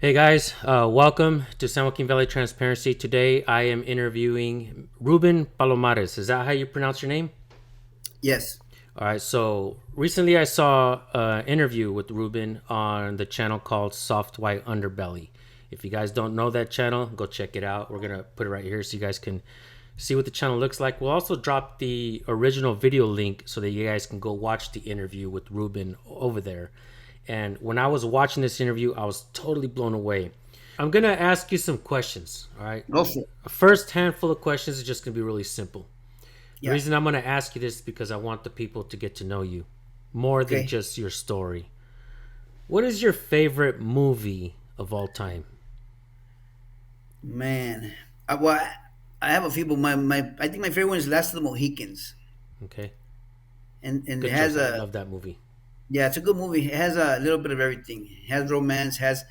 Hey guys, welcome to San Joaquin Valley Transparency. Today I am interviewing Ruben Palomares. Is that how you pronounce your name? Yes. All right, so recently I saw an interview with Ruben on the channel called Soft White Underbelly. If you guys don't know that channel, go check it out. We're going to put it right here so you guys can see what the channel looks like. We'll also drop the original video link so that you guys can go watch the interview with Ruben over there. And when I was watching this interview, I was totally blown away. I'm going to ask you some questions, all right? Go for it. A first handful of questions is just going to be really simple. The Yeah. reason I'm going to ask you this is because I want the people to get to know you more than Okay. just your story. What is your favorite movie of all time? Man. I have a few, but I think my favorite one is Last of the Mohicans, Okay. and it Good has choice. I a love that movie. yeah, it's a good movie. It has a little bit of everything. It has romance, has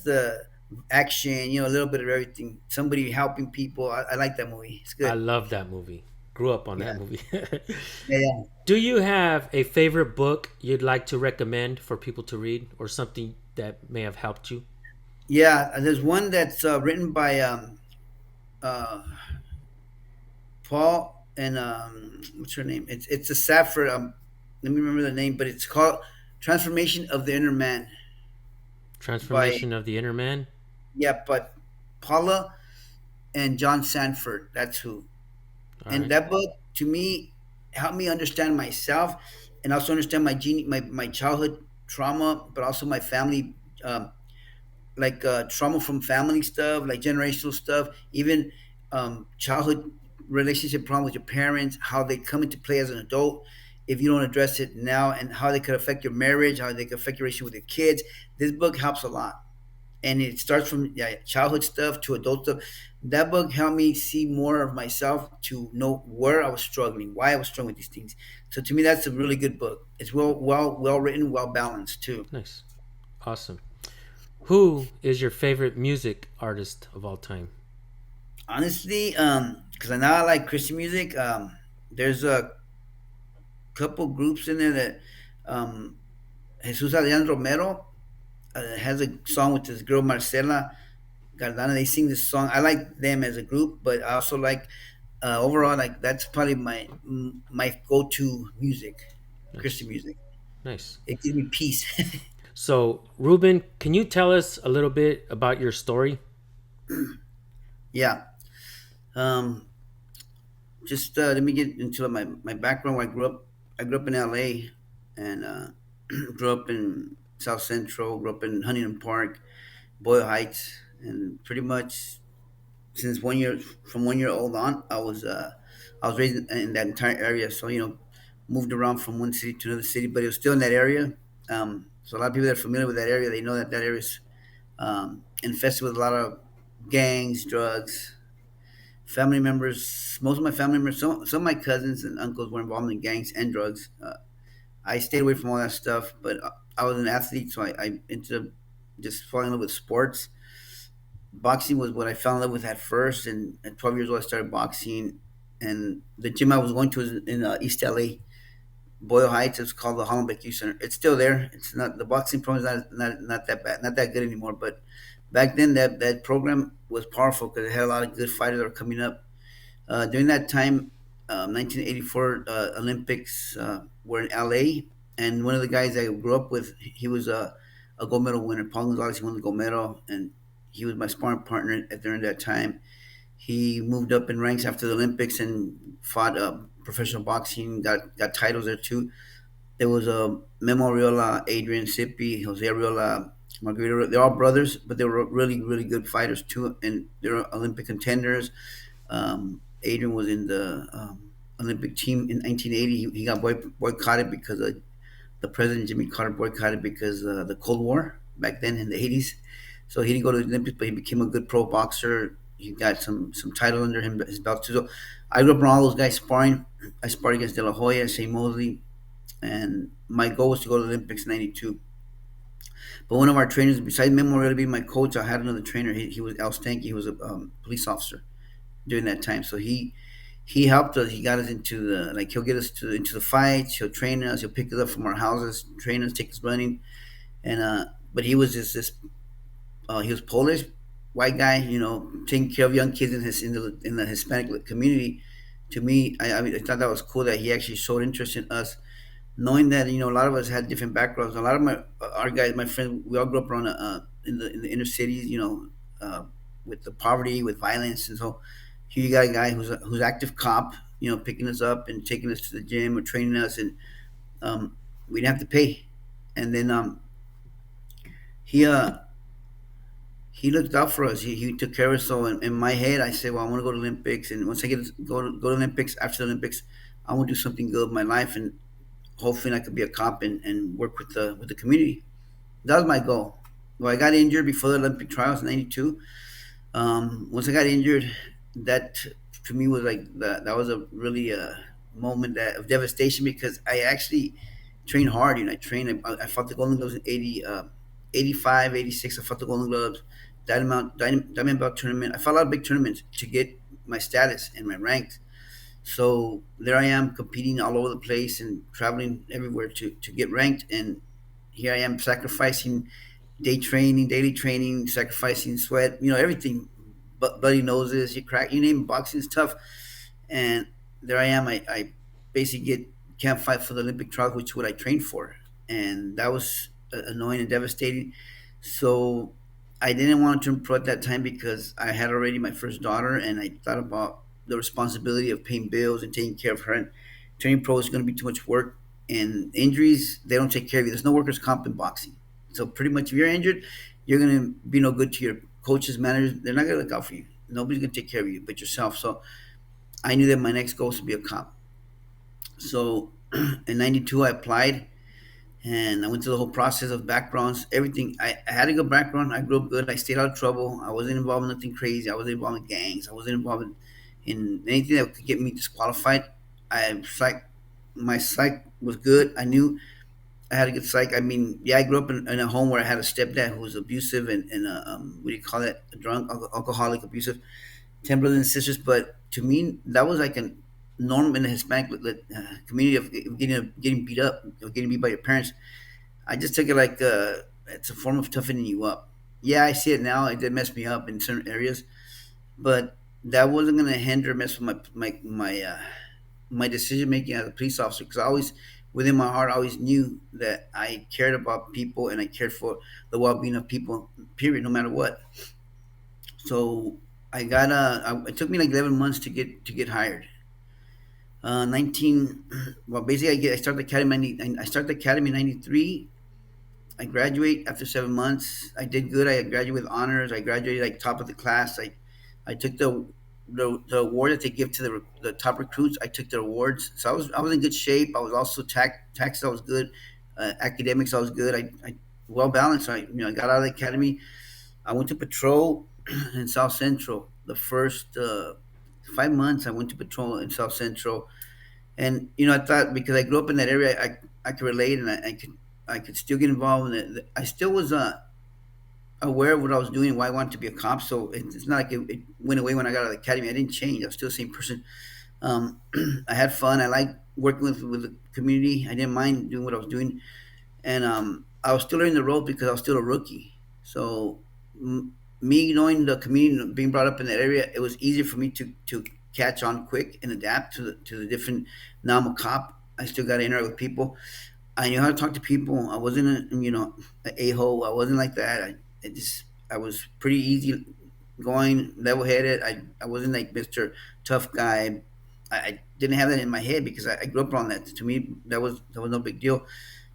the action, a little bit of everything. Somebody helping people. I like that movie. It's I good. love that movie. Grew up on that Yeah. movie. Yeah. Yeah. Do you have a favorite book you'd like to recommend for people to read or something that may have helped you? Yeah. There's one that's written by uh, Paul and what's her name? It's a Safford. Let me remember the name, but it's called Transformation of the Inner Man by Transformation of the Inner Man? yeah, but Paula and John Sanford. That's who. All And right. that book to me helped me understand myself and also understand my childhood trauma, but also my family, trauma from family stuff, like generational stuff, even childhood relationship problem with your parents, how they come into play as an adult if you don't address it now, and how they could affect your marriage, how they could affect your relationship with your kids. This book helps a lot, and it starts from childhood stuff to adult stuff. That book helped me see more of myself, to know where I was struggling, why I was struggling with these things. So to me, that's a really good book. It's well written, well balanced too. Nice. Awesome. Who is your favorite music artist of all time? Honestly, because I now I like Christian music. There's a couple groups in there that Jesus Adrian Romero has a song with this girl Marcela Gardana. They sing this song. I like them as a group, but I also like overall, like that's probably my go-to music, Nice. Christian music. Nice. It gives me peace. So, Ruben, can you tell us a little bit about your story? Yeah. Um, just let me get into my background. I grew up in L.A. and grew up in South Central. Grew up in Huntington Park, Boyle Heights, and pretty much since 1 year from 1 year old on, I was raised in that entire area. So moved around from one city to another city, but it was still in that area. So a lot of people that are familiar with that area, they know that that area is infested with a lot of gangs, drugs. Family members, most of my family members, some of my cousins and uncles were involved in gangs and drugs. I stayed away from all that stuff, but I was an athlete, so I ended up just falling in love with sports. Boxing was what I fell in love with at first, and at 12 years old, I started boxing. And the gym I was going to was in East LA, Boyle Heights. It's called the Hollenbeck Youth Center. It's still there. It's not the boxing program is not that bad, not that good anymore. But back then, that program was powerful because it had a lot of good fighters that were coming up. During that time, 1984 Olympics were in LA, and one of the guys I grew up with, he was a gold medal winner. Paul Gonzalez, he won the gold medal, and he was my sparring partner at during that time. He moved up in ranks after the Olympics and fought professional boxing, got titles there too. There was Memo Ariola, Adrian Sippy, Jose Ariola, Margarito. They're all brothers, but they were really, really good fighters too, and they're Olympic contenders. Adrian was in the Olympic team in 1980. He got boycotted because the president Jimmy Carter boycotted because the Cold War back then in the 80s. So he didn't go to the Olympics, but he became a good pro boxer. He got some title under him, his belt too. So I grew up around all those guys sparring. I sparred against De La Hoya, Shane Mosley, and my goal was to go to the Olympics in '92. But one of our trainers, besides Memorial being my coach, I had another trainer. He was Al Stanky. He was a police officer during that time. So he helped us. He got us into the like he'll get us to into the fights. He'll train us. He'll pick us up from our houses, train us, take us running. And but he was just this He was Polish, white guy, taking care of young kids in the Hispanic community. To me, I thought that was cool that he actually showed interest in us, knowing that a lot of us had different backgrounds. A lot of our guys, my friends, we all grew up around in the inner cities, with the poverty, with violence, and so here you got a guy who's active cop, picking us up and taking us to the gym or training us, and um, we didn't have to pay. And then he he looked out for us. He took care of us. So in my head, I said, well, I want to go to Olympics, and once I go to Olympics, after the Olympics, I want to do something good with my life, and hopefully I could be a cop and work with the community. That was my goal. Well, I got injured before the Olympic trials in '92. Once I got injured, that to me was like that was a really moment of devastation because I actually trained hard. I trained. I fought the Golden Gloves in 85, 86. I fought the Golden Gloves. Diamond Belt tournament. I fought a lot of big tournaments to get my status and my ranks. So there I am competing all over the place and traveling everywhere to get ranked. And here I am sacrificing daily training, sacrificing sweat, everything. But bloody noses, you crack, you name it, boxing is tough. And there I am. I basically can't fight for the Olympic trials, which is what I trained for, and that was annoying and devastating. So I didn't want to turn pro at that time because I had already my first daughter, and I thought about the responsibility of paying bills and taking care of her. And turning pro is going to be too much work, and injuries they don't take care of you. There's no workers' comp in boxing, so pretty much if you're injured, you're going to be no good to your coaches, managers. They're not going to look out for you. Nobody's going to take care of you but yourself. So I knew that my next goal was to be a cop. So in '92, I applied and I went through the whole process of backgrounds, everything. I had a good background. I grew up good. I stayed out of trouble. I wasn't involved in nothing crazy. I wasn't involved in gangs. I wasn't involved in anything that could get me disqualified. I psych, my psych was good. I knew I had a good psych. I mean, yeah, I grew up in a home where I had a stepdad who was abusive and what do you call it? A drunk, alcoholic, abusive. 10 brothers and sisters. But to me, that was like a norm in the Hispanic community of getting beat up, or getting beat by your parents. I just took it like it's a form of toughening you up. Yeah, I see it now. It did mess me up in certain areas, but that wasn't going to hinder mess with my decision making as a police officer because I always within my heart I always knew that I cared about people and I cared for the well being of people. Period, no matter what. So it took me like 11 months to get hired. 19. Well, basically, I started the academy. I started the academy in '93. I graduate after 7 months. I did good. I graduated with honors. I graduated like top of the class. I took the award that they give to the top recruits. I took the awards, so I was in good shape. I was also taxes. I was good. Academics, I was good. I well balanced. I got out of the academy. I went to patrol in South Central. The first 5 months, I went to patrol in South Central, and I thought because I grew up in that area, I could relate, and I could still get involved in it. I still was aware of what I was doing, why I wanted to be a cop. So it's not like it went away when I got out of the academy. I didn't change. I was still the same person. Um, I had fun. I liked working with the community. I didn't mind doing what I was doing, and I was still learning the ropes because I was still a rookie. So me knowing the community, being brought up in that area, it was easier for me to catch on quick and adapt to the different. Now I'm a cop. I still got to interact with people. I knew how to talk to people. I wasn't an a hole. I wasn't like that. I was pretty easy going, level headed. I wasn't like Mr. Tough Guy. I didn't have that in my head because I grew up on that. To me, that was no big deal.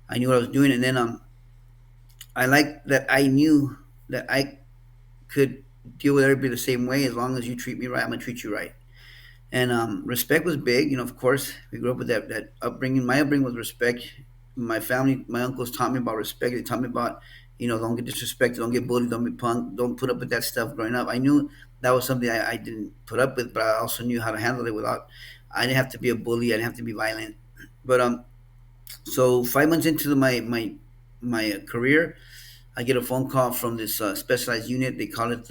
I knew what I was doing, and then I like that I knew that I could deal with everybody the same way. As long as you treat me right, I'm gonna treat you right. And respect was big. Of course, we grew up with that upbringing. My upbringing was respect. My family, my uncles taught me about respect. They taught me about, don't get disrespected, don't get bullied, don't be punked, don't put up with that stuff growing up. I knew that was something I didn't put up with, but I also knew how to handle it without. I didn't have to be a bully. I didn't have to be violent. But so 5 months into my career, I get a phone call from this specialized unit. They call it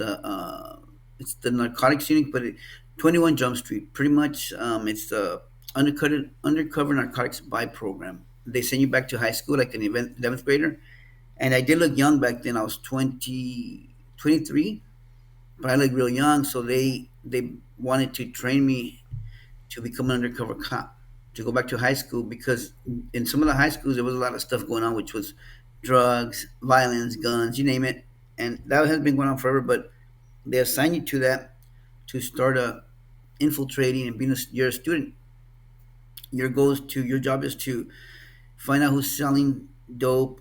it's the narcotics unit, but 21 Jump Street. Pretty much, it's the undercover narcotics buy program. They send you back to high school like an 11th grader. And I did look young back then. I was 20. 23, but I look real young, so they wanted to train me to become an undercover cop, to go back to high school, because in some of the high schools there was a lot of stuff going on, which was drugs, violence, guns, you name it, and that has been going on forever. But they assign you to that to start infiltrating and being you're a student. Your job is to find out who's selling dope,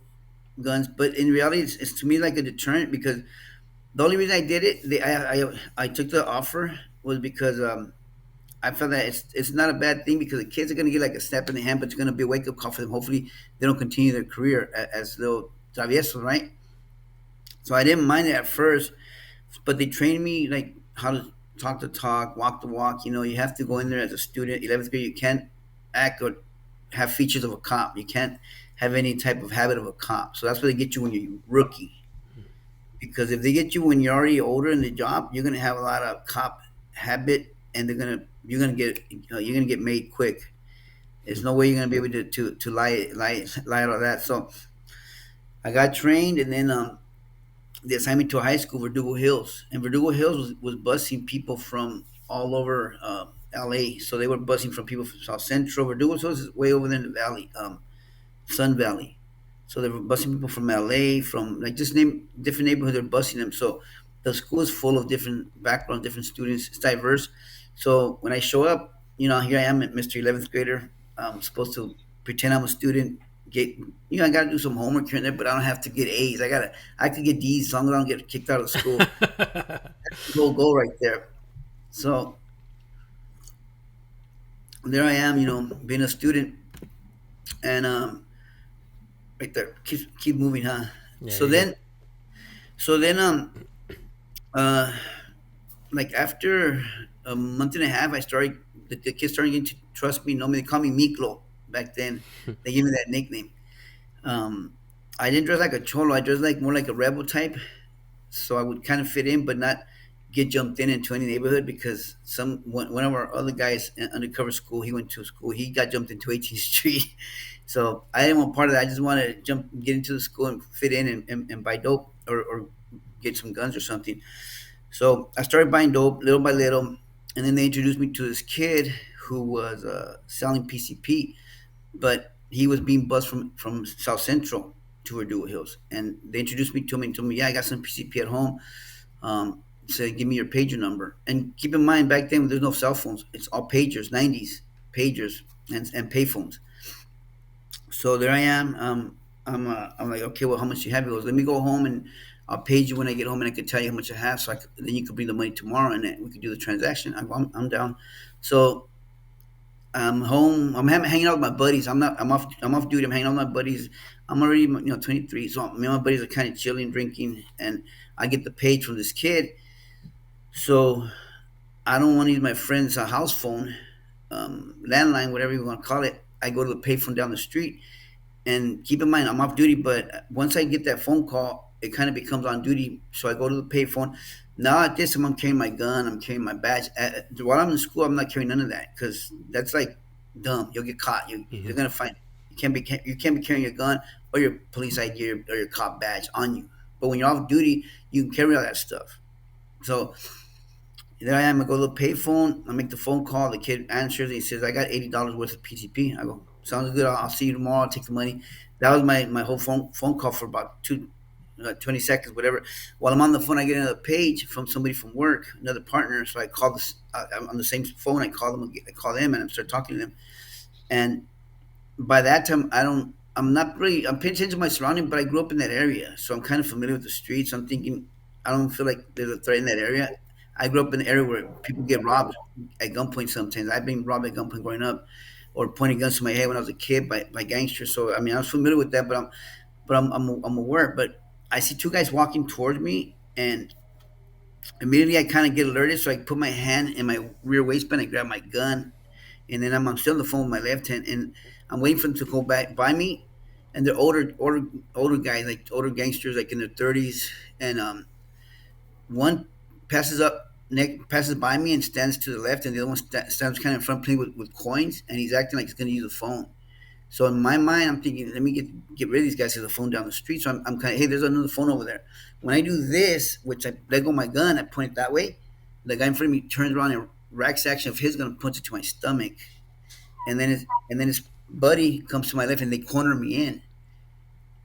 guns. But in reality, it's to me like a deterrent, because the only reason I did it, I took the offer was because I felt that it's not a bad thing, because the kids are going to get like a step in the hand, but it's going to be a wake up call for them. Hopefully, they don't continue their career as little traviesos, right? So I didn't mind it at first, but they trained me like how to talk the talk, walk the walk. You know, you have to go in there as a student, 11th grade. You can't act or have features of a cop. You can't have any type of habit of a cop. So that's what they get you when you're rookie. Because if they get you when you're already older in the job, you're gonna have a lot of cop habit, and you're gonna get made quick. There's no way you're gonna be able to lie out of that. So I got trained, and then they assigned me to a high school, Verdugo Hills, and Verdugo Hills was busing people from all over LA. So they were busing from people from South Central. Verdugo Hills is way over there in the valley. Sun Valley. So they were busing people from LA, from like just name different neighborhoods. They're busing them. So the school is full of different backgrounds, different students. It's diverse. So when I show up, here I am, Mr. 11th grader. I'm supposed to pretend I'm a student. Get I got to do some homework here and there, but I don't have to get A's. I could get D's as long as I don't get kicked out of school. Go right there. So there I am, being a student, and right there, keep moving, huh? Yeah, So you're good. then So then, uh, like after a month and a half, the kids started getting to trust me, know me. They call me Miklo back then. They gave me that nickname. Um, I didn't dress like a cholo. I dressed like more like a rebel type, so I would kind of fit in, but not get jumped in into any neighborhood, because one of our other guys in undercover school, he went to school. He got jumped into 18th Street. So I didn't want part of that. I just wanted to get into the school and fit in, and buy dope, or get some guns or something. So I started buying dope little by little, and then they introduced me to this kid who was selling PCP, but he was being bused from South Central to Verdugo Hills, and they introduced me to him and told me, "Yeah, I got some PCP at home. Said, give me your pager number." And keep in mind, back then there's no cell phones; it's all pagers, '90s pagers and payphones. So there I am. I'm like, okay, well, how much do you have? He goes, let me go home and I'll pay you when I get home, and I can tell you how much I have. Then you could bring the money tomorrow, and then we could do the transaction. I'm down. So I'm home. hanging out with my buddies. I'm off duty. I'm hanging out with my buddies. I'm already 23. So me and my buddies are kind of chilling, drinking, and I get the page from this kid. So I don't want to use my friend's house phone, landline, whatever you want to call it. I go to the payphone down the street. And keep in mind, I'm off duty, but once I get that phone call, it kind of becomes on duty. So I go to the payphone. Now at this time, I'm carrying my gun, I'm carrying my badge. While I'm in school, I'm not carrying none of that, because that's like dumb. You'll get caught. Hmm. You're gonna find you can't be carrying your gun or your police ID or your cop badge on you. But when you're off duty, you can carry all that stuff. So there I am. I go to the payphone. I make the phone call. The kid answers. He says, "I got $80 worth of PCP." I go, "Sounds good. I'll see you tomorrow. I'll take the money." That was my whole phone call for about 20 seconds, whatever. While I'm on the phone, I get another page from somebody from work, another partner. So I call this. I'm on the same phone. I call them. I call them, and I start talking to them. And by that time, I'm not really. I'm paying attention to my surroundings, but I grew up in that area, so I'm kind of familiar with the streets. I'm thinking, I don't feel like there's a threat in that area. I grew up in an area where people get robbed at gunpoint sometimes. I've been robbed at gunpoint growing up, or pointing guns to my head when I was a kid by gangsters. So I mean, I was familiar with that, I'm aware. But I see two guys walking towards me, and immediately I kind of get alerted. So I put my hand in my rear waistband. I grab my gun, and then I'm still on the phone with my left hand, and I'm waiting for them to go back by me. And they're older guys, like older gangsters, like in their 30s. And one passes by me and stands to the left, and the other one stands kind of in front playing with coins, and he's acting like he's going to use a phone. So in my mind, I'm thinking, let me get rid of these guys because the phone down the street. So I'm kind of, hey, there's another phone over there. When I do this, which I let go my gun, I point it that way. The guy in front of me turns around and racks action of his gun and puts it to my stomach. And then his buddy comes to my left and they corner me in.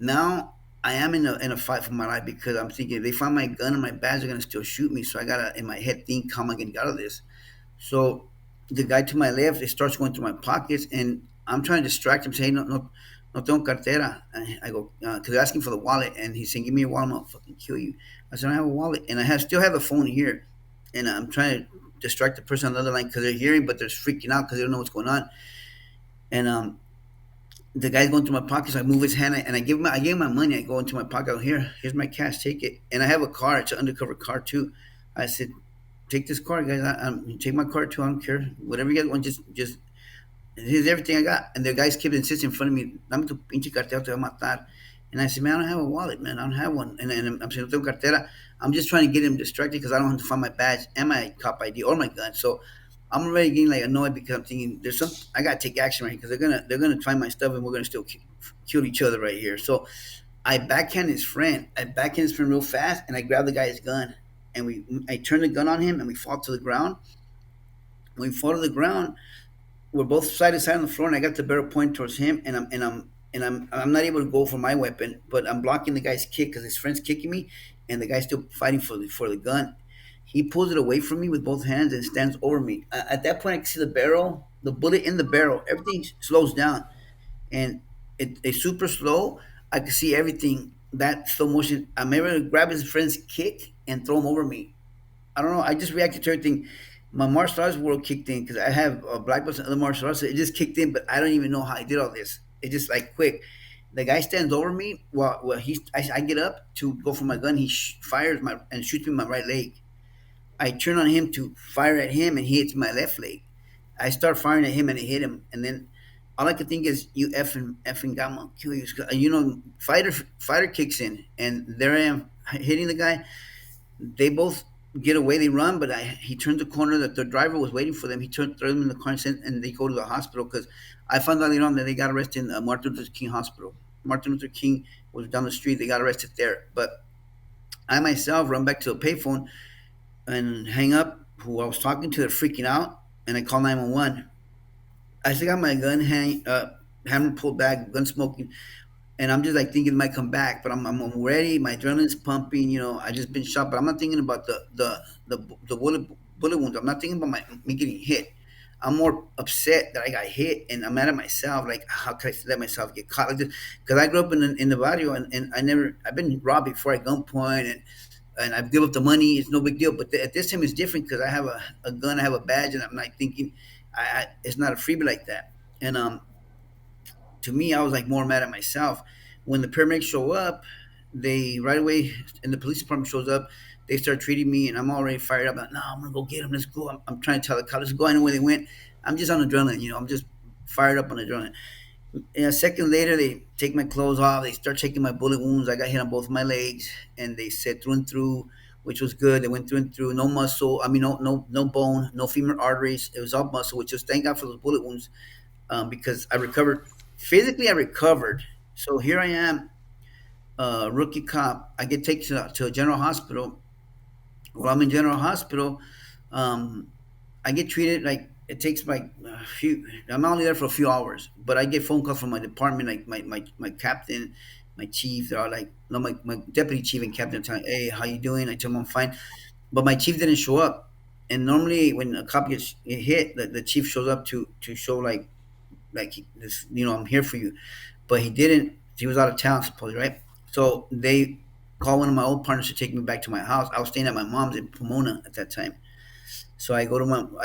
Now I am in a fight for my life because I'm thinking if they find my gun and my badge, they're gonna still shoot me. So I gotta in my head think how am I gonna get out of this. So the guy to my left, it starts going through my pockets, and I'm trying to distract him, saying, no tengo cartera. And I go, because they're asking for the wallet, and he's saying, give me your wallet, I'll fucking kill you. I said, I have a wallet, and still have the phone here, and I'm trying to distract the person on the other line because they're hearing, but they're freaking out because they don't know what's going on. And the guy's going through my pockets. I move his hand and I give him my money. I go into my pocket. Here's my cash. Take it. And I have a car. It's an undercover car too. I said, take this car, guys. Take my car too. I don't care. Whatever you guys want, just here's everything I got. And the guys kept insisting in front of me, dame tu pinche cartera, te voy a matar. And I said, man, I don't have a wallet, man. I don't have one. And I'm saying, no tengo cartera. I'm just trying to get him distracted because I don't have to find my badge and my cop ID or my gun. So I'm already getting like annoyed because I'm thinking there's some I gotta take action right because they're gonna find my stuff and we're gonna still kill each other right here. So I backhand his friend. I backhand his friend real fast and I grab the guy's gun and I turn the gun on him and we fall to the ground. When we fall to the ground, we're both side to side on the floor, and I got the barrel point towards him, and I'm not able to go for my weapon, but I'm blocking the guy's kick because his friend's kicking me, and the guy's still fighting for the gun. He pulls it away from me with both hands and stands over me. At that point, I can see the barrel, the bullet in the barrel. Everything slows down, and it's super slow. I can see everything that slow motion. I'm able to grab his friend's kick and throw him over me. I don't know. I just reacted to everything. My martial arts world kicked in because I have a black belt and other martial arts. So it just kicked in, but I don't even know how I did all this. It just like quick. The guy stands over me while I get up to go for my gun. He fires my and shoots me in my right leg. I turn on him to fire at him, and he hits my left leg. I start firing at him, and it hit him. And then all I could think is, "You effing got my kill you." Fighter kicks in, and there I am hitting the guy. They both get away. They run, but he turns the corner. That the driver was waiting for them. He throws them in the car and they go to the hospital because I found out later on that they got arrested in Martin Luther King Hospital. Martin Luther King was down the street. They got arrested there. But I myself run back to the payphone and hang up. Who I was talking to, they're freaking out, and I call 911. I still got my gun hammer pulled back, gun smoking, and I'm just like thinking it might come back, but I'm ready. My adrenaline's pumping. I just been shot, but I'm not thinking about the bullet wounds. I'm not thinking about me getting hit. I'm more upset that I got hit, and I'm mad at myself. Like, how could I let myself get caught like this? Because I grew up in the barrio, and I've been robbed before at gunpoint, and I've given up the money. It's no big deal. But at this time, it's different because I have a gun, I have a badge, and I'm like thinking, it's not a freebie like that. And to me, I was like more mad at myself. When the paramedics show up, they right away, and the police department shows up, they start treating me, and I'm already fired up. Like, no, I'm gonna go get them. Let's go. I'm trying to tell the cops, let's go. I know where they went. I'm just on adrenaline. I'm just fired up on adrenaline. And a second later, they take my clothes off. They start checking my bullet wounds. I got hit on both my legs, and they said through and through, which was good. They went through and through, no muscle. I mean, no bone, no femur arteries. It was all muscle, which was thank God for those bullet wounds, because I recovered physically. I recovered. So here I am, rookie cop. I get taken to a general hospital. While I'm in general hospital, um, I get treated like it takes like a few. I'm only there for a few hours, but I get phone calls from my department, like my captain, my chief. They're all like, no, my deputy chief and captain, telling, hey, how you doing? I tell them I'm fine, but my chief didn't show up. And normally, when a cop gets hit, the chief shows up to show this, I'm here for you, but he didn't. He was out of town, supposedly, right? So they called one of my old partners to take me back to my house. I was staying at my mom's in Pomona at that time. So I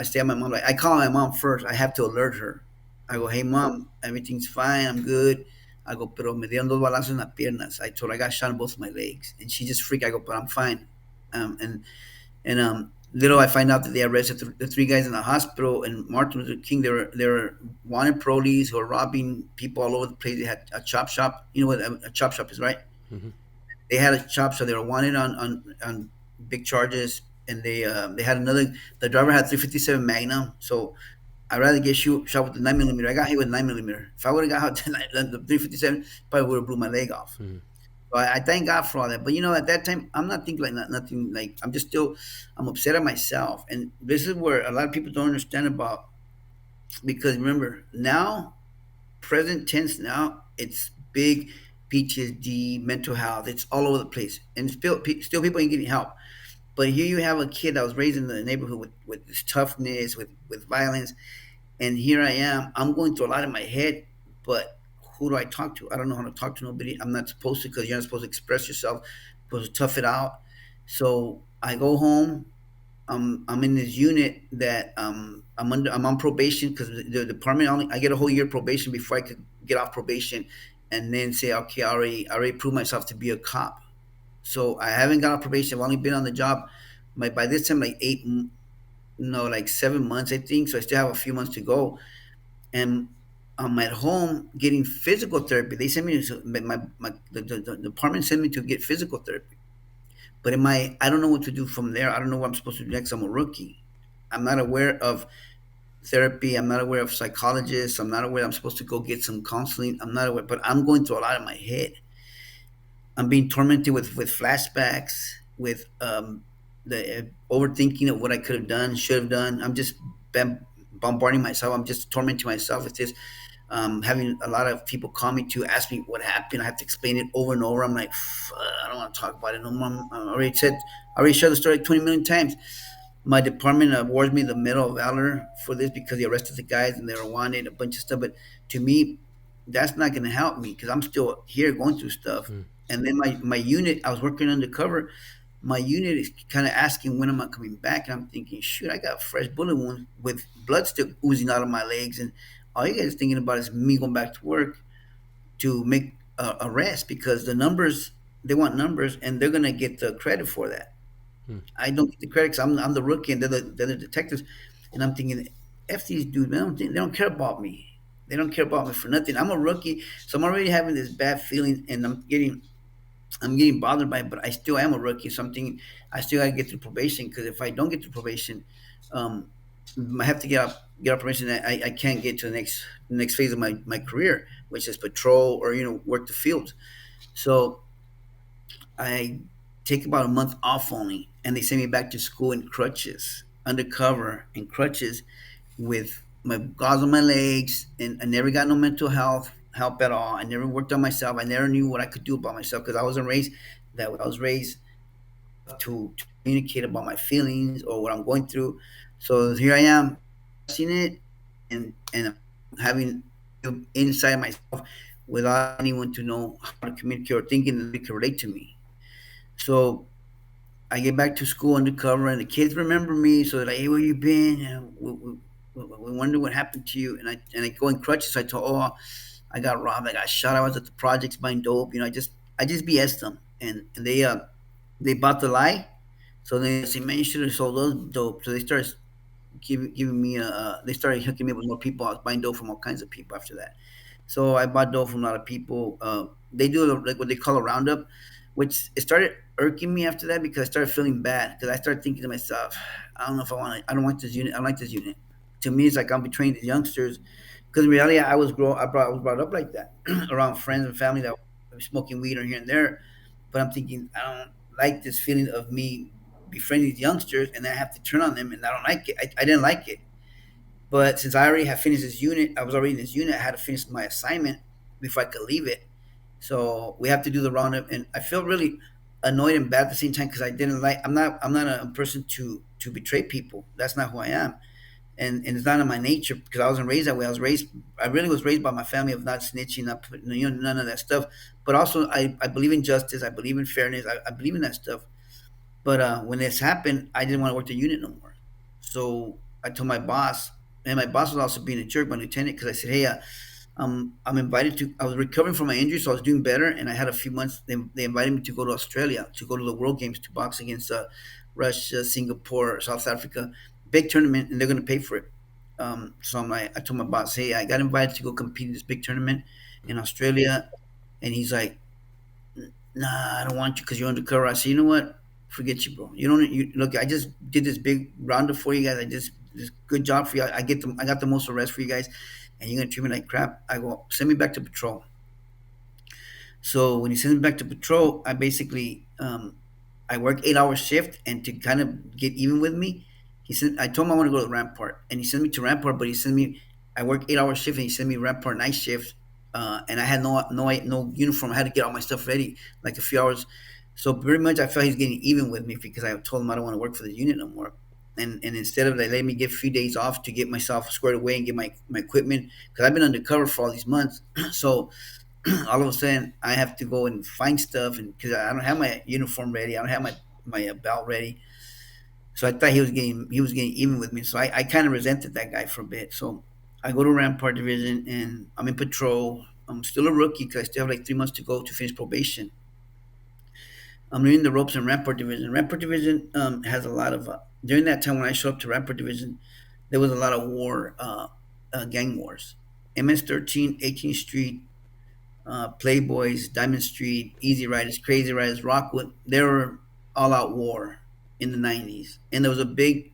stay at my mom. Like, I call my mom first. I have to alert her. I go, hey mom, everything's fine. I'm good. I go, pero me dieron dos balazos en las piernas. I told her I got shot in both of my legs, and she just freaked. I go, but I'm fine. And little I find out that they arrested the three guys in the hospital in Martin Luther King. They were wanted parolees who were robbing people all over the place. They had a chop shop. You know what a chop shop is, right? Hmm. They had a chop, so they were wanted on big charges. And they had another. The driver had 357 Magnum, so I'd rather get shot with the 9 millimeter. I got hit with 9 millimeter. If I would have got hit with the 357, probably would have blew my leg off. Mm. So I thank God for all that. But at that time, I'm not thinking like nothing. Like I'm just still, I'm upset at myself, and this is where a lot of people don't understand about. Because remember, now present tense, now it's big PTSD, mental health. It's all over the place, and still people ain't getting help. But here you have a kid that was raised in the neighborhood with this toughness, with violence, and here I am. I'm going through a lot in my head, but who do I talk to? I don't know how to talk to nobody. I'm not supposed to, because you're not supposed to express yourself. You're supposed to tough it out. So I go home. I'm in this unit that I'm on probation, because the department only I get a whole year probation before I could get off probation, and then say, okay, I already proved myself to be a cop. So I haven't got off probation. I've only been on the job by this time like no, like 7 months, I think. So I still have a few months to go, and I'm at home getting physical therapy. They sent me to the department sent me to get physical therapy. But I don't know what to do from there. I don't know what I'm supposed to do next. I'm a rookie. I'm not aware of therapy. I'm not aware of psychologists. I'm not aware I'm supposed to go get some counseling. I'm not aware, but I'm going through a lot in my head. I'm being tormented with flashbacks, with the overthinking of what I could have done, should have done. I'm just bombarding myself. I'm just tormenting myself with this. Having a lot of people call me to ask me what happened. I have to explain it over and over. I'm like, I don't want to talk about it no more. I already shared the story 20 million times. My department awards me the Medal of Valor for this because they arrested the guys and they were wanted, a bunch of stuff. But to me, that's not going to help me, because I'm still here going through stuff. Mm. And then my unit, I was working undercover. My unit is kind of asking when am I coming back, and I'm thinking, shoot, I got fresh bullet wounds with blood still oozing out of my legs, and all you guys are thinking about is me going back to work to make a rest, because the numbers, they want numbers, and they're gonna get the credit for that. Mm. I don't get the credit because I'm the rookie, and they're the detectives, and I'm thinking, f these dudes, man, they don't care about me. They don't care about me for nothing. I'm a rookie, so I'm already having this bad feeling, and I'm getting bothered by it, but I still am a rookie. So I'm thinking I still got to get through probation, because if I don't get through probation, um, I have to get up probation. I can't get to the next phase of my career, which is patrol or work the field. So I take about a month off only, and they send me back to school in crutches, undercover in crutches, with my gauze on my legs, and I never got no mental health help at all. I never worked on myself. I never knew what I could do about myself, because I wasn't raised that way. I was raised to communicate about my feelings or what I'm going through. So here I am, seeing it, and having inside myself without anyone to know how to communicate or thinking that they can relate to me. So I get back to school undercover, and the kids remember me. So they're like, "Hey, where you been? We wonder what happened to you." And I go in crutches. So I told, "Oh, I got robbed. I got shot. I was at the projects buying dope." I just BS them, and they bought the lie. So they say, "Man, you should have sold those dope." So they started giving me they started hooking me up with more people. I was buying dope from all kinds of people after that. So I bought dope from a lot of people. They do like what they call a roundup, which it started irking me after that, because I started feeling bad, because I started thinking to myself, I don't know if I want to. I don't want this unit. I don't like this unit. To me, it's like I'm betraying these youngsters, because in reality, I was brought up like that around friends and family that were smoking weed or here and there. But I'm thinking, I don't like this feeling of me befriending these youngsters, and then I have to turn on them, and I don't like it. I didn't like it. But since I already had finished this unit, I was already in this unit. I had to finish my assignment before I could leave it. So we have to do the roundup, and I felt really annoyed and bad at the same time, because I didn't like. I'm not a person to betray people. That's not who I am, and it's not in my nature, because I wasn't raised that way. I really was raised by my family of not snitching, not putting, none of that stuff. But also, I believe in justice. I believe in fairness. I believe in that stuff. But when this happened, I didn't want to work the unit no more. So I told my boss, and my boss was also being a jerk, my lieutenant, because I said, "Hey, I'm invited to. I was recovering from my injury, so I was doing better, and I had a few months. They invited me to go to Australia, to go to the World Games, to box against Russia, Singapore, South Africa, big tournament, and they're going to pay for it." So I told my boss, "Hey, I got invited to go compete in this big tournament in Australia," and he's like, "Nah, I don't want you because you're undercover." I said, "You know what? Forget you, bro. You don't. You look. I just did this big roundup for you guys. I just this good job for you. I got the most arrests for you guys, and you're gonna treat me like crap. I go, send me back to patrol. So when he sends me back to patrol, I basically I work 8 hour shift, and to kind of get even with me, he said I told him I want to go to Rampart, and he sent me to Rampart, but he sent me I work 8 hour shift, and he sent me Rampart night shift, and I had no uniform. I had to get all my stuff ready like a few hours. So pretty much, I felt he's getting even with me because I told him I don't want to work for the unit no more. And instead of like letting me get a few days off to get myself squared away and get my equipment, because I've been undercover for all these months, so all of a sudden I have to go and find stuff, and because I don't have my uniform ready, I don't have my belt ready. So I thought he was getting even with me. So I kind of resented that guy for a bit. So I go to Rampart Division, and I'm in patrol. I'm still a rookie because I still have like 3 months to go to finish probation. I'm learning the ropes in Rampart Division. Rampart Division has a lot of during that time when I showed up to Rampart Division, there was a lot of gang wars. MS-13, 18th Street, Playboys, Diamond Street, Easy Riders, Crazy Riders, Rockwood. They were all out war in the 90s. And there was a big,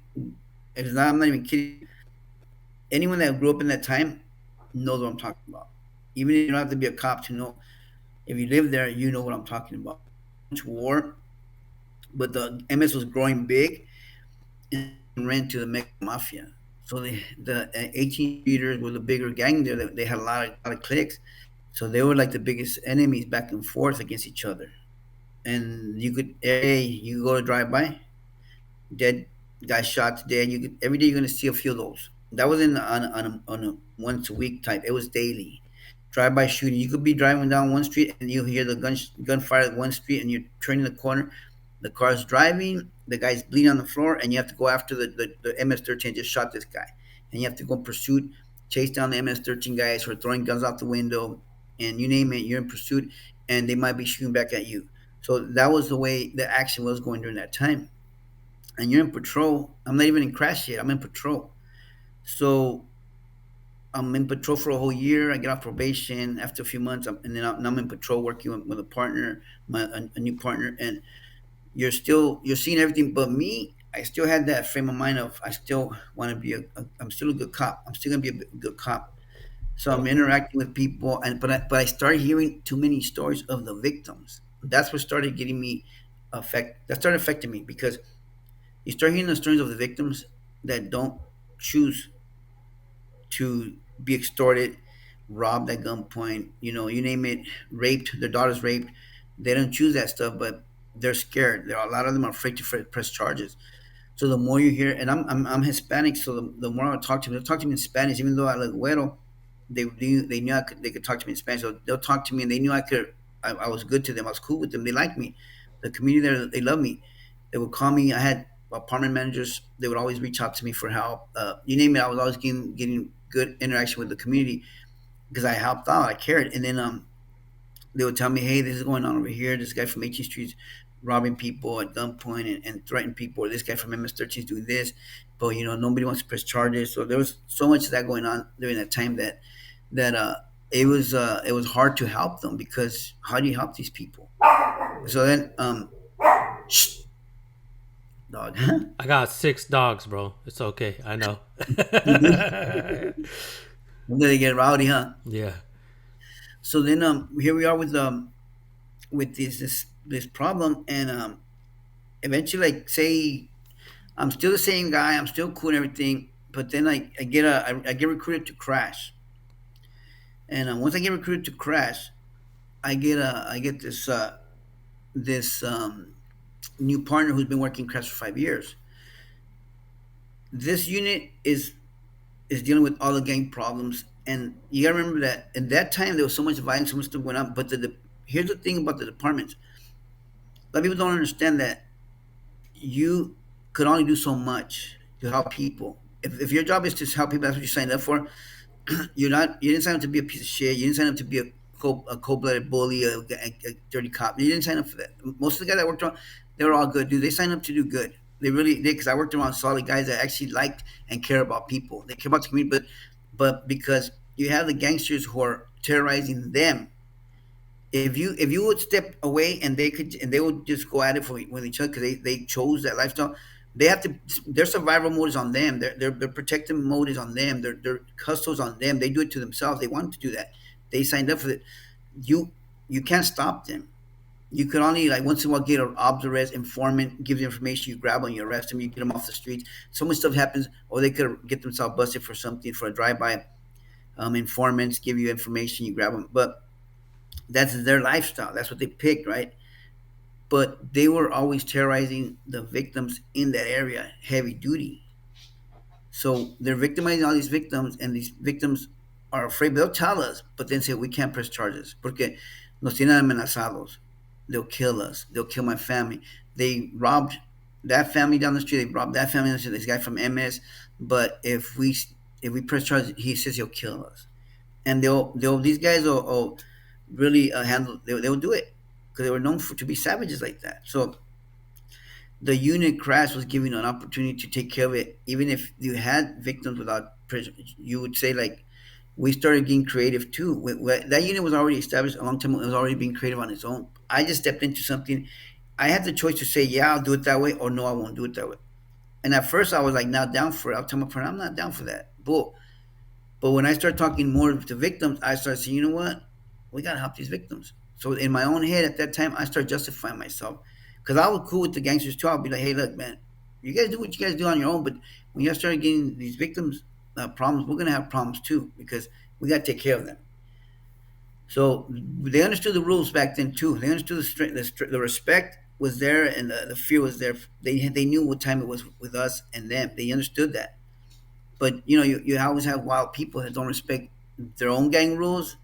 I'm not even kidding, anyone that grew up in that time knows what I'm talking about. Even if you don't have to be a cop to know, if you live there, you know what I'm talking about. Much war, but the MS was growing big and ran to the mega mafia. So the 18 leaders were the bigger gang there. They had a lot of cliques. So they were like the biggest enemies back and forth against each other. And you go to drive by, dead guy shot today, and every day you're gonna see a few of those. That was on a once a week type. It was daily. Drive by shooting. You could be driving down one street and you hear the gunfire at one street, and you're turning the corner. The car's driving. The guy's bleeding on the floor, and you have to go after the MS-13 just shot this guy, and you have to go in pursuit, chase down the MS-13 guys who are throwing guns out the window, and you name it, you're in pursuit, and they might be shooting back at you. So that was the way the action was going during that time. And you're in patrol. I'm not even in crash yet. I'm in patrol. So I'm in patrol for a whole year. I get off probation after a few months, and then I'm in patrol working with a partner, a new partner, and you're seeing everything. But me, I still had that frame of mind of I still want to be I'm still a good cop. I'm still gonna be a good cop. So I'm interacting with people, and but I started hearing too many stories of the victims. That's what started getting me that started affecting me because you start hearing the stories of the victims that don't choose to be extorted, robbed at gunpoint, you name it, raped, their daughter's raped. They don't choose that stuff, but they're scared. A lot of them are afraid to press charges. So the more you hear, and I'm Hispanic, so the more I talk to them, they'll talk to me in Spanish, even though I look güero. They knew they could talk to me in Spanish. So they'll talk to me, and they knew I was good to them. I was cool with them. They liked me. The community there, they love me. They would call me. I had apartment managers. They would always reach out to me for help. You name it, I was always getting good interaction with the community because I helped out. I cared, and then they would tell me, "Hey, this is going on over here. This guy from 18th Street's robbing people at gunpoint and threatening people. Or this guy from MS-13 is doing this, but nobody wants to press charges." So there was so much of that going on during that time that it was hard to help them because how do you help these people? So then, shh, dog. I got 6 dogs, bro. It's okay. I know. You do? When they get rowdy, huh? Yeah. So then, here we are with this problem, and eventually, like, say, I'm still the same guy, I'm still cool and everything, but then I get recruited to crash, and once I get recruited to crash, I get this new partner who's been working crash for 5 years. This unit is dealing with all the gang problems. And you gotta remember that at that time there was so much violence, so much stuff going on. But here's the thing about the departments: a lot of people don't understand that you could only do so much to help people. If your job is to help people, that's what you signed up for. You didn't sign up to be a piece of shit. You didn't sign up to be a cold-blooded bully, a dirty cop. You didn't sign up for that. Most of the guys I worked on, they were all good, dude. They signed up to do good. They really did because I worked around solid guys that actually liked and care about people. They care about the community, but because you have the gangsters who are terrorizing them, if you would step away and they would just go at it with each other because they chose that lifestyle. They have to. Their survival mode is on them. Their protective mode is on them. Their hustle's on them. They do it to themselves. They want to do that. They signed up for it. You you can't stop them. You could only like once in a while get an obs arrest, informant gives you information, you grab them, you arrest them, you get them off the streets. So much stuff happens, or they could get themselves busted for something for a drive-by. Informants give you information, you grab them, but that's their lifestyle. That's what they picked, right? But they were always terrorizing the victims in that area, heavy duty. So they're victimizing all these victims, and these victims are afraid. They'll tell us, but then say we can't press charges porque nos tienen amenazados. They'll kill us. They'll kill my family. They robbed that family down the street. They robbed that family down the street. This guy from MS. But if we press charges, he says he'll kill us. And they'll these guys will really handle. They'll do it because they were known for to be savages like that. So the unit crash was giving an opportunity to take care of it. Even if you had victims without prison, you would say like we started getting creative too. That unit was already established a long time ago. It was already being creative on its own. I just stepped into something. I had the choice to say, yeah, I'll do it that way, or no, I won't do it that way. And at first, I was like, not down for it. I'll tell my friend, I'm not down for that. But when I start talking more to victims, I start saying, you know what? We got to help these victims. So in my own head at that time, I start justifying myself. Because I was cool with the gangsters too. I'll be like, hey, look, man, you guys do what you guys do on your own. But when you start getting these victims problems, we're going to have problems too because we got to take care of them. So they understood the rules back then too. They understood the respect was there and the fear was there. They knew what time it was with us and them. They understood that. But you always have wild people that don't respect their own gang rules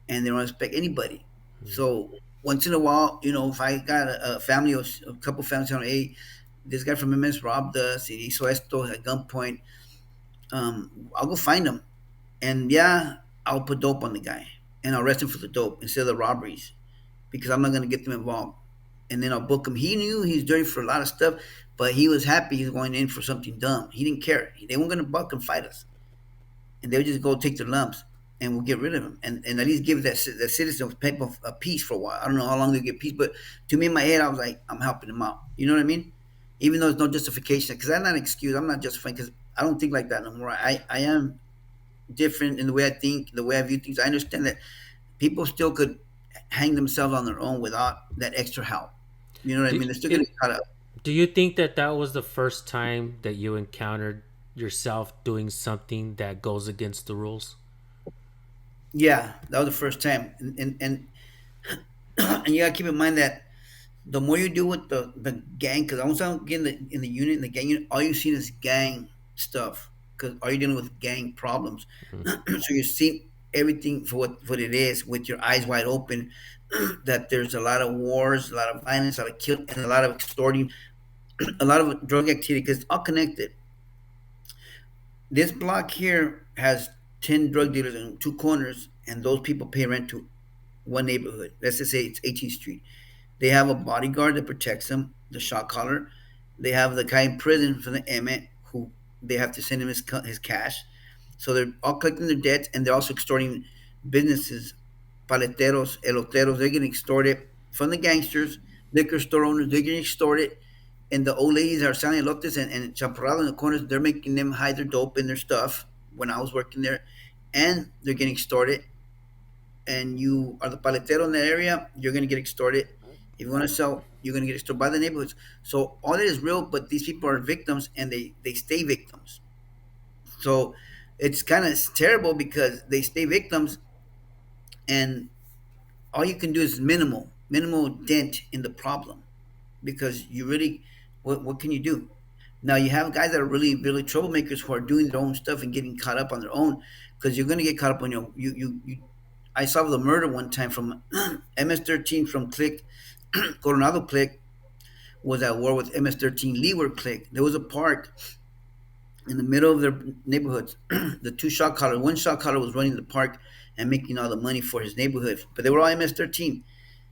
and they don't respect anybody. So once in a while, if I got a family or a couple families on, hey, this guy from MS robbed us, he hizo esto at gunpoint, I'll go find him. And yeah, I'll put dope on the guy and I'll arrest him for the dope instead of the robberies because I'm not going to get them involved. And then I'll book him. He knew he's dirty for a lot of stuff, but he was happy he was going in for something dumb. He didn't care. They weren't going to buck and fight us. And they would just go take their lumps and we'll get rid of him. And at least give that citizen a peace for a while. I don't know how long they'll get peace, but to me in my head, I was like, I'm helping them out. You know what I mean? Even though there's no justification, because I'm not an excuse. I'm not justifying because I don't think like that no more. I am different in the way I think, the way I view things. I understand that people still could hang themselves on their own without that extra help. You know what I Do, mean? They're still it, getting caught up. do you think that that was the first time that you encountered yourself doing something that goes against the rules? Yeah, that was the first time, and and you gotta keep in mind that the more you do with the gang, because once I get in the unit, in the gang unit, all you see is gang stuff. Because all you're dealing with gang problems, Mm. so you see everything for what it is with your eyes wide open. That there's a lot of wars, a lot of violence, a lot of kill, and a lot of extorting, a lot of drug activity because it's all connected. This block here has 10 drug dealers in two corners, and those people pay rent to one neighborhood. Let's just say it's 18th Street. They have a bodyguard that protects them, the shot caller. They have the guy in prison for the Emmett who they have to send him his cash. So they're all collecting their debts and they're also extorting businesses, paleteros, eloteros. They're getting extorted from the gangsters, liquor store owners. They're getting extorted. And the old ladies are selling elotes and chaparrado in the corners. They're making them hide their dope in their stuff when I was working there. And they're getting extorted and you are the paletero in that area, you're going to get extorted. If you want to sell, you're going to get extorted by the neighborhoods. So all that is real, but these people are victims and they stay victims. So it's kind of terrible because they stay victims and all you can do is minimal dent in the problem because you really, what can you do? Now you have guys that are really troublemakers who are doing their own stuff and getting caught up on their own because you're going to get caught up on you. I saw the murder one time from MS-13 from Click. Coronado Click was at war with MS-13 Leeward Click. There was a park in the middle of their neighborhoods. The two shot caller, one shot caller was running the park and making all the money for his neighborhood, but they were all MS-13.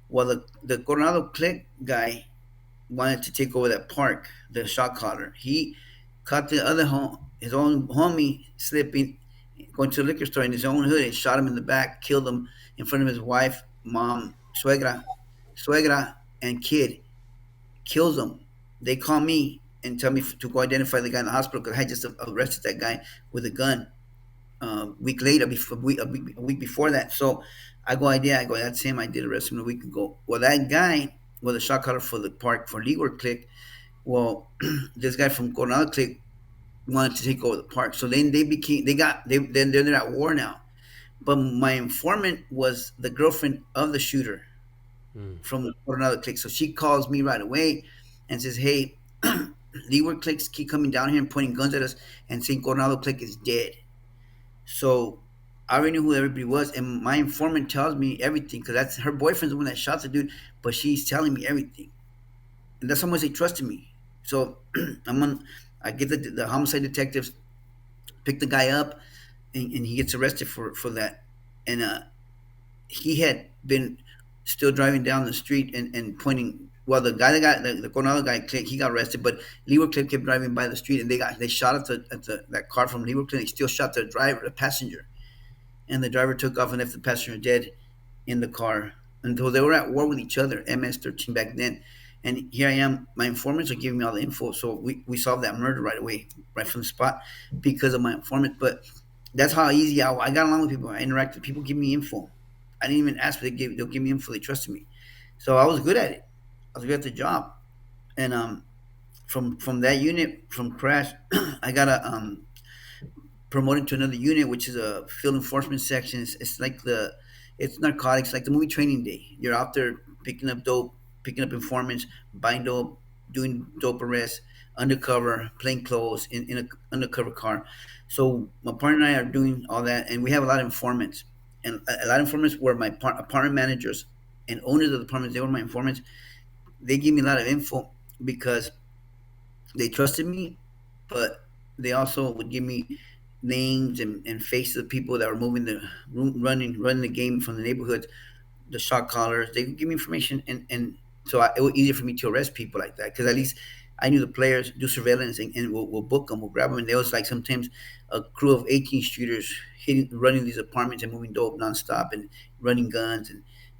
Well, the Coronado Click guy wanted to take over that park, the shot caller. He caught his own homie slipping, going to the liquor store in his own hood and shot him in the back, killed him in front of his wife, mom, suegra, and kid. Kills them. They call me. and tell me to go identify the guy in the hospital because I just arrested that guy with a gun week later, a week before that. So I go, idea, I go, that's him. I did arrest him a week ago. Well, that guy was a shot caller for the park for legal click. Well, this guy from Coronado click wanted to take over the park. So then they're at war now. But my informant was the girlfriend of the shooter Mm. from Coronado click. So she calls me right away and says, hey, leeward clicks keep coming down here and pointing guns at us and saying Coronado click is dead. So I already knew who everybody was, and my informant tells me everything because that's her boyfriend's the one that shot the dude, but she's telling me everything, and that's how much they trusted me. So I'm on. I get the homicide detectives pick the guy up, and he gets arrested for that, and he had been still driving down the street and pointing. Well, the guy that got the Coronado guy, he got arrested, but Leeward Clip kept driving by the street, and they shot at that car from Leeward Clip. They still shot the driver, the passenger, and the driver took off and left the passenger dead in the car. Until they were at war with each other, MS-13 back then. And here I am. My informants are giving me all the info, so we solved that murder right away, right from the spot, because of my informant. But that's how easy I got along with people. I interacted. People give me info. I didn't even ask, but they'll give me info. They trusted me, so I was good at it. I was good at the job. And from that unit from Crash, I got a promoted to another unit, which is a field enforcement section. It's like it's narcotics, like the movie Training Day. You're out there picking up dope, picking up informants, buying dope, doing dope arrests, undercover, plain clothes, in an undercover car. So my partner and I are doing all that, and we have a lot of informants, and a lot of informants were my apartment managers and owners of the apartments. They were my informants. They give me a lot of info because they trusted me, but they also would give me names and faces of people that were moving running the game from the neighborhoods, the shot callers. They would give me information, and so it was easier for me to arrest people like that because at least I knew the players, do surveillance, and we'll book them, we'll grab them. And there was like sometimes a crew of 18 shooters running these apartments and moving dope nonstop and running guns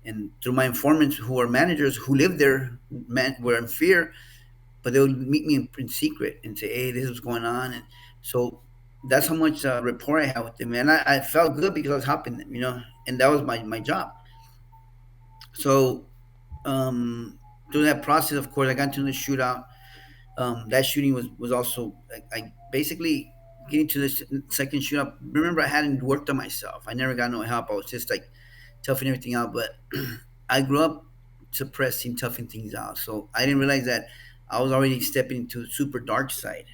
and through my informants who are managers who lived there, were in fear, but they would meet me in secret and say, "Hey, this is what's going on." And so that's how much rapport I had with them, and I felt good because I was helping them, and that was my job. So through that process, of course, I got into the shootout. That shooting was also I basically getting to the second shootout. Remember, I hadn't worked on myself. I never got no help. I was just like toughing everything out. But I grew up suppressing, toughing things out. So I didn't realize that I was already stepping into the super dark side.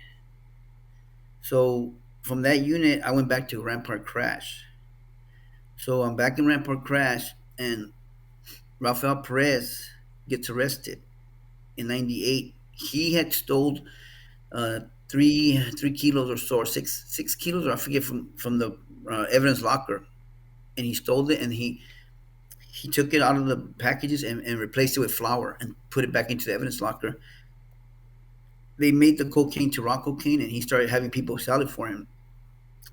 So from that unit, I went back to Rampart Crash. So I'm back in Rampart Crash, and Rafael Perez gets arrested in '98. He had stole uh, 3 kilos or so, or six kilos, or I forget, from the evidence locker, and he stole it, and he took it out of the packages and replaced it with flour and put it back into the evidence locker. They made the cocaine to raw cocaine, and he started having people sell it for him.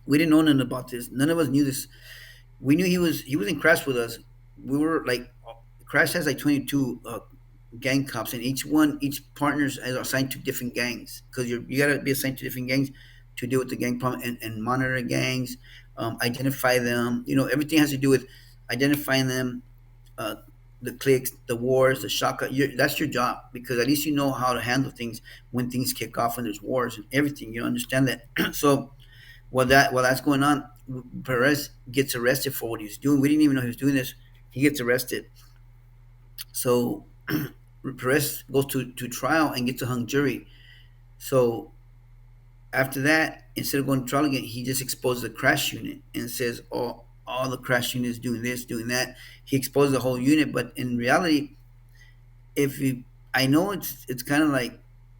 We didn't know nothing about this. None of us knew this. We knew he was in Crash with us. We were like, Crash has like 22 gang cops, and each partners is assigned to different gangs because you got to be assigned to different gangs to deal with the gang problem and monitor gangs, identify them. Everything has to do with identifying them, uh, the cliques, the wars, the shotgun. That's your job because at least you know how to handle things when things kick off and there's wars and everything. You understand that. So while that's going on, Perez gets arrested for what he was doing. We didn't even know he was doing this. He gets arrested. So Perez goes to trial and gets a hung jury. So after that, instead of going to trial again, he just exposes the crash unit and says, "Oh, all the crash units doing this, doing that." He exposes the whole unit, but in reality, if you, I know it's kind of like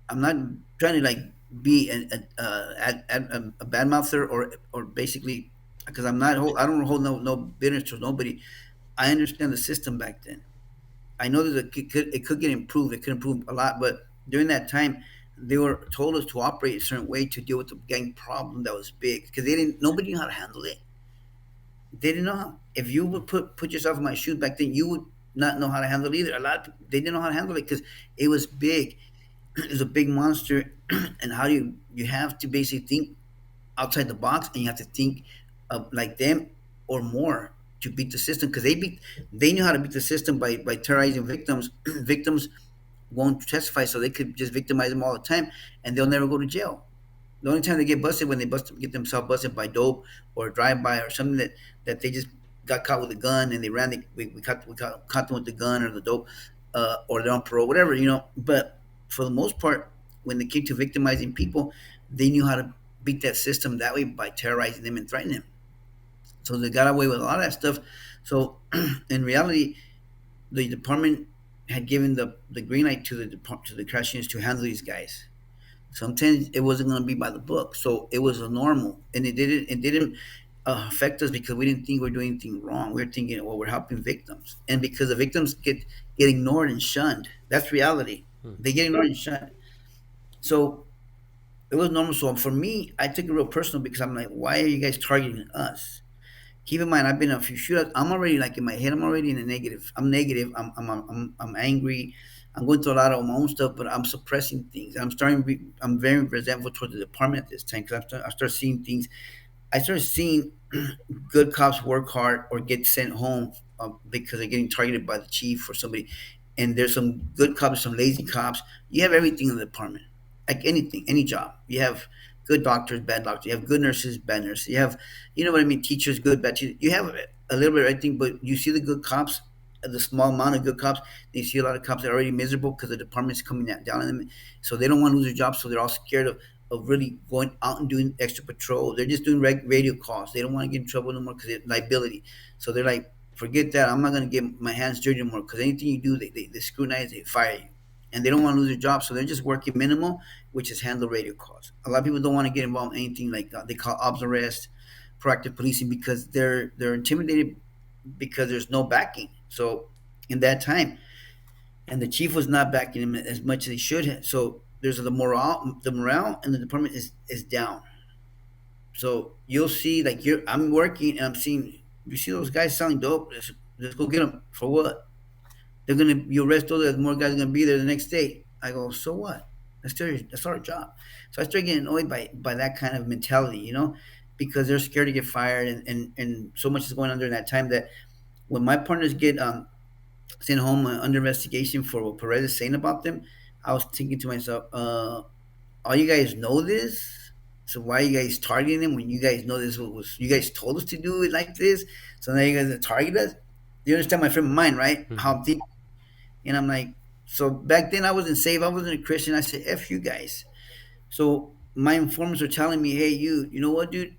I'm not trying to like be a bad mouther or basically because I don't hold no bitterness to nobody. I understand the system back then. I know that it could get improved. It could improve a lot, but during that time, they were told us to operate a certain way to deal with the gang problem that was big because they didn't. Nobody knew how to handle it. They didn't know how. If you would put yourself in my shoes back then, you would not know how to handle it either. A lot of people, they didn't know how to handle it because it was big. is a big monster, and how do you have to basically think outside the box, and you have to think like them or more to beat the system, because they knew how to beat the system by terrorizing victims. Victims won't testify, so they could just victimize them all the time, and they'll never go to jail. The only time they get busted when they get themselves busted by dope or drive by or something that they just got caught with a gun and they ran. We caught them with the gun or the dope, or they're on parole, whatever, you know. But for the most part, when they came to victimizing people, they knew how to beat that system that way by terrorizing them and threatening them. So they got away with a lot of that stuff. So in reality, the department had given the green light to the crash units to handle these guys. Sometimes it wasn't going to be by the book, so it was a normal, and it didn't affect us because we didn't think we were doing anything wrong. We were thinking, well, we're helping victims, and because the victims get ignored and shunned, that's reality. Hmm. They get ignored and shunned. So it was normal. So for me, I took it real personal because I'm like, why are you guys targeting us? Keep in mind, I've been in a few shootouts. I'm already like in my head. I'm already in a negative. I'm negative. I'm angry. I'm going through a lot of my own stuff, but I'm suppressing things. I'm very resentful towards the department at this time because I start seeing things. I started seeing good cops work hard or get sent home because they're getting targeted by the chief or somebody. And there's some good cops, some lazy cops. You have everything in the department, like anything, any job. You have good doctors, bad doctors. You have good nurses, bad nurses. You have, you know what I mean, teachers, good, bad teachers. You have a little bit of everything, but you see the good cops, the small amount of good cops. You see a lot of cops that are already miserable because the department's coming down on them, so they don't want to lose their jobs. So they're all scared of really going out and doing extra patrol. They're just doing radio calls. They don't want to get in trouble no more because it's liability. So they're like, forget that. I'm not going to get my hands dirty anymore because anything you do, they scrutinize, they fire you. And they don't want to lose their job. So they're just working minimal, which is handle radio calls. A lot of people don't want to get involved in anything like they call obs arrest, proactive policing because they're intimidated because there's no backing. So in that time, and the chief was not backing him as much as he should have. So there's the morale in the department is down. So you'll see, like I'm working and I'm seeing, you see those guys selling dope. Let's go get them for what? You arrest all the more guys are gonna be there the next day. I go, so what? That's our job. So I started getting annoyed by that kind of mentality, because they're scared to get fired, and so much is going on during that time that when my partners get sent home under investigation for what Perez is saying about them, I was thinking to myself, all you guys know this, so why are you guys targeting them when you guys know this was you guys told us to do it like this? So now you guys target us. You understand my frame of mind, right? How Hmm. I'm thinking, and I'm like, so back then I wasn't saved, I wasn't a Christian. I said, "F you guys." So my informants are telling me, "Hey, you know what, dude?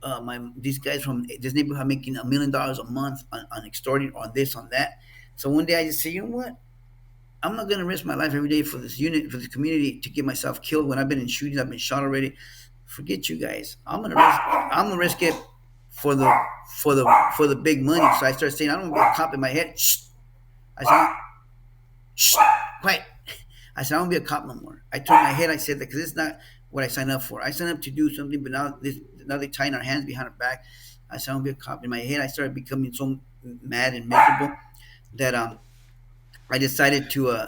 These guys from this neighborhood are making $1 million a month on extorting, on this, on that." So one day I just say, you know what? I'm not gonna risk my life every day for this unit, for this community, to get myself killed when I've been in shootings, I've been shot already. Forget you guys. I'm gonna risk it for the for the for the big money. So I started saying, I don't want to be a cop in my head. Shh. I said, shh, quiet. I said, I don't want to be a cop no more. I turned my head. I said that because it's not what I signed up for. I signed up to do something, but now they're tying our hands behind our back. I said, I don't want to be a cop. In my head, I started becoming so mad and miserable that I decided to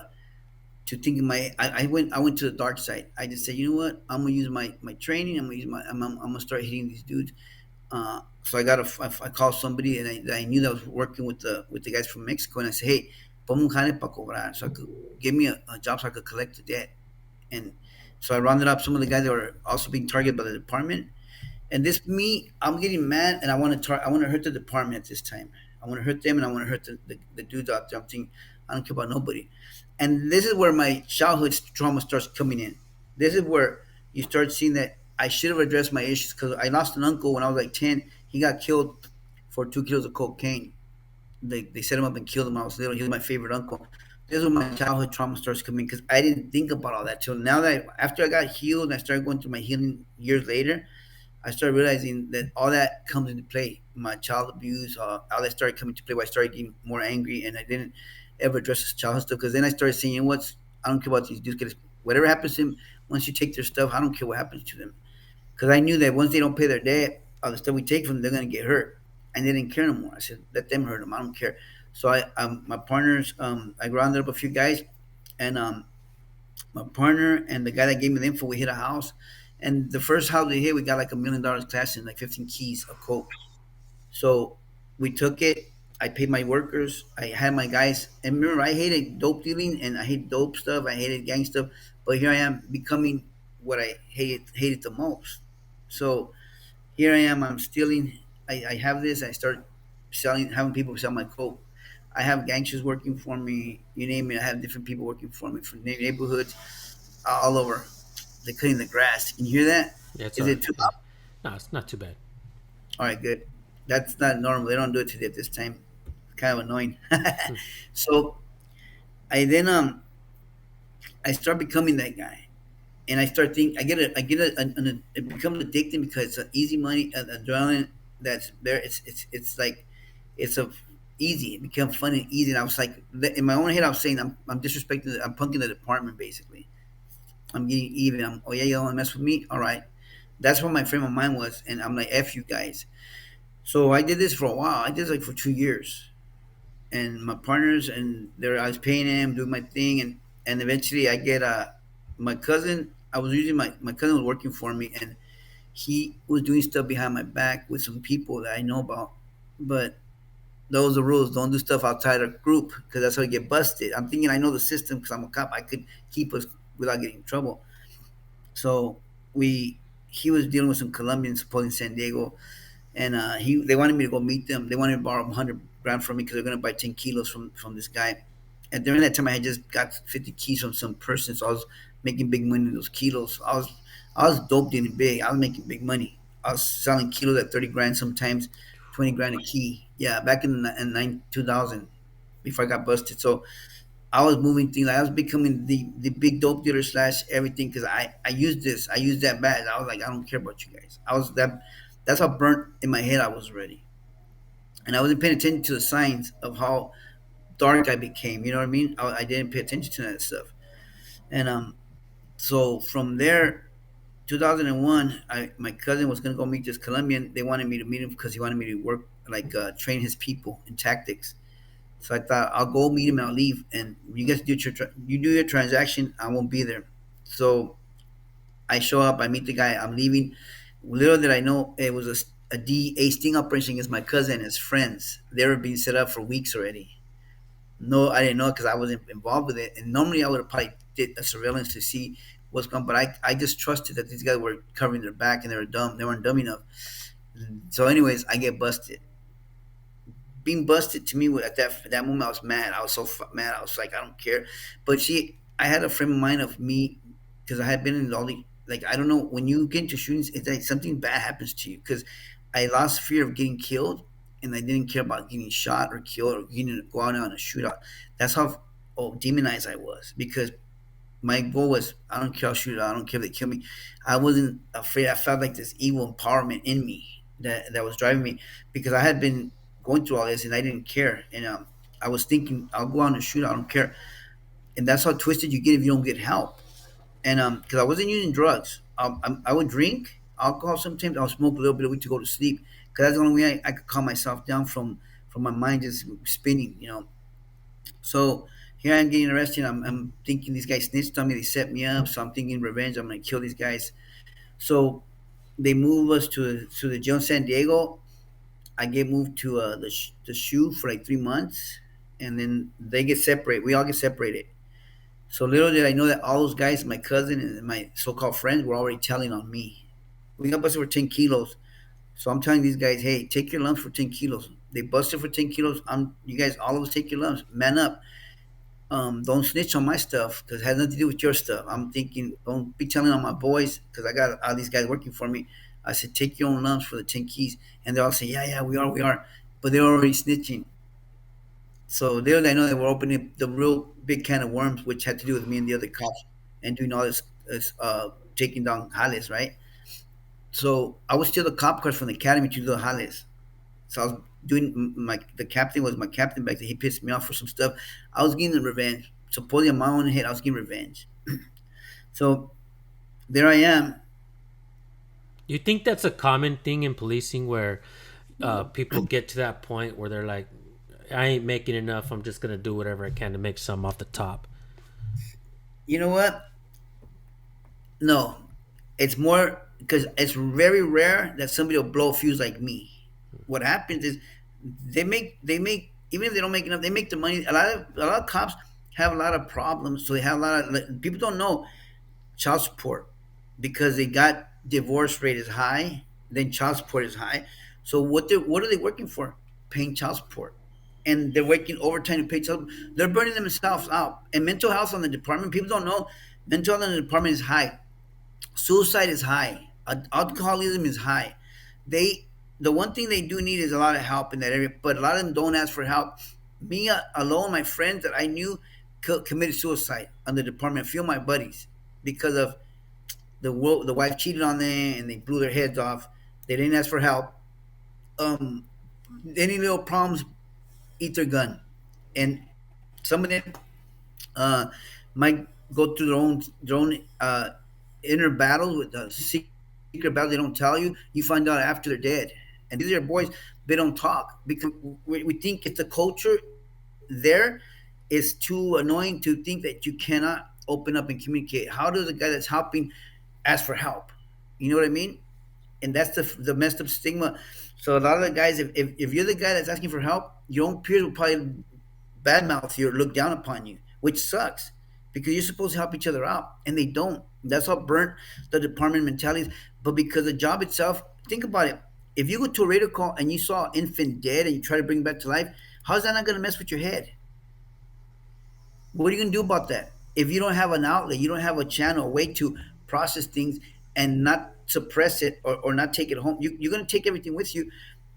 think of I went to the dark side. I just said, you know what? I'm gonna use my training. I'm gonna start hitting these dudes. So I called somebody and I knew that I was working with the guys from Mexico, and I said, hey, ponme un jale para cobrar, so I could give me a job so I could collect the debt. And so I rounded up some of the guys that were also being targeted by the department. And I'm getting mad, and I want to hurt the department at this time. I want to hurt them, and I want to hurt the dudes out there. I'm thinking, I don't care about nobody. And this is where my childhood trauma starts coming in. This is where you start seeing that I should have addressed my issues, because I lost an uncle when I was like 10. He got killed for 2 kilos of cocaine. They set him up and killed him when I was little. He was my favorite uncle. This is when my childhood trauma starts coming, because I didn't think about all that till now after I got healed and I started going through my healing years later. I started realizing that all that comes into play. My child abuse, all that started coming to play. Where I started getting more angry, and I didn't ever address this childhood stuff, because then I started saying, you know what? I don't care about these dudes. 'Cause whatever happens to them, once you take their stuff, I don't care what happens to them. Because I knew that once they don't pay their debt, all the stuff we take from them, they're gonna get hurt, and they didn't care no more. I said, let them hurt them. I don't care. So my partners, I rounded up a few guys, and My partner and the guy that gave me the info, we hit a house, and the first house we hit, we got like $1 million cash and like 15 keys of coke. So we took it. I paid my workers. I had my guys. And remember, I hated dope dealing and I hate dope stuff. I hated gang stuff. But here I am becoming what I hated the most. So here I am. I'm stealing. I have this. I start selling, having people sell my coke. I have gangsters working for me. You name it. I have different people working for me from neighborhoods all over. They're cutting the grass. Can you hear that? Yeah, it's Is all right. it too Yeah. loud? No, it's not too bad. All right, good. That's not normal. They don't do it today at this time. It's kind of annoying. Hmm. So I then I start becoming that guy, and I start think I get it becomes addicting because it's an easy money, adrenaline that's there. It's like it's a easy. It becomes fun and easy. And I was like, in my own head, I was saying I'm disrespecting, I'm punking the department basically. I'm getting even. Oh yeah, you don't want to mess with me? All right. That's what my frame of mind was, and I'm like, f you guys. So I did this for a while. I did this like for 2 years, and my partners and there I was paying him, doing my thing, and eventually I get my cousin. I was using my cousin was working for me, and he was doing stuff behind my back with some people that I know about. But those are the rules. Don't do stuff outside our group because that's how you get busted. I'm thinking I know the system because I'm a cop. I could keep us without getting in trouble. So we he was dealing with some Colombians supposedly in San Diego, and he they wanted me to go meet them. They wanted to borrow 100 grams from me because they're gonna buy 10 kilos from this guy. And during that time, I had just got 50 keys from some person, so I was making big money in those kilos. I was dope dealing big. I was making big money. I was selling kilos at 30 grand, sometimes 20 grand a key. Yeah, back in 2000, before I got busted. So I was moving things. I was becoming the big dope dealer slash everything because I used this. I used that badge. I was like, I don't care about you guys. I was that. That's how burnt in my head I was already, and I wasn't paying attention to the signs of how dark I became. You know what I mean? I didn't pay attention to that stuff, and so from there, 2001, my cousin was gonna go meet this Colombian. They wanted me to meet him because he wanted me to work like train his people in tactics. So I thought I'll go meet him and I'll leave, and you guys you do your transaction. I won't be there. So I show up. I meet the guy. I'm leaving. Little did I know it was a DEA sting operation against my cousin and his friends. They were being set up for weeks already. No, I didn't know because I wasn't involved with it. And normally I would have probably did a surveillance to see what's going on. But I just trusted that these guys were covering their back and they were dumb. They weren't dumb enough. So, anyways, I get busted. Being busted to me at that moment, I was mad. I was so mad. I was like, I don't care. But see, I had a frame of mind of me because I had been in all the like I don't know when you get into shootings, it's like something bad happens to you because I lost fear of getting killed and I didn't care about getting shot or killed or getting to go out on a shootout. That's how demonized I was because my goal was I don't care, I'll shoot it. I don't care if they kill me. I wasn't afraid. I felt like this evil empowerment in me that was driving me because I had been going through all this and I didn't care. And I was thinking I'll go out and shoot. I don't care. And that's how twisted you get if you don't get help. And because I wasn't using drugs, I would drink alcohol sometimes. I'll smoke a little bit of weed to go to sleep because that's the only way I could calm myself down from my mind just spinning. So here I'm getting arrested. I'm thinking these guys snitched on me. They set me up. So I'm thinking revenge. I'm gonna kill these guys. So they move us to the jail in San Diego. I get moved to the shoe for like 3 months, and then they get separated. We all get separated. So little did I know that all those guys, my cousin and my so-called friends, were already telling on me. We got busted for 10 kilos. So I'm telling these guys, hey, take your lumps for 10 kilos. They busted for 10 kilos. You guys, all of us take your lumps. Man up. Don't snitch on my stuff because it has nothing to do with your stuff. I'm thinking, don't be telling on my boys because I got all these guys working for me. I said, take your own lumps for the 10 keys. And they all say, yeah, yeah, we are. But they're already snitching. So little I know they were opening the real big can of worms, which had to do with me and the other cops and doing all this taking down Hales, right? So I was still the cop cars from the academy to do the Hales. So I was doing my the captain was my captain back then. He pissed me off for some stuff. I was getting the revenge. Supposedly on my own head, I was getting revenge. So there I am. You think that's a common thing in policing where people get to that point where they're like, I ain't making enough. I'm just gonna do whatever I can to make some off the top. You know what? No, it's more because it's very rare that somebody will blow a fuse like me. What happens is they make even if they don't make enough, they make the money. A lot of cops have a lot of problems, so they have a lot of people don't know child support because they got divorce rate is high, then child support is high. So what are they working for? Paying child support. And they're working overtime to pay child. They're burning themselves out. And mental health on the department, people don't know. Mental health on the department is high. Suicide is high. Alcoholism is high. They the one thing they do need is a lot of help in that area, but a lot of them don't ask for help. Me alone, my friends that I knew committed suicide on the department. A few of my buddies because of the wife cheated on them and they blew their heads off. They didn't ask for help. Um, any little problems, eat their gun, and some of them uh, might go through their own inner battles with secret battles they don't tell you. You find out after they're dead. And these are boys. They don't talk because we think it's the culture there is too annoying to think that you cannot open up and communicate. How does a guy that's helping ask for help? You know what I mean? And that's the messed up stigma. So a lot of the guys, if you're the guy that's asking for help, your own peers will probably badmouth you or look down upon you, which sucks because you're supposed to help each other out, and they don't. That's what burnt the department mentalities. But because the job itself, think about it. If you go to a radio call and you saw an infant dead and you try to bring it back to life, how's that not going to mess with your head? What are you going to do about that? If you don't have an outlet, you don't have a channel, a way to process things and not suppress it or not take it home. You're going to take everything with you.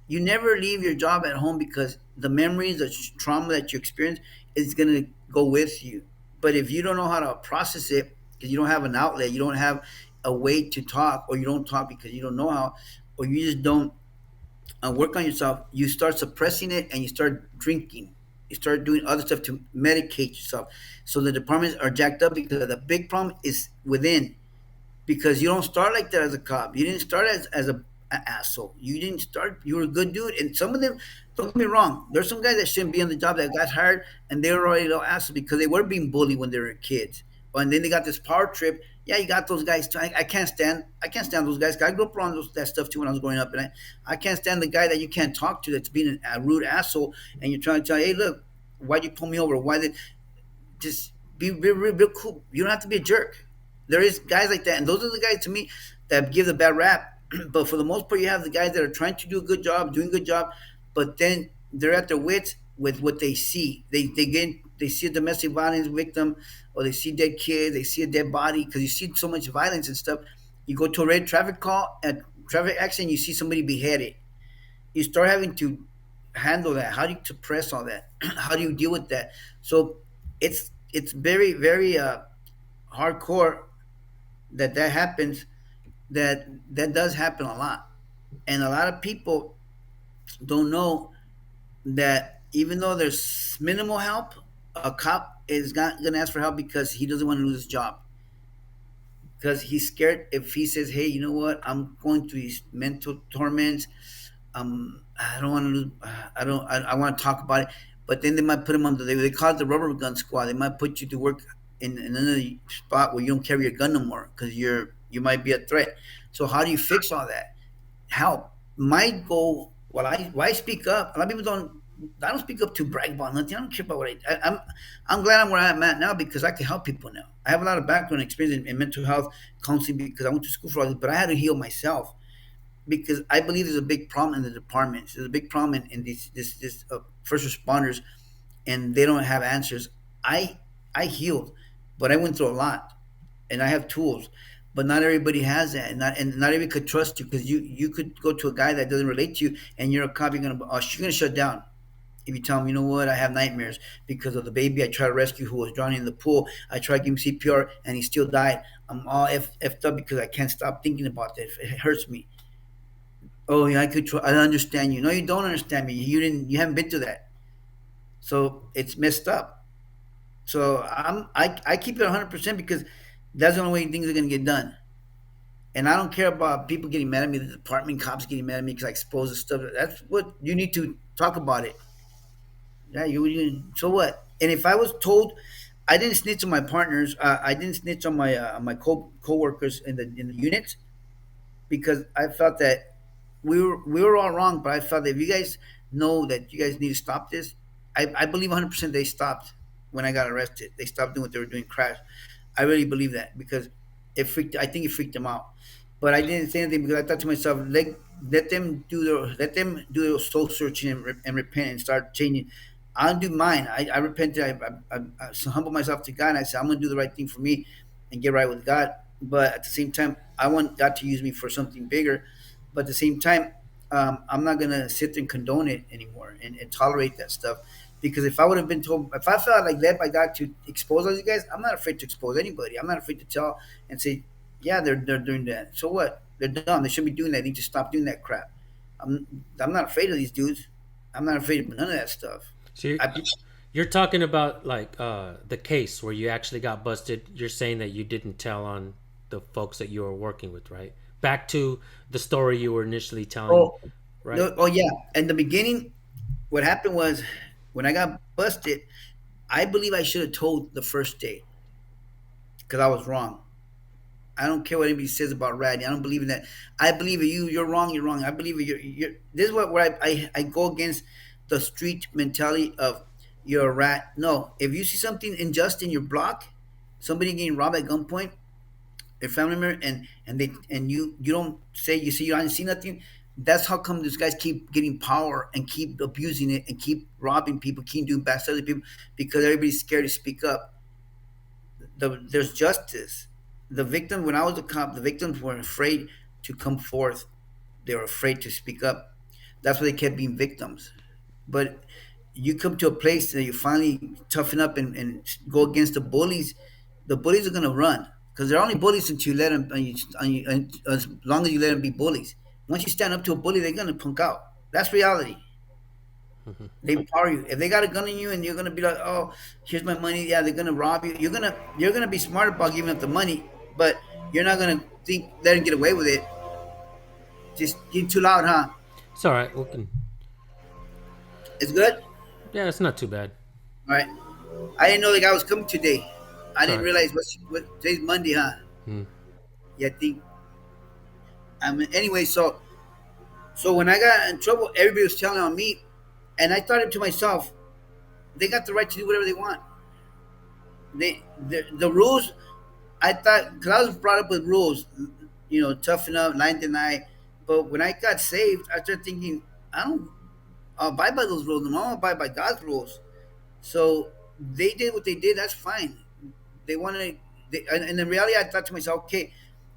You never leave your job at home because the memories, the trauma that you experience is going to go with you. But if you don't know how to process it, because you don't have an outlet, you don't have a way to talk, or you don't talk because you don't know how, or you just don't work on yourself, you start suppressing it and you start drinking. You start doing other stuff to medicate yourself. So the departments are jacked up because the big problem is within. Because you don't start like that as a cop. You didn't start as a asshole. You didn't start. You were a good dude. And some of them, don't get me wrong, there's some guys that shouldn't be on the job that got hired and they were already little assholes because they were being bullied when they were kids. And then they got this power trip. Yeah, you got those guys too. I can't stand those guys. I grew up around that stuff too when I was growing up, and I can't stand the guy that you can't talk to that's being a rude asshole, and you're trying to tell, hey, look, why'd you pull me over? Why did just be real cool? You don't have to be a jerk. There is guys like that, and those are the guys to me that give the bad rap. But for the most part, you have the guys that are trying to do a good job, doing a good job, but then they're at their wits with what they see. They see a domestic violence victim, or they see dead kids, they see a dead body because you see so much violence and stuff. You go to a red traffic call, a traffic accident, you see somebody beheaded. You start having to handle that. How do you suppress all that? How do you deal with that? So it's very hardcore that happens. That does happen a lot, and a lot of people don't know that even though there's minimal help, a cop is not going to ask for help because he doesn't want to lose his job. Because he's scared if he says, "Hey, you know what? I'm going through these mental torments. I don't want to lose. I want to talk about it." But then they might put him on they call it the rubber gun squad. They might put you to work in another spot where you don't carry your gun no more because you might be a threat. So how do you fix all that? Help. My goal, why I speak up. A lot of people don't. I don't speak up to brag about nothing. I don't care about what I'm glad I'm where I'm at now because I can help people now. I have a lot of background experience in mental health counseling because I went to school for all this, but I had to heal myself because I believe there's a big problem in the departments. There's a big problem in these this first responders, and they don't have answers. I I healed, but I went through a lot, and I have tools. But not everybody has that, and not everybody could trust you because you could go to a guy that doesn't relate to you, and you're a cop. You're gonna shut down if you tell him, you know what, I have nightmares because of the baby I tried to rescue who was drowning in the pool. I tried to give him CPR and he still died. I'm all effed up because I can't stop thinking about that. It hurts me. Oh yeah, I understand you. No, you don't understand me. You haven't been to that. So it's messed up. So I keep it 100% because that's the only way things are gonna get done. And I don't care about people getting mad at me, the department cops getting mad at me because I expose the stuff. That's what you need to talk about it. Yeah, so what? And if I was told, I didn't snitch on my partners. I didn't snitch on my coworkers in the units because I felt that we were all wrong. But I felt that if you guys know that you guys need to stop this, I believe 100% they stopped when I got arrested. They stopped doing what they were doing. Crash. I really believe that because it freaked. I think it freaked them out. But I didn't say anything because I thought to myself, let them do their soul searching and repent and start changing. I'll do mine. I repented. I humbled myself to God. And I said I'm going to do the right thing for me and get right with God. But at the same time, I want God to use me for something bigger. But at the same time, I'm not going to sit there and condone it anymore and tolerate that stuff. Because if I would have been told, if I felt like led by God to expose all these guys, I'm not afraid to expose anybody. I'm not afraid to tell and say, yeah, they're doing that. So what? They're dumb. They shouldn't be doing that. They need to stop doing that crap. I'm not afraid of these dudes. I'm not afraid of none of that stuff. So I, you're talking about like the case where you actually got busted. You're saying that you didn't tell on the folks that you were working with, right? Back to the story you were initially telling, oh, right? no, oh yeah. In the beginning, what happened was when I got busted, I believe I should have told the first day because I was wrong. I don't care what anybody says about Radney. I don't believe in that. I believe in you. You're wrong. You're wrong. I believe in you're. This is what where I go against the street mentality of you're a rat. No, if you see something unjust in your block, somebody getting robbed at gunpoint, a family member, and you don't say you see you don't see nothing. That's how come these guys keep getting power and keep abusing it and keep robbing people, keep doing bad stuff to people because everybody's scared to speak up. There's justice. The victim, when I was a cop, the victims were afraid to come forth. They were afraid to speak up. That's why they kept being victims. But you come to a place that you finally toughen up and go against the bullies are gonna run because they're only bullies until you let them. As long as you let them be bullies. Once you stand up to a bully, they're gonna punk out. That's reality. Hmm. They empower you. If they got a gun on you and you're gonna be like, oh, here's my money. Yeah, they're gonna rob you. You're gonna be smart about giving up the money, but you're not gonna think let them get away with it. Just getting too loud, huh? It's all right. We can. It's good. All Yeah, it's not too bad. right. I didn't know the guy was coming today. I It's all didn't right. realize today's Monday, huh? Hmm. Yeah, I think. Anyway, so when I got in trouble, everybody was telling on me, and I thought to myself, they got the right to do whatever they want. The rules. I thought because I was brought up with rules, toughen up, line deny. But when I got saved, I started thinking, I don't abide by those rules. No, I abide by God's rules. So they did what they did. That's fine. They wanted, and in reality, I thought to myself, okay,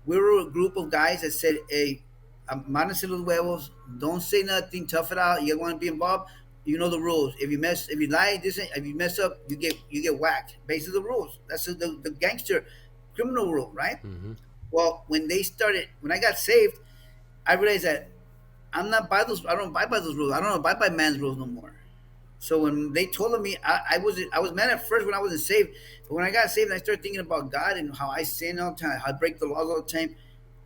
we were a group of guys that said, hey, mándase los huevos. Don't say nothing. Tough it out. You want to be involved. You know the rules. If you lie, if you mess up, you get whacked. Based on the rules. That's the gangster criminal rule, right? Hmm. Well, when I got saved, I realized that I'm not by those. I don't abide by those rules. I don't abide by man's rules no more. So when they told me, I was mad at first when I wasn't saved, but when I got saved, and I started thinking about God and how I sin all the time, how I break the laws all the time.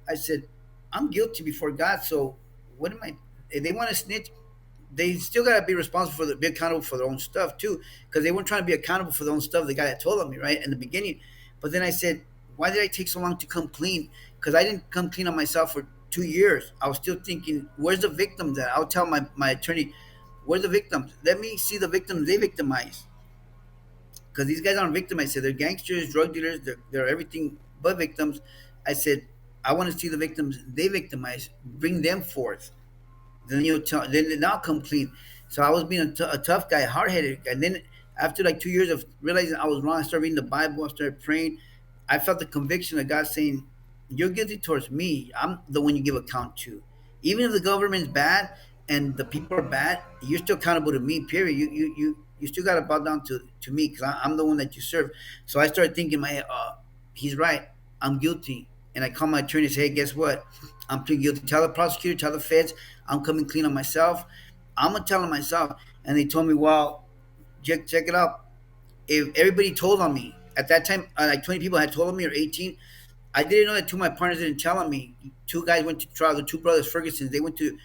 I said, I'm guilty before God. So what am I? If they want to snitch, they still got to be responsible be accountable for their own stuff too, because they weren't trying to be accountable for their own stuff. The guy that told on me right in the beginning, but then I said, why did I take so long to come clean? Because I didn't come clean on myself for 2 years. I was still thinking, where's the victims at? I'll tell my attorney, where's the victims? Let me see the victims they victimize. Because these guys aren't victims. I said they're gangsters, drug dealers, they're everything but victims. I said, I want to see the victims they victimize, bring them forth. Then then now come clean. So I was being a tough guy, hard headed, and then after like 2 years of realizing I was wrong, I started reading the Bible, I started praying. I felt the conviction of God saying, "You're guilty towards me. I'm the one you give account to. Even if the government's bad and the people are bad, you're still accountable to me. Period. You still got to bow down to me because I'm the one that you serve." So I started thinking, in my head, he's right. I'm guilty. And I called my attorney and said, hey, guess what? I'm pleading guilty. Tell the prosecutor, tell the feds, I'm coming clean on myself. I'm gonna tell them myself. And they told me, well, check it out. If everybody told on me at that time, like 20 people had told on me or 18, I didn't know that two of my partners didn't tell on me. Two guys went to trial. The two brothers Ferguson. They were two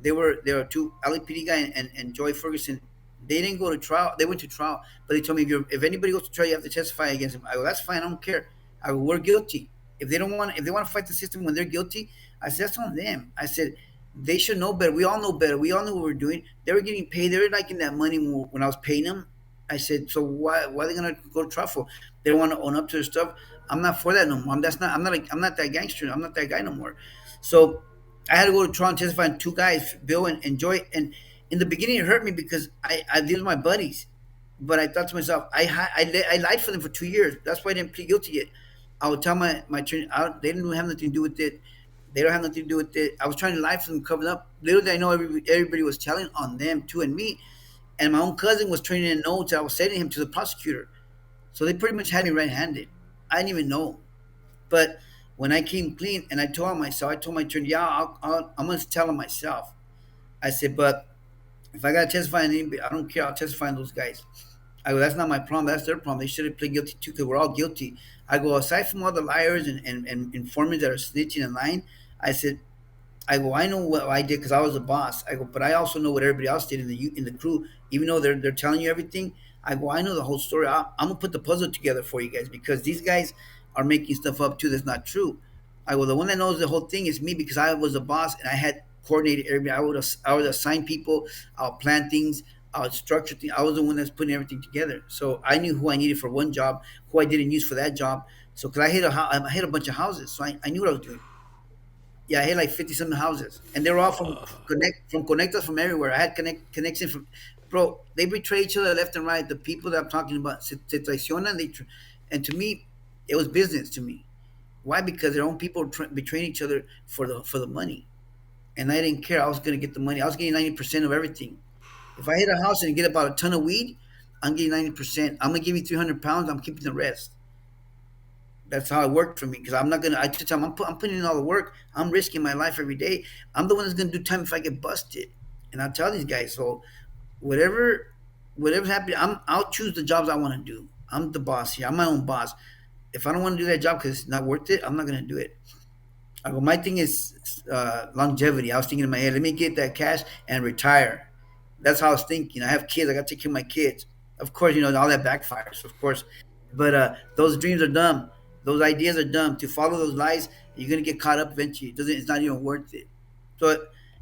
LAPD guy and Joy Ferguson. They didn't go to trial. They went to trial, but they told me if anybody goes to trial, you have to testify against them. I go, that's fine. I don't care. I go, we're guilty. If they want to fight the system when they're guilty, I said that's on them. I said they should know better. We all know better. We all know what we're doing. They were getting paid. They were liking that money when I was paying them. I said, so why are they gonna go to trial for? They don't want to own up to their stuff. I'm not for that no more. I'm not that gangster. I'm not that guy no more. So I had to go to trial and testify on two guys, Bill and Joy. And in the beginning, it hurt me because these were my buddies. But I thought to myself, I lied for them for 2 years. That's why I didn't plead guilty yet. I would tell my attorney, they didn't have nothing to do with it. They don't have nothing to do with it. I was trying to lie for them, cover it up. Little did I know everybody was telling on them too and me. And my own cousin was turning in notes. I was sending him to the prosecutor. So they pretty much had me red-handed. I didn't even know. But when I came clean and I told myself, I told my attorney, yeah, I'm going to tell him myself. I said, but if I got to testify on anybody, I don't care. I'll testify on those guys. I go, that's not my problem. That's their problem. They should have pled guilty too because we're all guilty. I go, aside from all the liars and informants that are snitching and lying, I said, I go, I know what I did because I was a boss. I go, but I also know what everybody else did in the crew. Even though they're telling you everything, I go, I know the whole story. I'm gonna put the puzzle together for you guys because these guys are making stuff up too that's not true. I go, the one that knows the whole thing is me because I was a boss and I had coordinated everybody. I would assign people. I'll plan things. I'll structure things. I was the one that's putting everything together. So I knew who I needed for one job, who I didn't use for that job. So because I hit a bunch of houses, so I knew what I was doing. Yeah, I had like 50 something houses, and they were all from connectors from everywhere. I had connection from, bro. They betray each other left and right. The people that I'm talking about se traicionan. And to me, it was business to me. Why? Because their own people betraying each other for the money, and I didn't care. I was gonna get the money. I was getting 90% of everything. If I hit a house and get about a ton of weed, I'm getting 90%. I'm gonna give you 300 pounds. I'm keeping the rest. That's how it worked for me because I'm not gonna. I just tell them I'm putting in all the work. I'm risking my life every day. I'm the one that's gonna do time if I get busted. And I tell these guys, so whatever, whatever's happening, I'll choose the jobs I want to do. I'm the boss here. I'm my own boss. If I don't want to do that job because it's not worth it, I'm not gonna do it. I go. My thing is longevity. I was thinking in my head, let me get that cash and retire. That's how I was thinking. I have kids. I got to take care of my kids. Of course, all that backfires. Of course, but those dreams are dumb. Those ideas are dumb. To follow those lies, you're gonna get caught up eventually. It's not even worth it.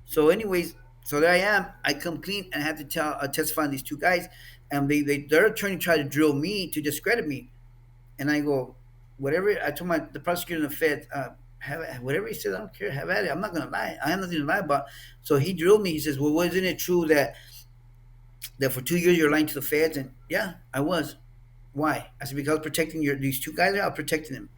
So, anyways, so there I am. I come clean and I have to testify on these two guys, and their attorney tried to drill me to discredit me, and I go, whatever. I told the prosecutor in the Fed, whatever he says, I don't care. Have at it. I'm not gonna lie. I have nothing to lie about. So he drilled me. He says, well, wasn't it true that for 2 years you're lying to the feds? And yeah, I was. Why? I said because I was protecting these two guys. I was protecting them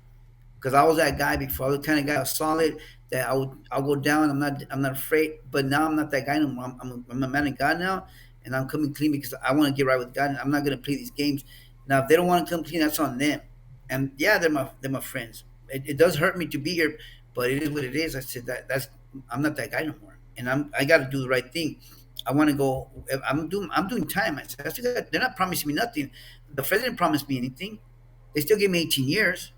because I was that guy before. I was the kind of guy I was solid that I'll go down. I'm not afraid. But now I'm not that guy anymore. I'm a man of God now, and I'm coming clean because I want to get right with God. And I'm not gonna play these games. Now if they don't want to come clean, that's on them. And yeah, they're my friends. It does hurt me to be here, but it is what it is. I said that's I'm not that guy no more, and I got to do the right thing. I want to go. I'm doing time. I said they're not promising me nothing. The feds didn't promise me anything. They still gave me 18 years.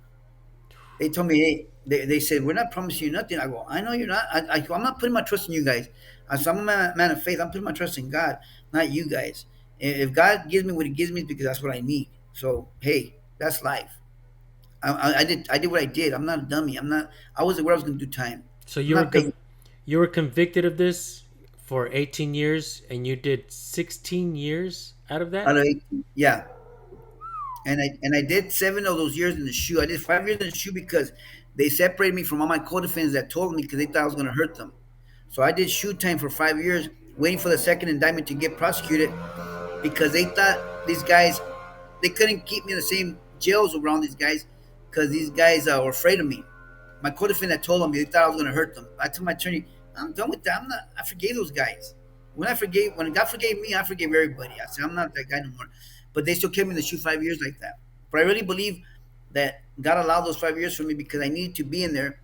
They told me, hey, they said, we're not promising you nothing. I go, I know you're not. I'm not putting my trust in you guys. I said, I'm a man of faith. I'm putting my trust in God, not you guys. If God gives me what He gives me, it's because that's what I need. So, hey, that's life. I did what I did. I'm not a dummy. I was aware I was going to do time. So I'm not begging you were convicted of this for 18 years, and you did 16 years out of out that. of 18. Yeah. And I did 7 of those years in the shoe. I did 5 years in the shoe because they separated me from all my co-defendants that told me because they thought I was going to hurt them. So I did shoe time for 5 years, waiting for the second indictment to get prosecuted because they thought these guys they couldn't keep me in the same jails around these guys because these guys were afraid of me. My co-defendant told them they thought I was going to hurt them. I told my attorney, I'm done with that. I'm not. I forgave those guys. When God forgave me, I forgave everybody. I said I'm not that guy no more. But they still kept me in the shoe 5 years like that. But I really believe that God allowed those 5 years for me because I needed to be in there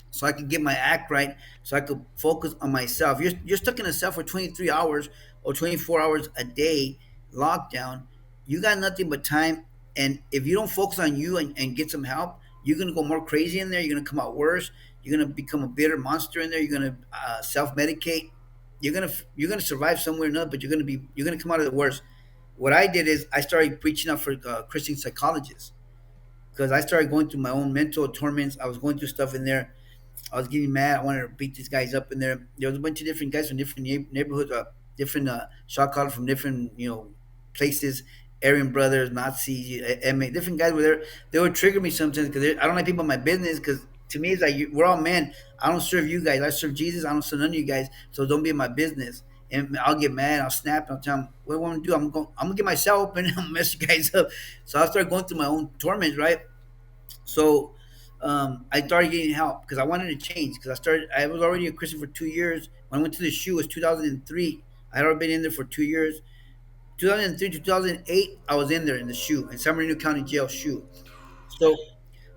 so I could get my act right, so I could focus on myself. You're stuck in a cell for 23 hours or 24 hours a day, lockdown. You got nothing but time. And if you don't focus on you and get some help, you're going to go more crazy in there. You're going to come out worse. You're going to become a bitter monster in there. You're going to self medicate. you're gonna survive somewhere or another, but you're gonna come out of the worst. What I did is I started preaching out for Christian psychologists because I started going through my own mental torments. I was going through stuff in there. I was getting mad. I wanted to beat these guys up in there. There was a bunch of different guys from different neighborhoods, different shot callers from different places. Aryan brothers, Nazis, MA, different guys were there. They would trigger me sometimes because I don't like people in my business because to me it's like we're all men. I don't serve you guys. I serve Jesus. I don't serve none of you guys. So don't be in my business. And I'll get mad. I'll snap. And I'll tell them what I want to do. I'm gonna get myself open and I'm gonna mess you guys up. So I'll start going through my own torments, right? So I started getting help because I wanted to change because I was already a Christian for 2 years. When I went to the shoe, it was 2003. I had already been in there for 2 years. 2003 to 2008, I was in there in the shoe in San Bernardino County Jail shoe. So,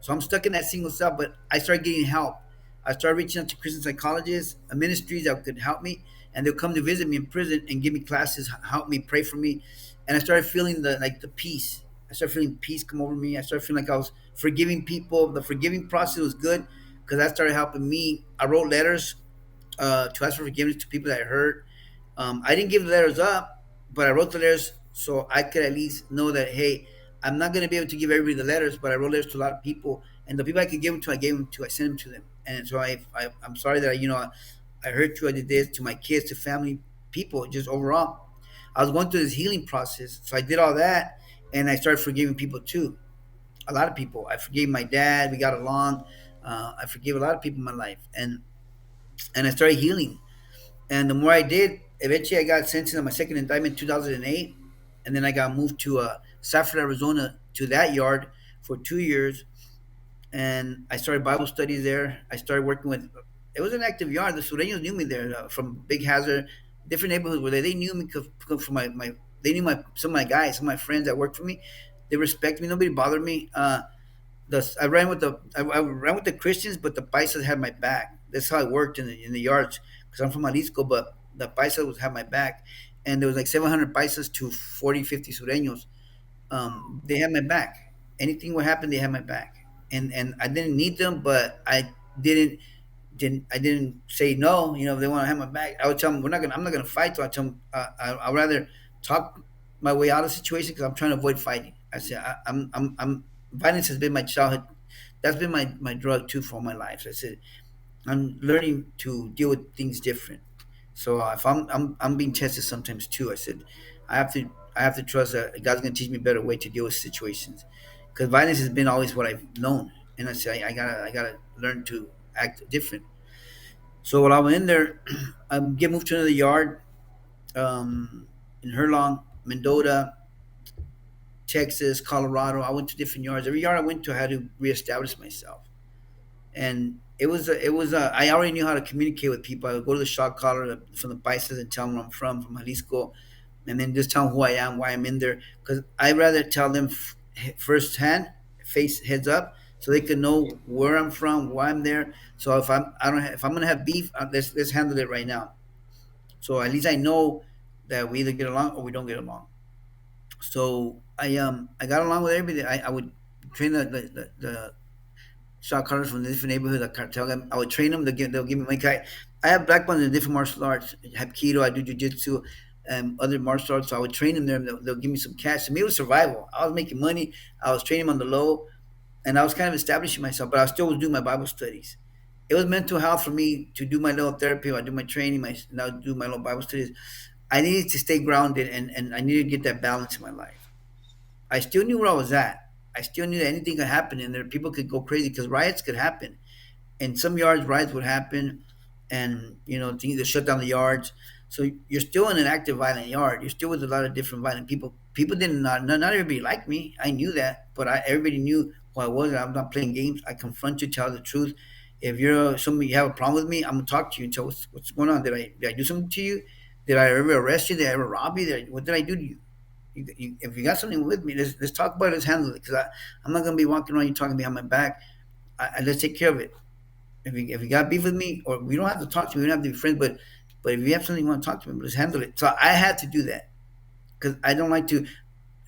so I'm stuck in that single cell, but I started getting help. I started reaching out to Christian psychologists, ministries that could help me, and they'll come to visit me in prison and give me classes, help me, pray for me, and I started feeling the peace. I started feeling peace come over me. I started feeling like I was forgiving people. The forgiving process was good because that started helping me. I wrote letters to ask for forgiveness to people that I hurt. I didn't give the letters up, but I wrote the letters so I could at least know that hey, I'm not going to be able to give everybody the letters, but I wrote letters to a lot of people, and the people I could give them to, I gave them to. I sent them to them, and so I'm sorry that I hurt you. I did this to my kids, to family, people, just overall. I was going through this healing process, so I did all that, and I started forgiving people too. A lot of people. I forgave my dad. We got along. I forgave a lot of people in my life, and I started healing. And the more I did, eventually I got sentenced on my second indictment in 2008. And then I got moved to Safford, Arizona, to that yard for 2 years. And I started Bible studies there. I started working with, it was an active yard. The Sureños knew me there from Big Hazard, different neighborhoods where they knew me from they knew some of my guys, some of my friends that worked for me. They respect me. Nobody bothered me. I ran with the Christians, but the paisas had my back. That's how it worked in the yards because I'm from Jalisco, but the paisas would have my back, and there was like 700 paisas to 40, 50 sureños. They had my back. Anything would happen, they had my back, and I didn't need them, but I didn't say no. If they want to have my back, I would tell them I'm not gonna fight. So I tell them I'd rather talk my way out of the situation because I'm trying to avoid fighting. I said I'm violence has been my childhood. That's been my drug too for all my life. So I said I'm learning to deal with things different. So if I'm being tested sometimes too, I said I have to I have to trust that God's gonna teach me a better way to deal with situations because violence has been always what I've known, and I said I gotta learn to act different. So while I'm in there, I get moved to another yard in Herlong, Mendota, Texas, Colorado. I went to different yards. Every yard I went to, I had to reestablish myself. And I already knew how to communicate with people. I would go to the shot caller from the Paisas and tell them where I'm from Jalisco, and then just tell them who I am, why I'm in there. Because I'd rather tell them firsthand, face heads up, so they can know where I'm from, why I'm there. So if I'm gonna have beef, let's handle it right now. So at least I know that we either get along or we don't get along. So I got along with everybody. I would train the shot callers from the different neighborhoods. I tell them I would train them. They'll give me my guy. I have black ones in different martial arts. Hapkido. I do jujitsu and other martial arts. So I would train them there. And they'll give me some cash. To me, it was survival. I was making money. I was training on the low, and I was kind of establishing myself. But I still was doing my Bible studies. It was mental health for me to do my little therapy. I do my training. Now do my little Bible studies. I needed to stay grounded, and I needed to get that balance in my life. I still knew where I was at. I still knew that anything could happen in there. People could go crazy because riots could happen. In some yards, riots would happen, and things to shut down the yards. So you're still in an active violent yard. You're still with a lot of different violent people. People did not everybody liked me. I knew that, but everybody knew who I was. I'm not playing games. I confront you, tell the truth. If you're somebody you have a problem with me, I'm gonna talk to you and tell what's going on. Did I do something to you? Did I ever arrest you? Did I ever rob you? What did I do to you? If you got something with me, let's talk about it. Let's handle it. Because I'm not gonna be walking around you talking behind my back. Let's take care of it. If you got beef with me, or we don't have to talk to me, we don't have to be friends. But if you have something you want to talk to me, let's handle it. So I had to do that because I don't like to.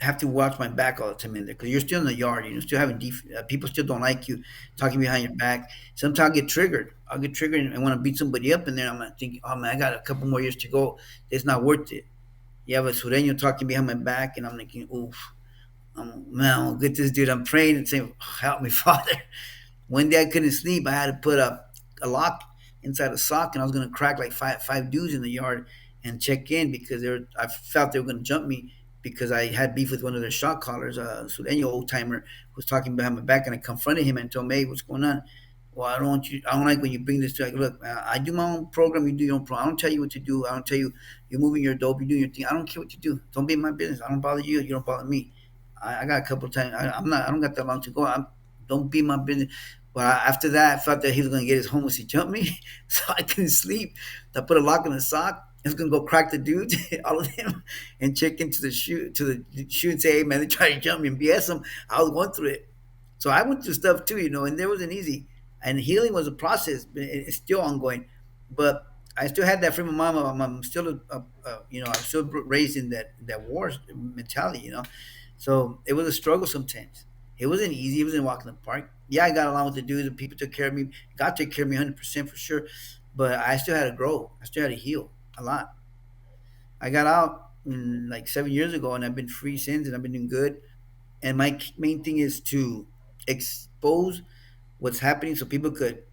have to watch my back all the time in there because you're still in the yard. Still having people still don't like you talking behind your back. Sometimes I get triggered. I'll get triggered and want to beat somebody up in there. I'm like thinking, oh man, I got a couple more years to go. It's not worth it. You have a sureño talking behind my back, and I'm thinking, oof, man, I'll get this dude. I'm praying and saying, help me, Father. One day I couldn't sleep. I had to put a lock inside a sock, and I was gonna crack like five dudes in the yard and check in because I felt they were gonna jump me because I had beef with one of their shot callers, a Sureño old timer, who was talking behind my back, and I confronted him and told him, "Hey, what's going on? Well, I don't want you. I don't like when you bring this to. Like, look, I do my own program. You do your own program. I don't tell you what to do. I don't tell you you're moving your dope. You're doing your thing. I don't care what you do. Don't be in my business. I don't bother you. You don't bother me. I got a couple of times. I'm not. I don't got that long to go. Don't be my business. But after that, I felt that he was going to get his homeless. He jumped me, so I couldn't sleep. I put a lock on the sock. I was going to go crack the dudes, all of them, and check into the shoe and say, "Hey man, they tried to jump me and BS them." I was going through it, so I went through stuff too, and there wasn't easy. And healing was a process. But it's still ongoing, but I still had that frame of mind. I'm still, I'm still raised in that war mentality, So it was a struggle sometimes. It wasn't easy. It wasn't a walk in the park. Yeah, I got along with the dudes and people took care of me. God took care of me 100% for sure. But I still had to grow. I still had to heal a lot. I got out like 7 years ago and I've been free since and I've been doing good. And my main thing is to expose what's happening so people could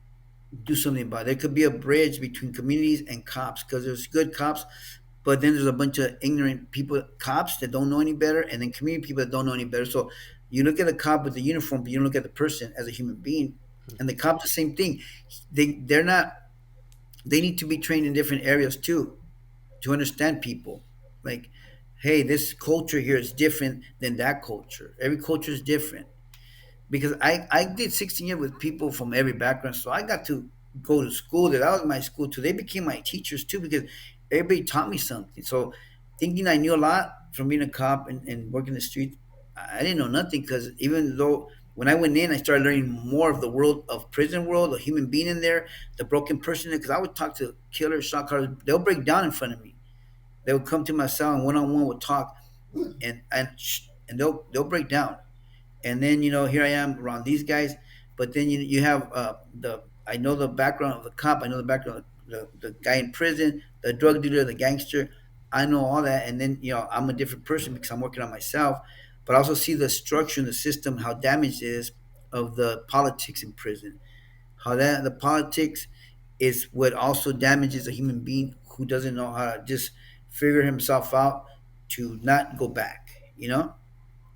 do something about it. There could be a bridge between communities and cops because there's good cops, but then there's a bunch of ignorant people, cops that don't know any better, and then community people that don't know any better. So you look at the cop with the uniform, but you don't look at the person as a human being. And the cops, the same thing. They're not. They need to be trained in different areas too, to understand people. Like, hey, this culture here is different than that culture. Every culture is different because I did 16 years with people from every background. So I got to go to school that was my school too. They became my teachers too because everybody taught me something. So thinking I knew a lot from being a cop and working the street, I didn't know nothing because even though when I went in, I started learning more of the world of prison world, the human being in there, the broken person. Because I would talk to killers, shot callers, they'll break down in front of me. They would come to my cell and one on one would talk, and they'll break down and then here I am around these guys, but then you have the I know the background of the cop, I know the background of the guy in prison, the drug dealer, the gangster. I know all that, and then I'm a different person because I'm working on myself, but I also see the structure and the system, how damaged it is of the politics in prison, how that the politics is what also damages a human being who doesn't know how to just figure himself out to not go back,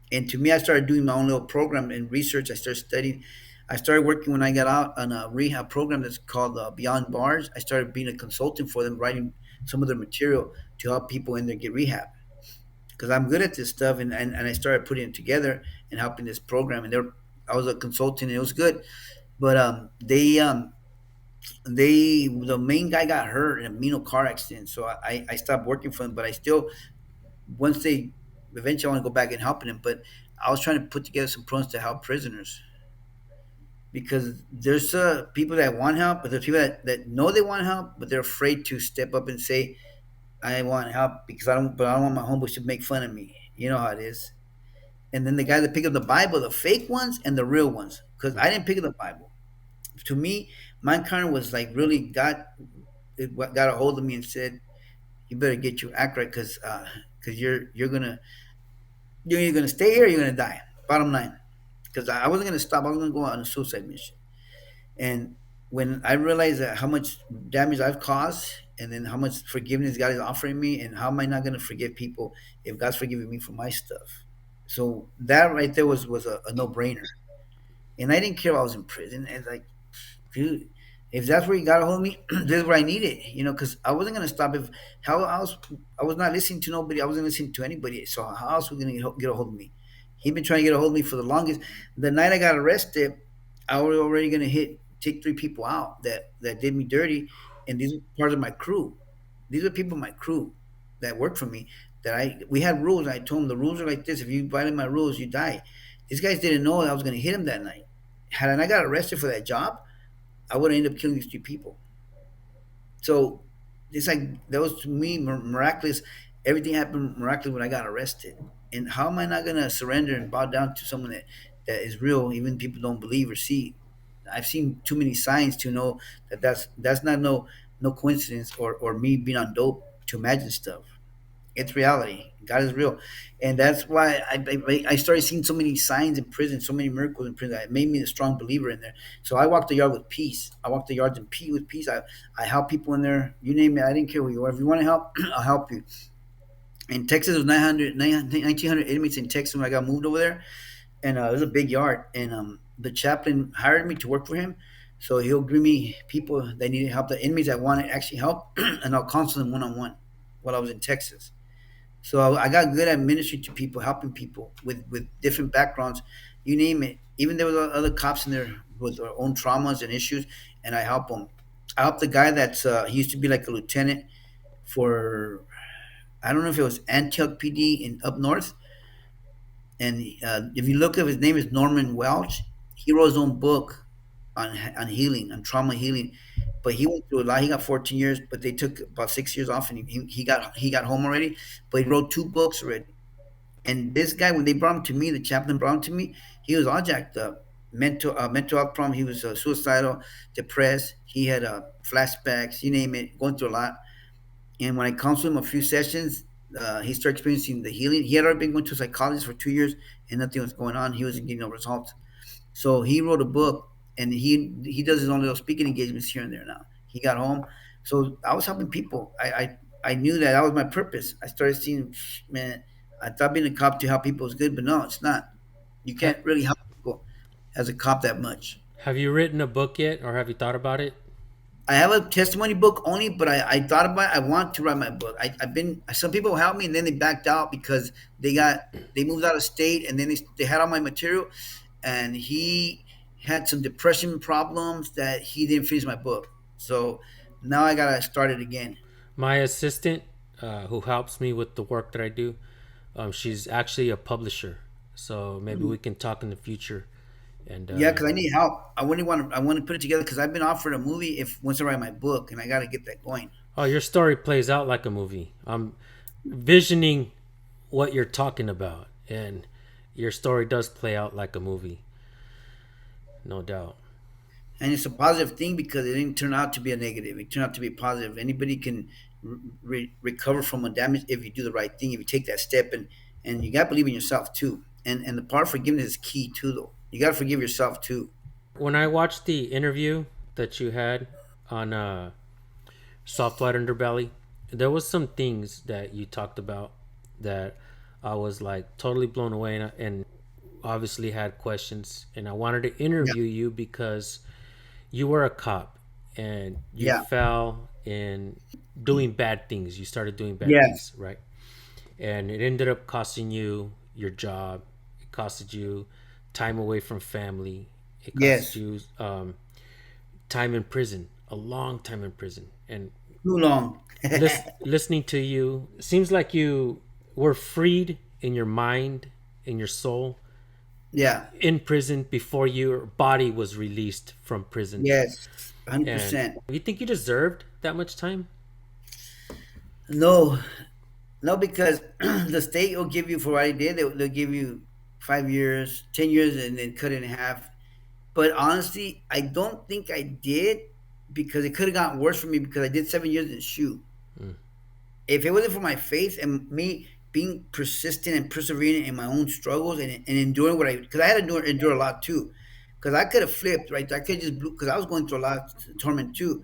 and to me, I started doing my own little program and research. I started studying. I started working when I got out on a rehab program that's called Beyond Bars. I started being a consultant for them, writing some of their material to help people in there get rehab. Because I'm good at this stuff, and I started putting it together and helping this program. And I was a consultant, and it was good. But the main guy got hurt in a Mino car accident, so I stopped working for them. But I still once they eventually I want to go back and helping him. But I was trying to put together some programs to help prisoners because there's people that want help, but there's people that know they want help, but they're afraid to step up and say, "I want help because I don't want my homeboys to make fun of me." You know how it is. And then the guys that pick up the Bible, the fake ones and the real ones, because I didn't pick up the Bible. To me, my kind was like really got a hold of me and said, "You better get your act right because you're either gonna stay here or you're gonna die. Bottom line, because I wasn't gonna stop. I was gonna go on a suicide mission. And when I realized that how much damage I've caused, and then how much forgiveness God is offering me, and how am I not gonna forgive people if God's forgiving me for my stuff? So that right there was a no brainer. And I didn't care if I was in prison. And like, dude, if that's where you got a hold of me, this is where I need it, because I wasn't gonna stop. If how else I was not listening to nobody, I wasn't listening to anybody. So how else was gonna get a hold of me? He been trying to get a hold of me for the longest. The night I got arrested, I was already gonna take three people out that did me dirty, and these are part of my crew. These are people in my crew that work for me. That we had rules. I told them the rules are like this. If you violate my rules, you die. These guys didn't know I was gonna hit them that night. Had I got arrested for that job, I would have ended up killing these three people. So it's like that was to me miraculous. Everything happened miraculously when I got arrested. And how am I not gonna surrender and bow down to someone that is real, even people don't believe or see? I've seen too many signs to know that that's not no coincidence or me being on dope to imagine stuff. It's reality. God is real, and that's why I started seeing so many signs in prison, so many miracles in prison. It made me a strong believer in there. So I walk the yard with peace. I walk the yards in peace with peace. I help people in there. You name it. I didn't care who you are. If you want to help, I'll help you. In Texas, it was 1,900 inmates in Texas when I got moved over there, and it was a big yard. And the chaplain hired me to work for him, so he'll bring me people that needed help, the inmates that wanted actually help, and I'll counsel them one on one while I was in Texas. So I got good at ministry to people, helping people with different backgrounds, you name it. Even there was other cops in there with their own traumas and issues, and I help them. I helped the guy that's he used to be like a lieutenant for, I don't know if it was Antioch PD in up north, and if you look up, his name is Norman Welch. He wrote his own book on healing, on trauma healing. But he went through a lot. He got 14 years, but they took about 6 years off, and he got home already. But he wrote two books already. And this guy, when they brought him to me, the chaplain brought him to me. He was all jacked up, mental health problem. He was suicidal, depressed. He had flashbacks, you name it, going through a lot. And when I counseled him a few sessions, he started experiencing the healing. He had already been going to a psychologist for 2 years, and nothing was going on. He wasn't getting no results. So he wrote a book, and he does his own little speaking engagements here and there now. He got home, so I was helping people. I knew that was my purpose. I started seeing, man, I thought being a cop to help people is good, but no, it's not. You Ha- can't really help people as a cop that much. have you written a book yet, or have you thought about it? I have a testimony book only, but I thought about it. I want to write my book. I've been, some people helped me and then they backed out because they moved out of state, and then they had all my material, and he had some depression problems that he didn't finish my book. So now I gotta start it again. My assistant, who helps me with the work that I do, she's actually a publisher. So maybe we can talk in the future. And Yeah, because I need help. I want to put it together because I've been offered a movie if once I write my book, and I got to get that going. oh, your story plays out like a movie. I'm visioning what you're talking about, and your story does play out like a movie, no doubt. And it's a positive thing because it didn't turn out to be a negative. It turned out to be positive. Anybody can recover from a damage if you do the right thing. If you take that step, and you got to believe in yourself too. And the part of forgiveness is key too, though. You got to forgive yourself too. When I watched the interview that you had on Soft White Underbelly, there was some things that you talked about that I was like totally blown away, and obviously had questions. And I wanted to Yeah, interview you because you were a cop and you yeah, fell in doing bad things. You started doing bad yes, things, right? And it ended up costing you your job. It costed you time away from family. It costed yes. you time in prison, a long time in prison. And Too long. listening to you, seems like you were freed in your mind, in your soul, Yeah, in prison before your body was released from prison. yes, hundred And percent. you think you deserved that much time? No, no, because the state will give you for what I did. They'll give you 5 years, 10 years, and then cut it in half. But honestly, I don't think I did because it could have gotten worse for me because I did 7 years in shoe. Mm. If it wasn't for my faith and me being persistent and persevering in my own struggles and enduring what because I had to endure a lot too. Because I could have flipped, right? I could just, because I was going through a lot of torment too.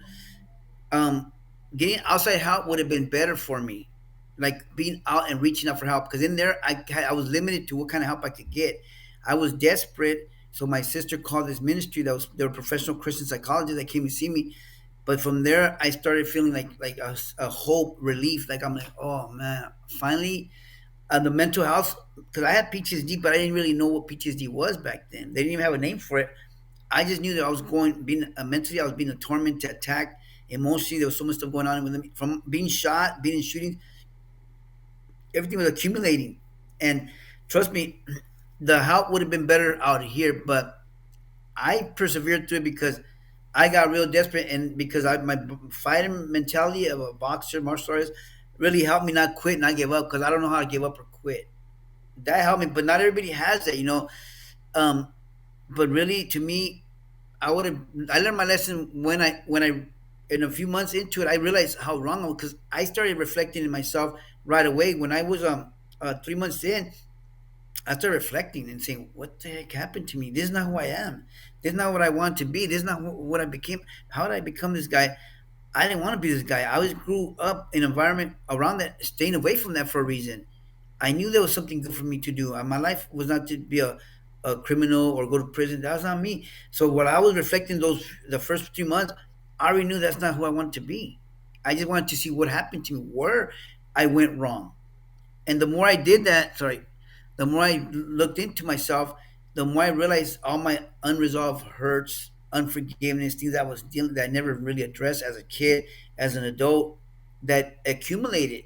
um, Getting outside help would have been better for me, like being out and reaching out for help. Because in there, I was limited to what kind of help I could get. I was desperate, so my sister called this ministry that was they were professional Christian psychologists that came to see me. But from there, I started feeling like a hope, relief. Like I'm like, oh man, finally, the mental health. Because I had PTSD, but I didn't really know what PTSD was back then. They didn't even have a name for it. I just knew that I was being mentally, I was being tormented, attacked. Emotionally, there was so much stuff going on with me from being shot, being in shootings. Everything was accumulating, and trust me, the help would have been better out here. But I persevered through it because I got real desperate, and because my fighting mentality of a boxer, martial artist, really helped me not quit, not give up. Because I don't know how to give up or quit. that helped me. But not everybody has that, you know. Um, but really, to me, I learned my lesson when I in a few months into it, I realized how wrong I was because I started reflecting in myself right away. When I was 3 months in, I started reflecting and saying, "What the heck happened to me? This is not who I am. This is not what I want to be. This is not what I became. How did I become this guy? I didn't want to be this guy. I always grew up in an environment around that, staying away from that for a reason. I knew there was something good for me to do. My life was not to be a criminal or go to prison. That was not me. So while I was reflecting the first 3 months, I already knew that's not who I wanted to be. I just wanted to see what happened to me, where I went wrong. And the more I did that, sorry, the more I looked into myself, the more I realized all my unresolved hurts, unforgiveness, things I was dealing that I never really addressed as a kid, as an adult, that accumulated.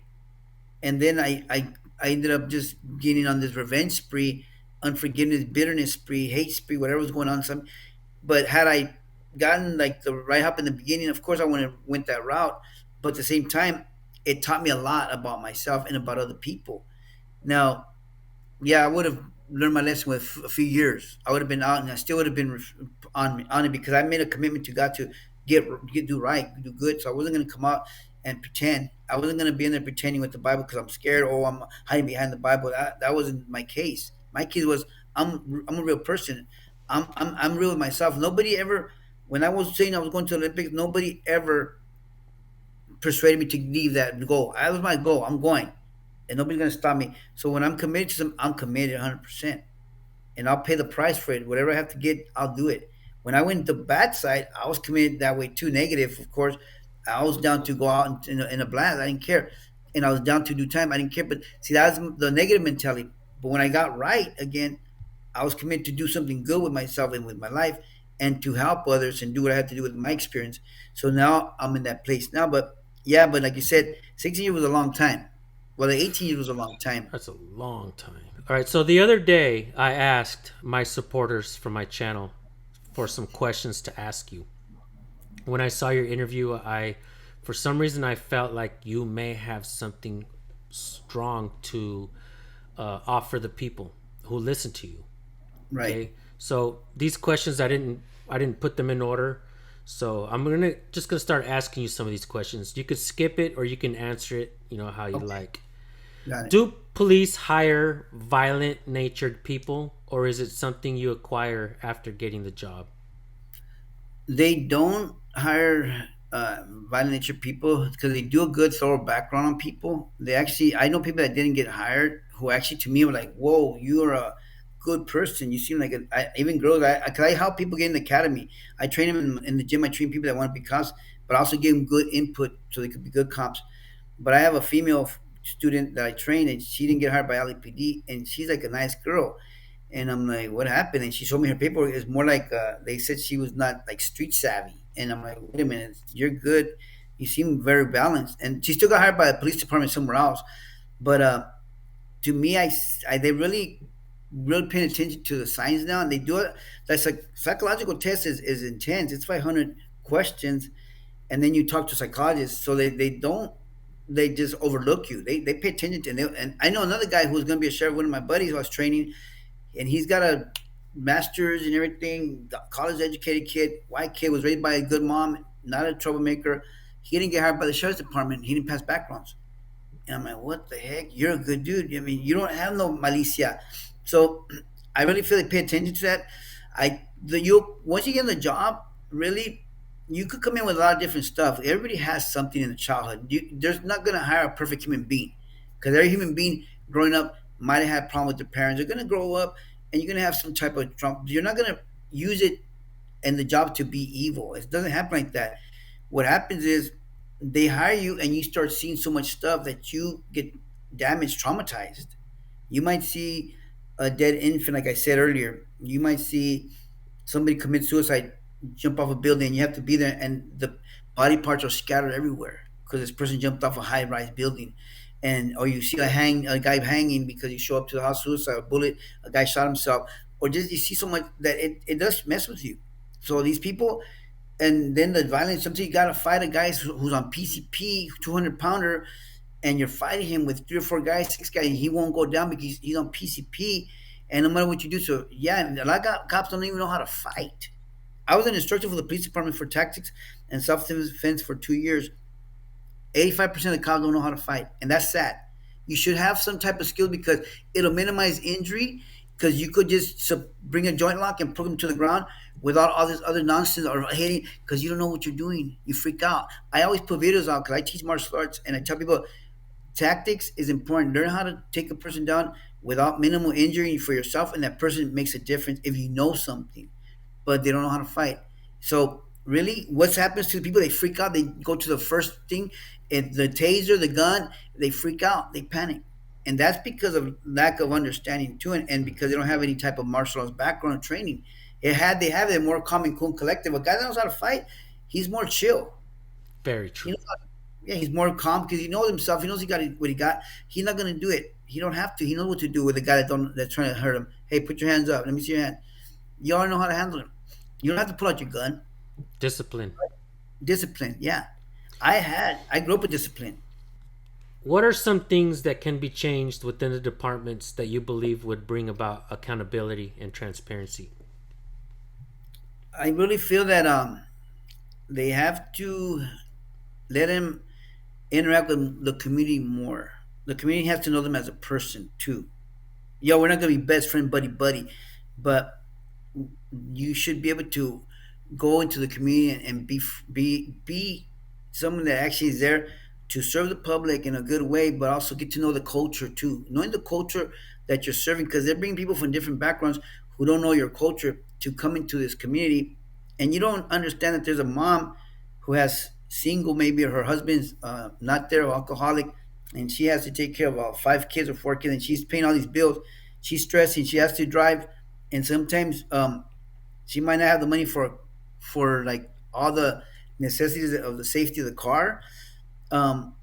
And then I ended up just getting on this revenge spree, unforgiveness, bitterness spree, hate spree, whatever was going on. But had I gotten like the right help in the beginning, of course I went that route. But at the same time, it taught me a lot about myself and about other people. Now, yeah, I would have learned my lesson with a few years. I would have been out, and I still would have been on it because I made a commitment to God to do right, do good. So I wasn't going to come out and pretend. I wasn't going to be in there pretending with the Bible because I'm scared. Oh, I'm hiding behind the Bible. That wasn't my case. My case was I'm a real person. I'm real with myself. Nobody ever, when I was saying I was going to the Olympics, nobody ever persuaded me to leave that goal. That was my goal. I'm going, and nobody's gonna stop me. So when I'm committed to something, I'm committed 100%, and I'll pay the price for it. Whatever I have to get, I'll do it. When I went to the bad side, I was committed that way too. Negative, of course. I was down to go out in a blast. I didn't care, and I was down to do time. I didn't care. But see, that's the negative mentality. But when I got right again, I was committed to do something good with myself and with my life, and to help others and do what I had to do with my experience. So now I'm in that place now. But yeah, but like you said, 16 years was a long time. Well, the 18 years was a long time. That's a long time. All right. So the other day, I asked my supporters from my channel for some questions to ask you. When I saw your interview, for some reason, I felt like you may have something strong to offer the people who listen to you. Right. Okay. So these questions, I didn't put them in order. So I'm just gonna start asking you some of these questions. You could skip it or you can answer it, how you Okay. like. Got it. Do police hire violent natured people, or is it something you acquire after getting the job? They don't hire violent nature people because they do a good thorough background on people. They actually, I know people that didn't get hired who actually to me were like, "Whoa, you're a good person. You seem like even girls. Cause I help people get in the academy. I train them in the gym. I train people that want to be cops, but I also give them good input so they could be good cops. But I have a female student that I trained, and she didn't get hired by LAPD, and she's like a nice girl. And I'm like, what happened? And she showed me her paperwork. It's more like they said she was not like street savvy. And I'm like, wait a minute, you're good. You seem very balanced. And she still got hired by a police department somewhere else. But to me, they really paying attention to the signs now, and they do it. That's like psychological test is intense. It's 500 questions, and then you talk to psychologists, so they don't they just overlook you. They pay attention to, and I know another guy who's going to be a sheriff. One of my buddies who I was training, and he's got a master's and everything, college educated kid, white kid, was raised by a good mom, not a troublemaker. He didn't get hired by the sheriff's department. He didn't pass backgrounds. And I'm like, what the heck? You're a good dude. I mean, you don't have no malicia. So I really feel like pay attention to that. You once you get in the job, really, you could come in with a lot of different stuff. Everybody has something in the childhood. There's not gonna hire a perfect human being because every human being growing up might have had problem with their parents. They're gonna grow up and you're gonna have some type of trauma. You're not gonna use it in the job to be evil. It doesn't happen like that. What happens is they hire you and you start seeing so much stuff that you get damaged, traumatized. You might see a dead infant, like I said earlier. You might see somebody commit suicide, jump off a building, and you have to be there, and the body parts are scattered everywhere because this person jumped off a high-rise building. And or you see a guy hanging because you show up to the house suicide, a bullet, a guy shot himself, or just you see so much that it does mess with you. So these people, and then the violence. Sometimes you gotta fight a guy who's on PCP, 200 pounder, and you're fighting him with 3 or 4 guys, 6 guys, he won't go down because he's on PCP. And no matter what you do, so yeah, a lot of cops don't even know how to fight. I was an instructor for the police department for tactics and self-defense for 2 years. 85% of the cops don't know how to fight, and that's sad. You should have some type of skill because it'll minimize injury. Because you could just bring a joint lock and put them to the ground without all this other nonsense or hitting because you don't know what you're doing. You freak out. I always put videos out because I teach martial arts and I tell people tactics is important. Learn how to take a person down without minimal injury for yourself, and that person makes a difference if you know something, but they don't know how to fight. So really, what happens to the people? They freak out. They go to the first thing, the taser, the gun. They freak out. They panic, and that's because of lack of understanding too, and because they don't have any type of martial arts background or training. They have it more calm and cool and collective. A guy that knows how to fight, he's more chill. Very He true. knows yeah, he's more calm because he knows himself. He knows he got what he got. He's not gonna do it. He don't have to. He knows what to do with the guy that's trying to hurt him. Hey, put your hands up. Let me see your hand. You all know how to handle him. You don't have to pull out your gun. Discipline. Discipline, yeah. I grew up with discipline. What are some things that can be changed within the departments that you believe would bring about accountability and transparency? I really feel that they have to let him interact with the community more. The community has to know them as a person too. Yo, we're not gonna be best friend buddy buddy, but you should be able to go into the community and be someone that actually is there to serve the public in a good way, but also get to know the culture too. Knowing the culture that you're serving, because they're bringing people from different backgrounds who don't know your culture to come into this community, and you don't understand that there's a mom who has single, maybe her husband's not there, or alcoholic, and she has to take care of 5 kids or 4 kids, and she's paying all these bills. She's stressing. She has to drive, and sometimes she might not have the money for like all the necessities of the safety of the car. Um,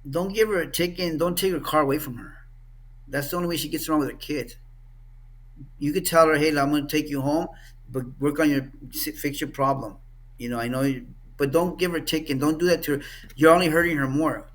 don't give her a ticket and don't take her car away from her. That's the only way she gets along with her kids. You could tell her, "Hey, I'm going to take you home, but work on your fix your problem." I know, but don't give her a ticket. Don't do that to her. You're only hurting her more.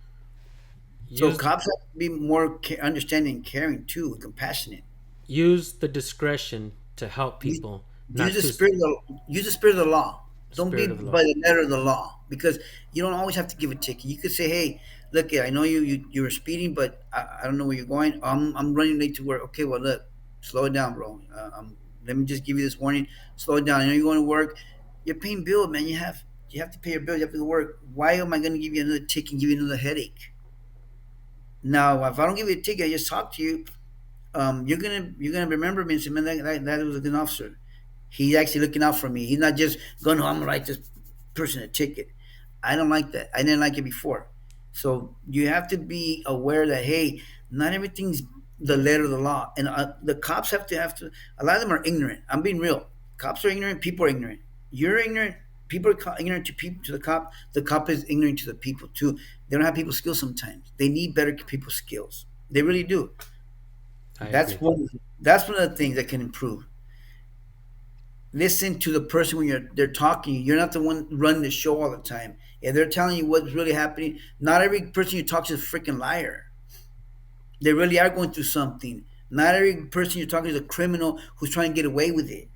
So Use cops have to be more understanding, and caring too, and compassionate. use the discretion to help Use, people, use not the to spirit of use the spirit of the law. Don't be spirit of the by law. the letter of the law because you don't always have to give a ticket. You could say, "Hey, look, I know you were speeding, but I don't know where you're going. I'm running late to work. Okay, well look, slow it down, bro. Let me just give you this warning. Slow it down. I know you're going to work. You're paying bill, man. You have to pay your bill. You have to go to work. Why am I going to give you another ticket and give you another headache? Now, if I don't give you a ticket, I just talk to you. You're gonna remember me and say, man, that was a good officer. He's actually looking out for me. He's not just going, "Oh, I'm gonna write this person a ticket." I don't like that. I didn't like it before. So you have to be aware that hey, not everything's the letter of the law, and the cops have to. A lot of them are ignorant. I'm being real. Cops are ignorant. People are ignorant. You're ignorant. People are ignorant to people to the cop. The cop is ignorant to the people too. They don't have people skills sometimes. They need better people skills. They really do. I That's agree. one. That's one of the things that can improve. Listen to the person when they're talking. You're not the one running the show all the time. If they're telling you what's really happening, not every person you talk to is a freaking liar. They really are going through something. Not every person you're talking to is a criminal who's trying to get away with it.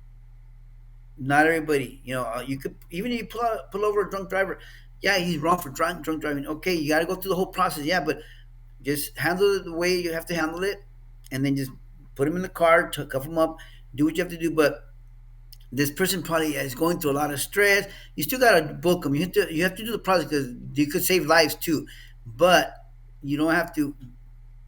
Not everybody. You could even if you pull over a drunk driver. Yeah, he's wrong for drunk driving. Okay, you got to go through the whole process. Yeah, but just handle it the way you have to handle it, and then just put him in the car, cuff him up, do what you have to do. But this person probably is going through a lot of stress. You still got to book them. You have to do the process because you could save lives too, but you don't have to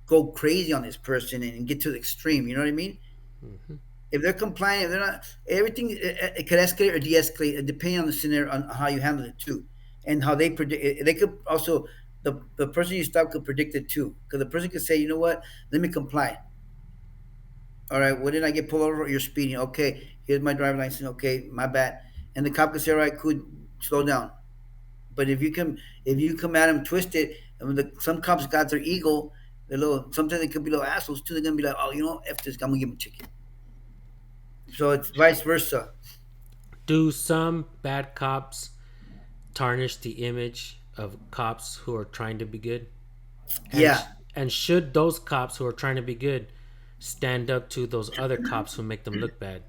go crazy on this person and get to the extreme. You know what I mean? Hmm. If they're compliant, if they're not, everything it could escalate or de-escalate depending on the scenario on how you handle it too, and how they predict. They could also the person you stop could predict it too, because the person could say, you know what, let me comply. All right, what did I get pulled over? You're speeding. Okay, here's my driver's license. Okay, my bad. And the cop could say, all right, cool, slow down. But if you come at them twisted, some cops got their ego. Sometimes they could be little assholes too. They're gonna be like, oh, f this, I'm gonna give him a ticket. So it's vice versa. Do some bad cops tarnish the image of cops who are trying to be good? And Yeah, and should those cops who are trying to be good stand up to those other cops who make them look bad?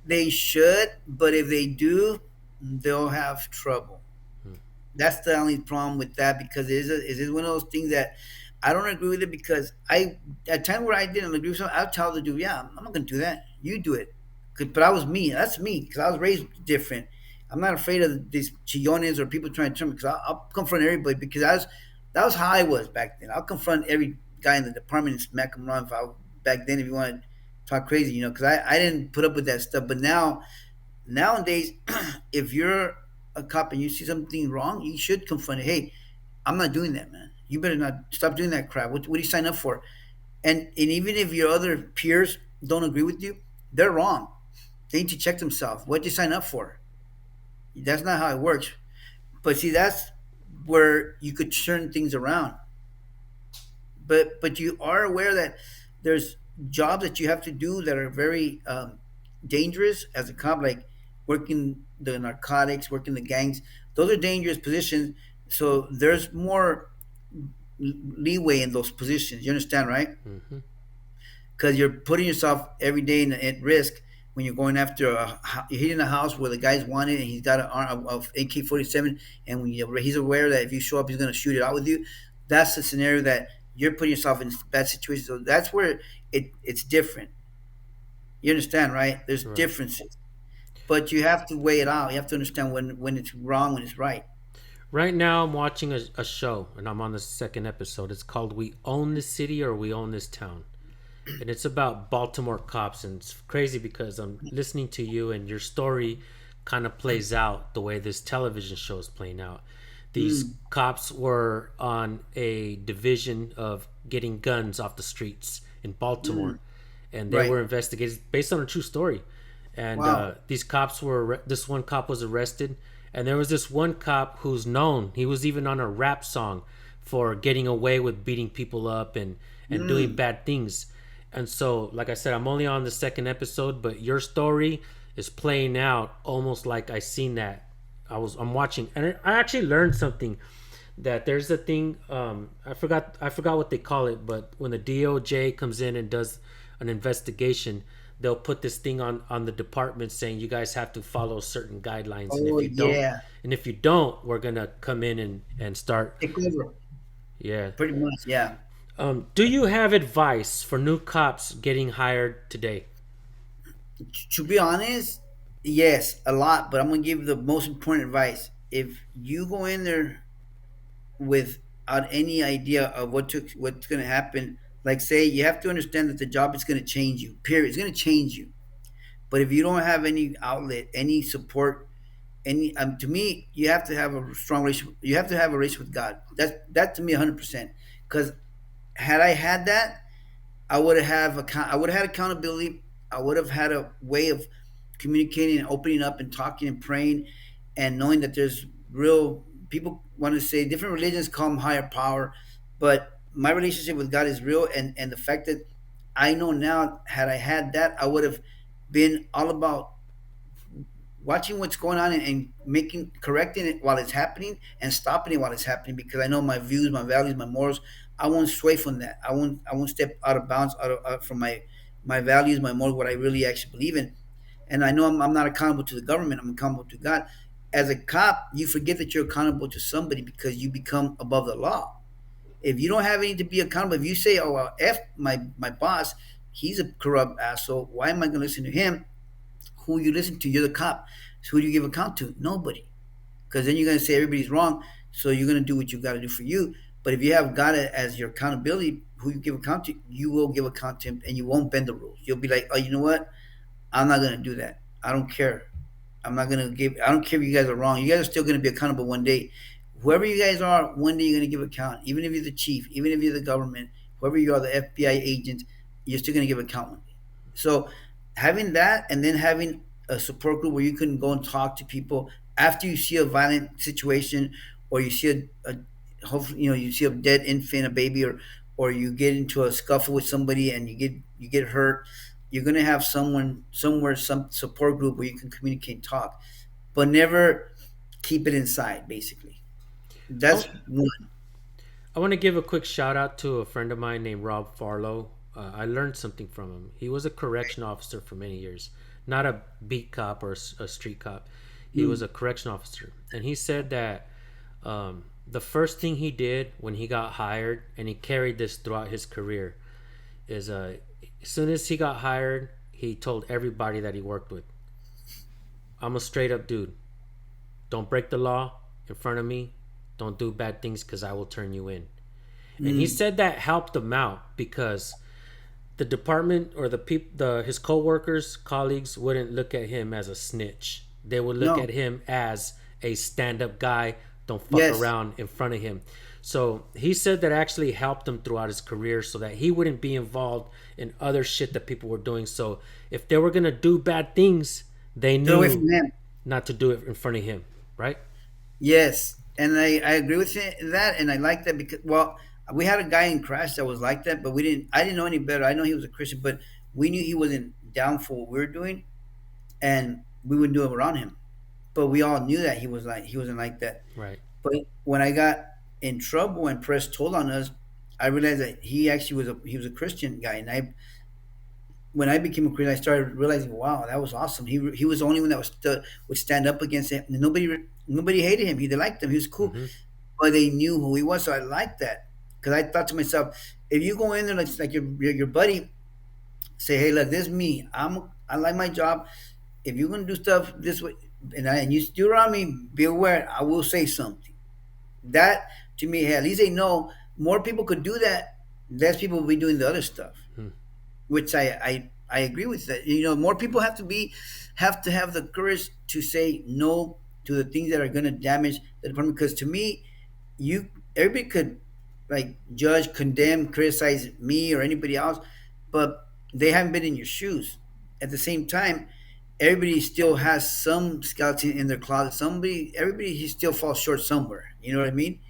they should, but if they do, they'll have trouble. Hmm. That's the only problem with that because it is one of those things that I don't agree with it because I at time where I didn't agree with something, I'll tell the dude, yeah, I'm not gonna do that. You do it. But I was me. That's me because I was raised different. I'm not afraid of these chillones or people trying to turn me because I'll confront everybody because that was how I was back then. I'll confront every guy in the department and smack him around if I back then if you want to talk crazy, because I didn't put up with that stuff. But nowadays, if you're a cop and you see something wrong, you should confront it. Hey, I'm not doing that, man. You better not stop doing that crap. What do you sign up for? And even if your other peers don't agree with you, they're wrong. They need to check themselves. What did you sign up for? That's not how it works. But see, that's where you could turn things around. But you are aware that there's jobs that you have to do that are very dangerous as a cop, like working the narcotics, working the gangs. Those are dangerous positions. So there's more leeway in those positions. You understand, right? Mm-hmm. Because you're putting yourself every day at risk when you're going after you're hitting a house where the guy's wanted and he's got an AK-47, and when he's aware that if you show up, he's going to shoot it out with you. That's the scenario that you're putting yourself in a bad situation. So that's where it's different. You understand, right? There's Right. differences, but you have to weigh it out. You have to understand when it's wrong, when it's right. Right now, I'm watching a show, and I'm on the second episode. It's called "We Own This City" or "We Own This Town," and it's about Baltimore cops. And it's crazy because I'm listening to you, and your story kind of plays out the way this television show is playing out. These Mm, cops were on a division of getting guns off the streets in Baltimore, mm, and they right. were investigated based on a true story. And Wow. these cops were this one cop was arrested, and there was this one cop who's known. He was even on a rap song for getting away with beating people up and doing Mm, bad things. And so, like I said, I'm only on the second episode, but your story is playing out almost like I seen that. I'm watching, and I actually learned something. That there's a thing, I forgot what they call it, but when the DOJ comes in and does an investigation, they'll put this thing on the department saying you guys have to follow certain guidelines, and oh yeah. if you don't, we're gonna come in and start. Take over. Yeah. Pretty much. Yeah. Do you have advice for new cops getting hired today? To be honest, yes, a lot. But I'm gonna give you the most important advice. If you go in there without any idea of what's gonna happen, like say you have to understand that the job is gonna change you. Period. It's gonna change you. But if you don't have any outlet, any support, any to me, you have to have a strong relationship. You have to have a relationship with God. That to me 100%. Because had I had that, I would have had accountability. I would have had a way of communicating and opening up and talking and praying and knowing that there's real people want to say different religions call them higher power, but my relationship with God is real, and the fact that I know now, had I had that, I would have been all about watching what's going on and making correcting it while it's happening and stopping it while it's happening because I know my views, my values, my morals. I won't sway from that. I won't step out of bounds out from my values, my morals, what I really actually believe in. And I know I'm not accountable to the government. I'm accountable to God. As a cop, you forget that you're accountable to somebody because you become above the law. If you don't have any to be accountable, if you say, "Oh well, f my boss, he's a corrupt asshole. Why am I going to listen to him?" Who you listen to? You're the cop. So who do you give account to? Nobody. Because then you're going to say everybody's wrong. So you're going to do what you got to do for you. But if you have God as your accountability, who you give account to, you will give account to him, and you won't bend the rules. You'll be like, oh, you know what? I'm not going to do that. I don't care. I'm not going to give. I don't care if you guys are wrong. You guys are still going to be accountable one day. Whoever you guys are, one day you're going to give account. Even if you're the chief, even if you're the government, whoever you are, the FBI agent, you're still going to give account one day. So having that, and then having a support group where you can go and talk to people after you see a violent situation, or you see hopefully you see a dead infant, a baby, or you get into a scuffle with somebody and you get hurt. You're gonna have someone somewhere, some support group where you can communicate and talk, but never keep it inside. Basically, that's Oh, one. I want to give a quick shout out to a friend of mine named Rob Farlow. I learned something from him. He was a correction officer for many years, not a beat cop or a street cop. He was Mm. a correction officer, and he said that the first thing he did when he got hired, and he carried this throughout his career, is as soon as he got hired, he told everybody that he worked with, "I'm a straight up dude. Don't break the law in front of me. Don't do bad things because I will turn you in." And he Mm. said that helped him out because the department or the people, his coworkers, colleagues wouldn't look at him as a snitch. They would look at No. him as a stand-up guy. Don't fuck Yes. around in front of him. So he said that actually helped him throughout his career, so that he wouldn't be involved in other shit that people were doing. So if they were gonna do bad things, they Do it away knew from him. not to do it in front of him, right? Yes, and I agree with that, and I like that because well, we had a guy in Crash that was like that, but we didn't. I didn't know any better. I know he was a Christian, but we knew he wasn't down for what we were doing, and we would do it around him. But we all knew that he wasn't like that. Right. But when I got in trouble and press told on us, I realized that he actually was a Christian guy, and I when I became a Christian, I started realizing, wow, that was awesome. He was the only one that would stand up against him. And nobody hated him. They liked him. He was cool, Mm-hmm. but they knew who he was. So I liked that because I thought to myself, if you go in there like your buddy, say, hey, look, this is me. I like my job. If you're gonna do stuff this way, and you still around me, be aware. I will say something. That to me, hey, at least they know more people could do that. Less people will be doing the other stuff, which I agree with that. You know, more people have to have the courage to say no to the things that are going to damage the department. Because to me, you everybody could like judge, condemn, criticize me or anybody else, but they haven't been in your shoes. At the same time, everybody still has some skeleton in their closet. Everybody he still falls short somewhere. You know what I mean?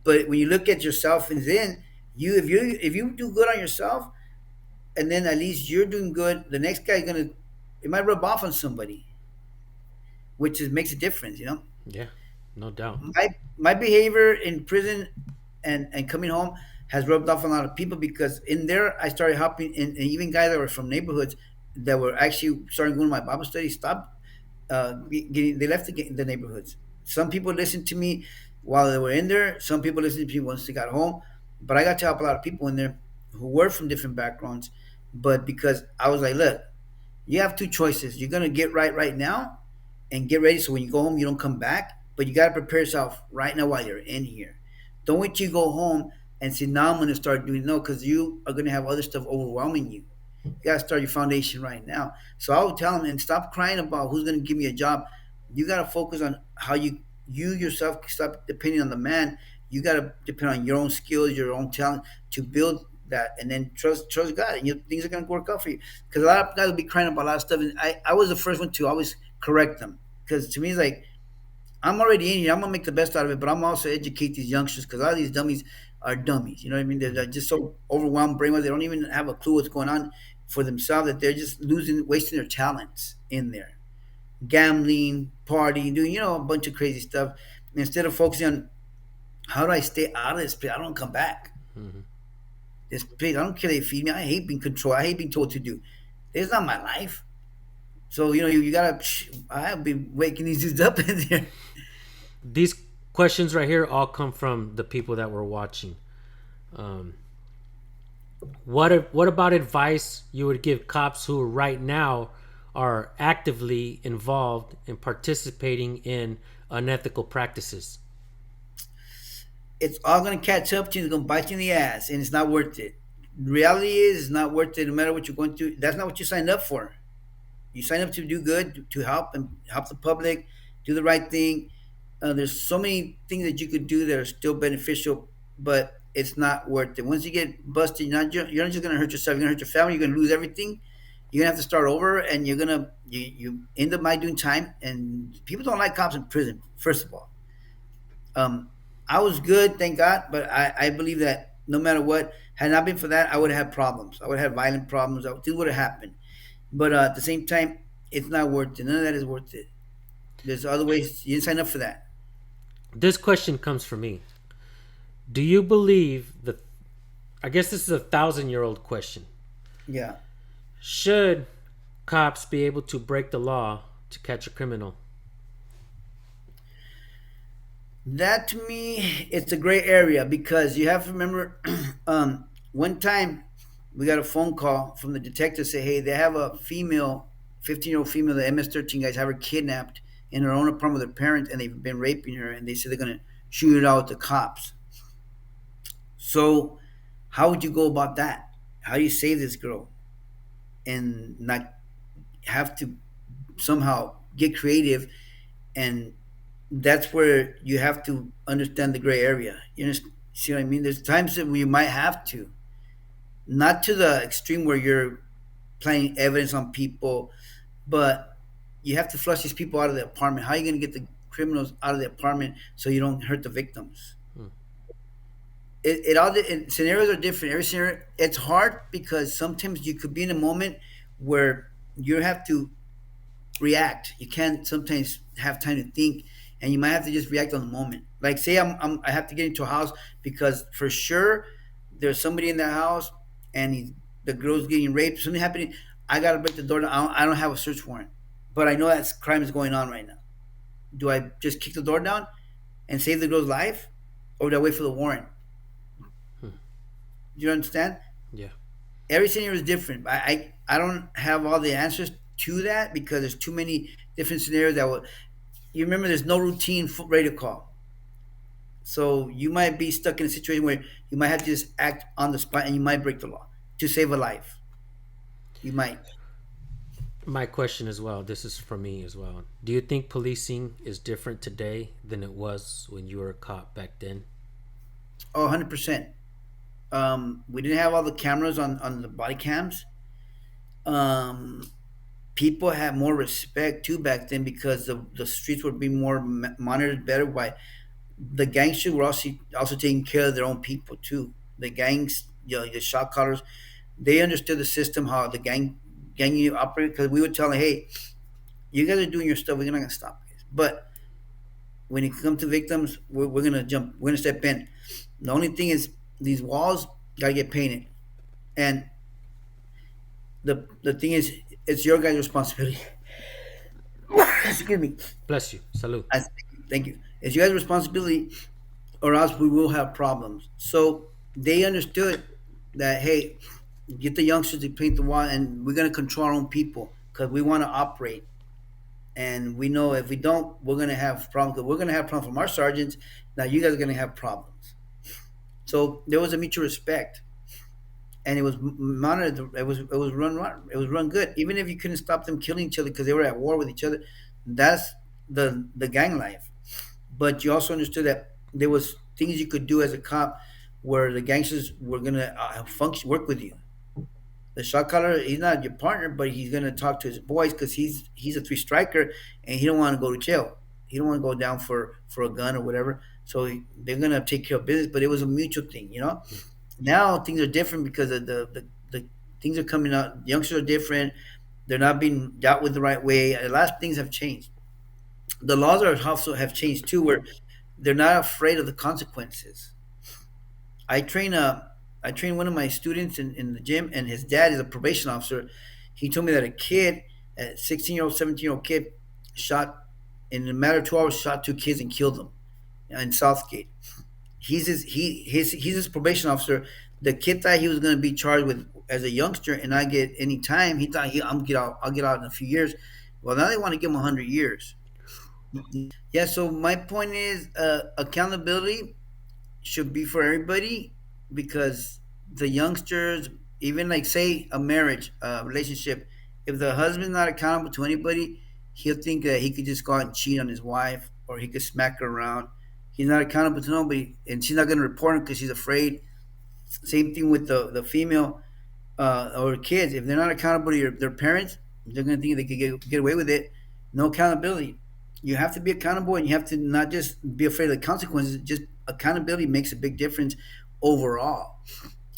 But when you look at yourself and then if you do good on yourself, and then at least you're doing good. The next guy's gonna it might rub off on somebody, which is makes a difference. You know, Yeah, no doubt. my behavior in prison and coming home has rubbed off on a lot of people because in there I started helping, and even guys that were from neighborhoods that were actually starting going to my Bible study stopped they left the neighborhoods. Some people listened to me while they were in there. Some people listened to me once they got home. But I got to help a lot of people in there who were from different backgrounds. But because I was like, look, you have two choices. You're gonna get right now, and get ready so when you go home you don't come back. But you gotta prepare yourself right now while you're in here. Don't wait till you go home and say now I'm gonna start doing no because you are gonna have other stuff overwhelming you. You gotta start your foundation right now. So I would tell them and stop crying about who's gonna give me a job. You gotta focus on how you yourself stop depending on the man. You gotta depend on your own skills, your own talent to build that, and then trust God, and things are gonna work out for you. Because a lot of guys will be crying about a lot of stuff, and I was the first one to always correct them. Because to me, it's like I'm already in here. I'm gonna make the best out of it, but I'm also educate these youngsters because a lot of these dummies are dummies. You know what I mean? They're just so overwhelmed, brainwashed. They don't even have a clue what's going on for themselves. That they're just wasting their talents in there, gambling, partying, doing a bunch of crazy stuff instead of focusing on how do I stay out of this place. I don't come back. Mm-hmm. This place, I don't care if they feed me. I hate being controlled. I hate being told to do. It's not my life. So you gotta. I have been waking these dudes up in there. These questions right here all come from the people that were watching. Um, what about advice you would give cops who right now are actively involved in participating in unethical practices? It's all gonna catch up to you. It's gonna bite you in the ass, and it's not worth it. The reality is, it's not worth it. No matter what you're going through, that's not what you signed up for. You signed up to do good, to help and help the public, do the right thing. There's so many things that you could do that are still beneficial, but it's not worth it. Once you get busted, you're not just gonna hurt yourself. You're gonna hurt your family. You're gonna lose everything. You're gonna have to start over, and you end up by doing time. And people don't like cops in prison. First of all, um, I was good, thank God, but I believe that no matter what, had it not been for that, I would have had problems. I would have had violent problems. Things would have happened. But at the same time, it's not worth it. None of that is worth it. There's other ways. You didn't sign up for that. This question comes from me. Do you believe the? I guess this is a thousand-year-old question. Yeah. Should cops be able to break the law to catch a criminal? That to me, it's a gray area because you have to remember, one time we got a phone call from the detective say, hey, they have a female, 15-year-old female, the MS-13 guys have her kidnapped in her own apartment with her parents, and they've been raping her, and they said they're gonna shoot it out with the cops. So, how would you go about that? How do you save this girl and not have to somehow get creative? And that's where you have to understand the gray area. See what I mean? There's times that we might have to, not to the extreme where you're planting evidence on people, but you have to flush these people out of the apartment. How are you going to get the criminals out of the apartment so you don't hurt the victims? Hmm. Scenarios are different. Every scenario, it's hard because sometimes you could be in a moment where you have to react. You can't sometimes have time to think, and you might have to just react on the moment. Like say I have to get into a house because for sure there's somebody in the house, and the girl's getting raped. Something happening. I gotta break the door down. I don't have a search warrant, but I know that crime is going on right now. Do I just kick the door down and save the girl's life, or do I wait for the warrant? Hmm. Do you understand? Yeah. Every scenario is different. I don't have all the answers to that because there's too many different scenarios that will. You remember, there's no routine radio call, so you might be stuck in a situation where you might have to just act on the spot, and you might break the law to save a life. You might. My question as well. This is for me as well. Do you think policing is different today than it was when you were a cop back then? Oh, 100%. We didn't have all the cameras on the body cams. Um, People had more respect too back then because the streets were being more monitored better by the gangsters were also taking care of their own people too. The gangs, the shot callers, they understood the system, how the gang you operate. Because we would tell them, hey, you guys are doing your stuff. We're not gonna stop you. But when it comes to victims, we're gonna jump. We're gonna step in. The only thing is these walls gotta get painted, and the thing is, it's your guys' responsibility. Excuse me. Bless you. Salud. Thank you. It's your guys' responsibility, or else we will have problems. So they understood that, hey, get the youngsters to paint the wall, and we're gonna control our own people because we want to operate. And we know if we don't, we're gonna have problems. We're gonna have problems from our sergeants. Now you guys are gonna have problems. So there was a mutual respect, and it was monitored. It was run good. Even if you couldn't stop them killing each other because they were at war with each other, that's the gang life. But you also understood that there was things you could do as a cop where the gangsters were gonna function work with you. The shot caller, he's not your partner, but he's gonna talk to his boys because he's a three striker and he don't want to go to jail. He don't want to go down for a gun or whatever. So they're gonna take care of business. But it was a mutual thing, you know. Now things are different because of the things are coming out. Youngsters are different. They're not being dealt with the right way. A lot of things have changed. The laws are also have changed too, where they're not afraid of the consequences. I train a I train one of my students in the gym, and his dad is a probation officer. He told me that a kid, a 16-year-old, 17-year-old kid, shot in a matter of 2 hours, shot two kids and killed them in Southgate. He's his probation officer. The kid thought he was going to be charged with as a youngster and not get any time. He thought I'm get out. I'll get out in a few years. Well, now they want to give him 100 years. Yeah. So my point is, accountability should be for everybody because the youngsters, even like say a marriage, relationship, if the husband's not accountable to anybody, he'll think that he could just go out and cheat on his wife or he could smack her around. He's not accountable to nobody, and she's not going to report him because she's afraid. Same thing with the female or kids. If they're not accountable to their parents, they're going to think they could get away with it. No accountability. You have to be accountable, and you have to not just be afraid of the consequences. Just accountability makes a big difference overall.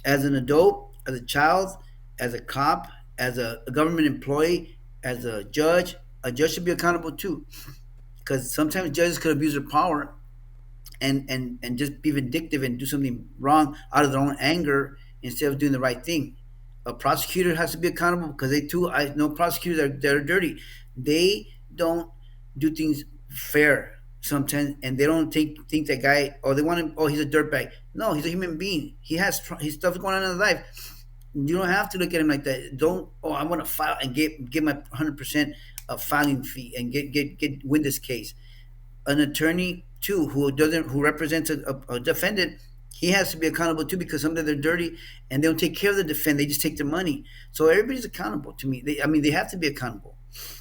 As an adult, as a child, as a cop, as a government employee, as a judge should be accountable too. Because sometimes judges could abuse their power, and just be vindictive and do something wrong out of their own anger instead of doing the right thing. A prosecutor has to be accountable because they too. I know prosecutors that are dirty. They don't do things fair sometimes, and they don't think that guy, or they want him. Oh, he's a dirtbag. No, he's a human being. He has his stuff going on in his life. You don't have to look at him like that. Don't. Oh, I want to file and get my 100% filing fee and get win this case. An attorney too who represents a defendant, he has to be accountable too because sometimes they're dirty and they don't take care of the defendant. They just take their money. So everybody's accountable to me. I mean, they have to be accountable.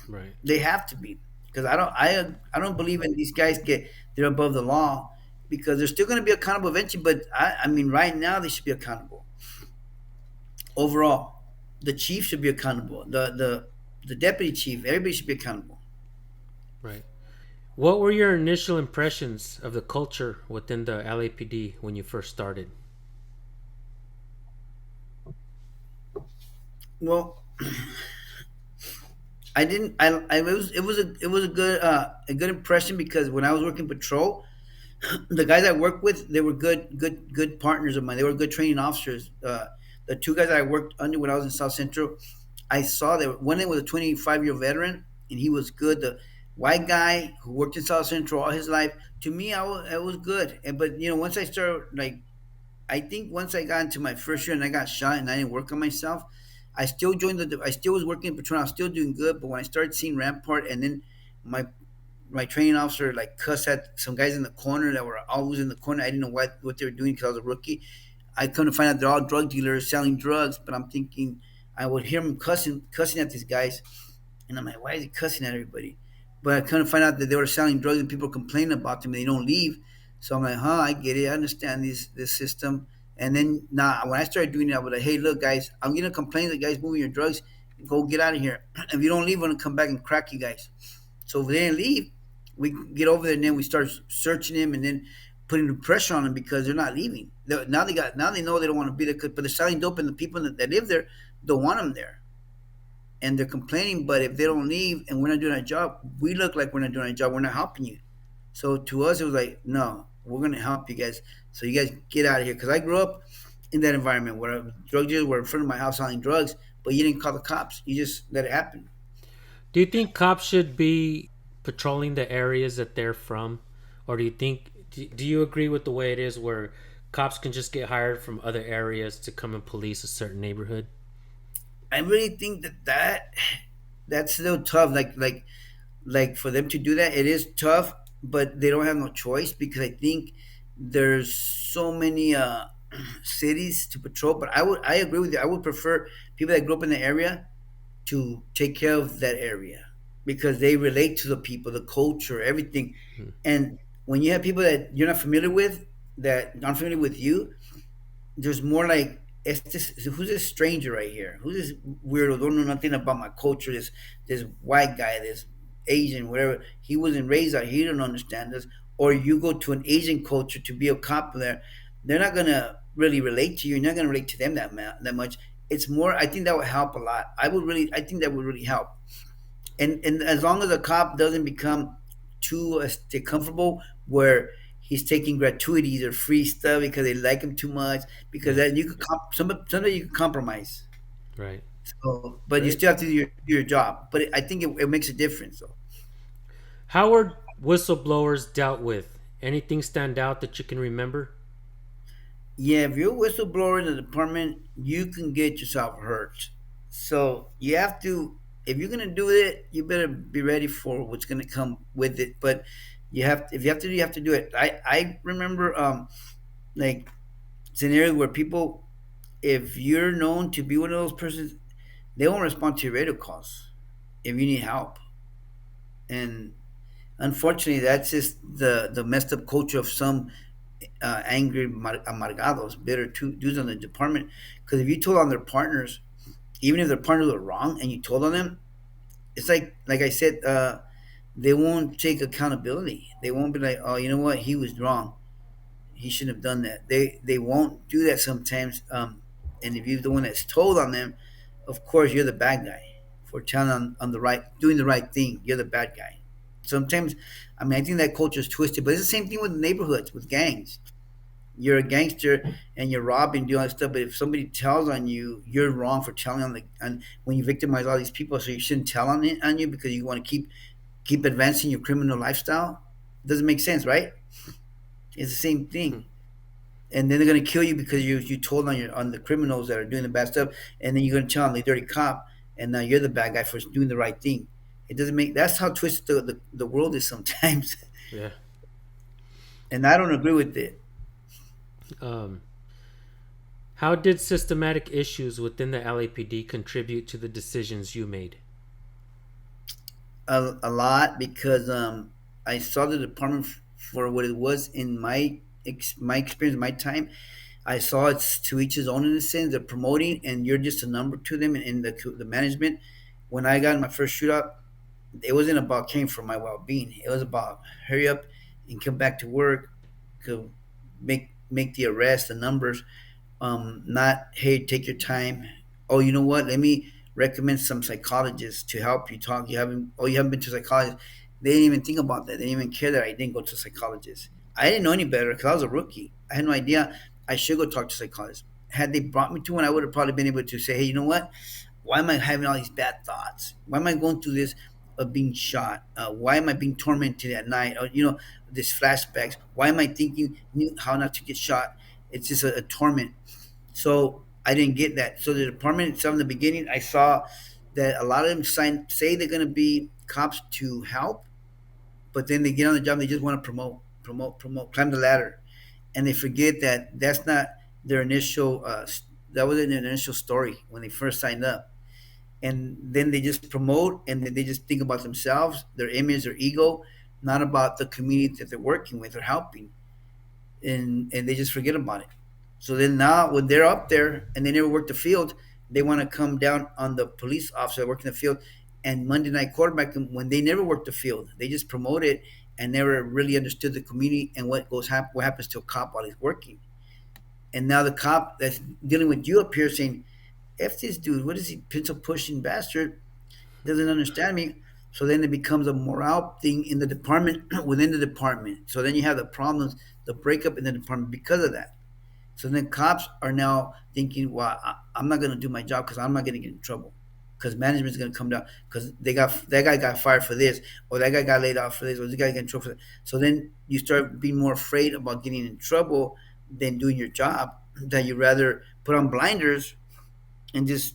Right. They have to be because I don't believe in these guys get they're above the law because they're still going to be accountable eventually. But I mean, right now they should be accountable overall. The chief should be accountable. The deputy chief, everybody should be accountable. Right. What were your initial impressions of the culture within the LAPD when you first started? Well, I didn't. It was a good impression because when I was working patrol, the guys I worked with they were good partners of mine. They were good training officers. The two guys that I worked under when I was in South Central, I saw that one of them was a 25-year veteran and he was good. The white guy who worked in South Central all his life, to me, I was good. And but once I started like I think once I got into my first year and I got shot and I didn't work on myself, I still joined the. I still was working in patrol. I was still doing good, but when I started seeing Rampart, and then my my training officer like cussed at some guys in the corner that were always in the corner. I didn't know what they were doing because I was a rookie. I come to find out they're all drug dealers selling drugs, but I'm thinking I would hear them cussing at these guys, and I'm like, why is he cussing at everybody? But I couldn't find out that they were selling drugs and people complaining about them and they don't leave. So I'm like, huh, I get it. I understand this system. And then when I started doing it, I was like, hey, look, guys, I'm gonna complain that guys moving your drugs. Go get out of here. If you don't leave, I'm gonna come back and crack you guys. So if they didn't leave, we get over there and then we start searching them and then putting the pressure on them because they're not leaving. Now they know they don't want to be there, but they're selling dope and the people that live there don't want them there and they're complaining. But if they don't leave and we're not doing our job, we look like we're not doing our job. We're not helping you. So to us, it was like, no, we're gonna help you guys. So you guys get out of here. Because I grew up in that environment where drug dealers were in front of my house selling drugs, but you didn't call the cops. You just let it happen. Do you think cops should be patrolling the areas that they're from? Or do you agree with the way it is where cops can just get hired from other areas to come and police a certain neighborhood? I really think that's still tough. Like for them to do that, it is tough, but they don't have no choice because I think there's so many cities to patrol. But I agree with you. I would prefer people that grew up in the area to take care of that area because they relate to the people, the culture, everything. Hmm. And when you have people that you're not familiar with, that aren't familiar with you, there's more like who's this stranger right here? Who's this weirdo? Don't know nothing about my culture. This white guy, this Asian, whatever. He wasn't raised out. He don't understand us. Or you go to an Asian culture to be a cop there, they're not gonna really relate to you. You're not gonna relate to them that much. It's more. I think that would help a lot. I think that would really help. And as long as a cop doesn't become too comfortable where he's taking gratuities or free stuff because they like him too much because Yeah. then you could somebody you could compromise. Right. So but you Right. still have to do your job, but I think it makes a difference though. How are whistleblowers dealt with? Anything stand out that you can remember? Yeah, if you're a whistleblower in the department, you can get yourself hurt. So you have to, if you're gonna do it, you better be ready for what's gonna come with it. But if you have to, you have to do it. I remember like scenarios where people, if you're known to be one of those persons, they won't respond to your radio calls if you need help. And unfortunately, that's just the messed up culture of some angry amargados, bitter dudes on the department. Because if you told on their partners, even if their partners are wrong, and you told on them, it's like I said, they won't take accountability. They won't be like, oh, you know what, he was wrong. He shouldn't have done that. They won't do that sometimes. And if you're the one that's told on them, of course you're the bad guy for telling on the right, doing the right thing. You're the bad guy. Sometimes, I mean, I think that culture is twisted, but it's the same thing with neighborhoods, with gangs. You're a gangster and you're robbing, doing all this stuff. But if somebody tells on you, you're wrong for telling on the. And when you victimize all these people, so you shouldn't tell on you because you want to keep advancing your criminal lifestyle. It doesn't make sense, right? It's the same Hmm. thing. And then they're gonna kill you because you told on the criminals that are doing the bad stuff, and then you're gonna tell on the dirty cop, and now you're the bad guy for doing the right thing. It doesn't make. That's how twisted the world is sometimes, Yeah. and I don't agree with it. Um, how did systematic issues within the LAPD contribute to the decisions you made? A lot because I saw the department for what it was in my experience, my time. I saw it's to each his own in a sense. They're promoting, and you're just a number to them in the management. When I got in my first shootout, it wasn't about caring for my well being. It was about hurry up and come back to work, to make the arrest, the numbers, not hey, take your time. Oh, you know what? Let me recommend some psychologists to help you talk. You haven't been to a psychologist. They didn't even think about that. They didn't even care that I didn't go to a psychologist. I didn't know any better because I was a rookie. I had no idea I should go talk to a psychologist. Had they brought me to one, I would have probably been able to say, hey, you know what? Why am I having all these bad thoughts? Why am I going through this of being shot? Why am I being tormented at night? Or this flashbacks. Why am I thinking how not to get shot? It's just a torment. So I didn't get that. So the department itself in the beginning, I saw that a lot of them say they're going to be cops to help, but then they get on the job, they just want to promote, climb the ladder, and they forget that that's not their initial. That wasn't their initial story when they first signed up, and then they just promote, and then they just think about themselves, their image, their ego, not about the community that they're working with or helping, and they just forget about it. So then now when they're up there and they never work the field, they want to come down on the police officer working the field and Monday night quarterback them when they never worked the field. They just promote it and never really understood the community and what happens to a cop while he's working. And now the cop that's dealing with you up here saying, F this dude, what is he pencil pushing bastard? Doesn't understand me. So then it becomes a morale thing in the department within the department. So then you have the problems, the breakup in the department because of that. So then cops are now thinking, well, I'm not going to do my job because I'm not going to get in trouble. Because management's going to come down because they got that guy got fired for this, or that guy got laid off for this, or this guy got in trouble for that. So then you start being more afraid about getting in trouble than doing your job. That you rather put on blinders and just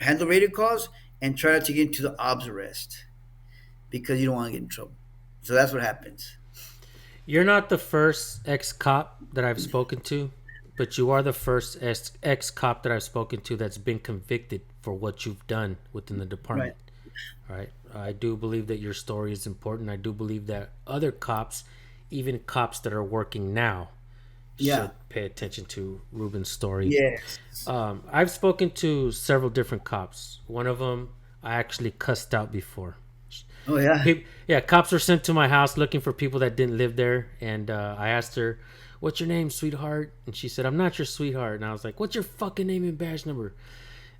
handle radio calls and try to get into the obs arrest because you don't want to get in trouble. So that's what happens. You're not the first ex cop that I've spoken to, but you are the first ex cop that I've spoken to that's been convicted for what you've done within the Right. department. All right. I do believe that your story is important. I do believe that other cops, even cops that are working now, Yeah. should pay attention to Ruben's story. Yes. I've spoken to several different cops. One of them I actually cussed out before. Oh yeah. Yeah, cops were sent to my house looking for people that didn't live there, and I asked her, "What's your name, sweetheart?" And she said, "I'm not your sweetheart." And I was like, "What's your fucking name and badge number?"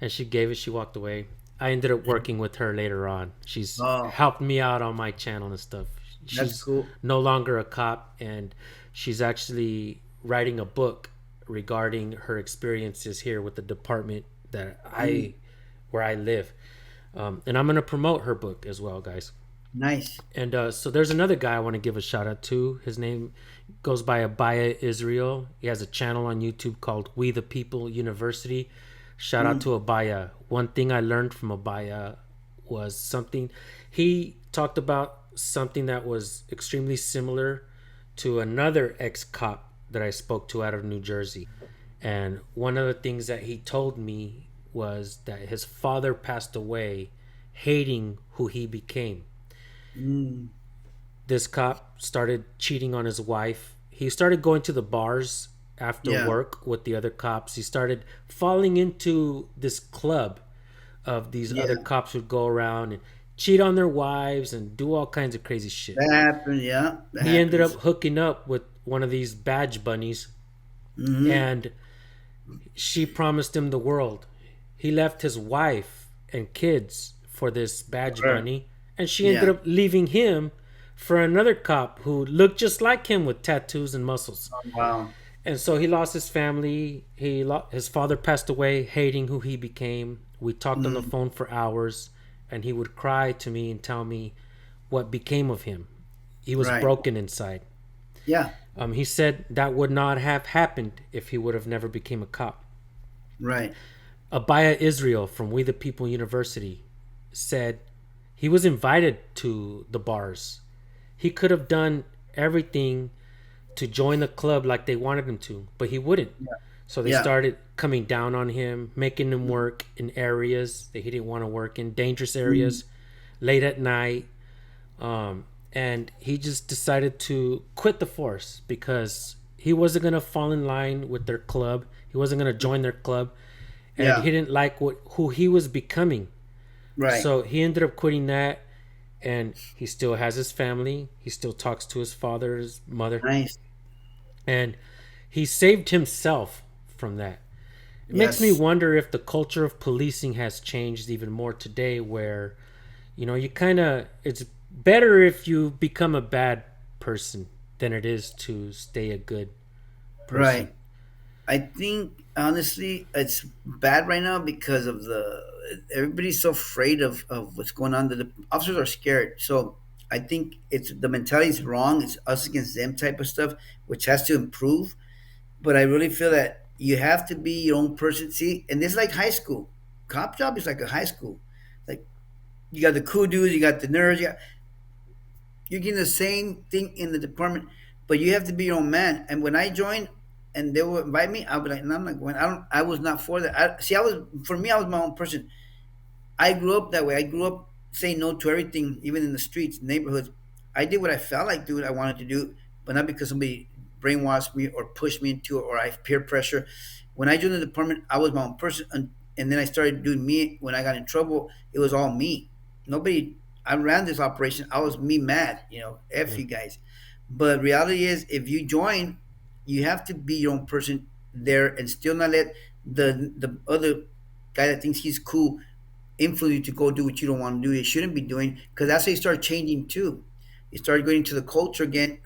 And she gave it. She walked away. I ended up working with her later on. She's Oh, helped me out on my channel and stuff. that's She's cool. no longer a cop, and she's actually writing a book regarding her experiences here with the department that Mm, where I live. And I'm gonna promote her book as well, guys. nice. And so there's another guy I want to give a shout out to. His name goes by Abaya Israel. He has a channel on YouTube called We the People University. Shout out Mm, to Abaya. One thing I learned from Abaya was something he talked about, something that was extremely similar to another ex cop that I spoke to out of New Jersey. And one of the things that he told me was that his father passed away hating who he became. mm, This cop started cheating on his wife. He started going to the bars after yeah. work with the other cops. He started falling into this club of these other Yeah. cops who'd go around and cheat on their wives and do all kinds of crazy shit. That happens. Yeah. That He ended up happens. hooking up with one of these badge bunnies, Mm-hmm. and she promised him the world. He left his wife and kids for this badge Sure. bunny, and she ended Yeah. up leaving him for another cop who looked just like him with tattoos and muscles. Oh, wow. And so he lost his family. His father passed away, hating who he became. We talked on the Mm, phone for hours, and he would cry to me and tell me what became of him. He was right. broken inside. Yeah. He said that would not have happened if he would have never became a cop. Right. Abaya Israel from We the People University said he was invited to the bars. He could have done everything to join the club like they wanted him to, but he wouldn't. Yeah. So they Yeah. started coming down on him, making him work in areas that he didn't want to work in, dangerous Mm, areas, late at night. And he just decided to quit the force because he wasn't going to fall in line with their club. He wasn't going to join their club. And yeah. he didn't like who he was becoming. Right. So he ended up quitting that. And he still has his family. He still talks to his father, his mother. Nice. And he saved himself from that. It makes me Yes. wonder if the culture of policing has changed even more today, where, you kind of, it's better if you become a bad person than it is to stay a good person. Right. I think honestly it's bad right now because of the everybody's so afraid of what's going on. The officers are scared. So I think it's the mentality is wrong. It's us against them type of stuff, which has to improve. But I really feel that you have to be your own person. See, and this is like high school. Cop job is like a high school. Like you got the cool dudes, you got the nerds, you're getting the same thing in the department, but you have to be your own man. And when I joined, and they would invite me, I would be like, no, I'm not going. I don't. I was not for that. I was for me. I was my own person. I grew up that way. I grew up saying no to everything, even in the streets, neighborhoods. I did what I felt like doing. I wanted to do, but not because somebody brainwashed me or pushed me into it or I peer pressure. When I joined the department, I was my own person, and then I started doing me. When I got in trouble, it was all me. Nobody. I ran this operation. I was me mad. F Yeah. you guys. But reality is, if you join, you have to be your own person there and still not let the other guy that thinks he's cool influence you to go do what you don't want to do. You shouldn't be doing because that's how you start changing too. You start going to the culture again,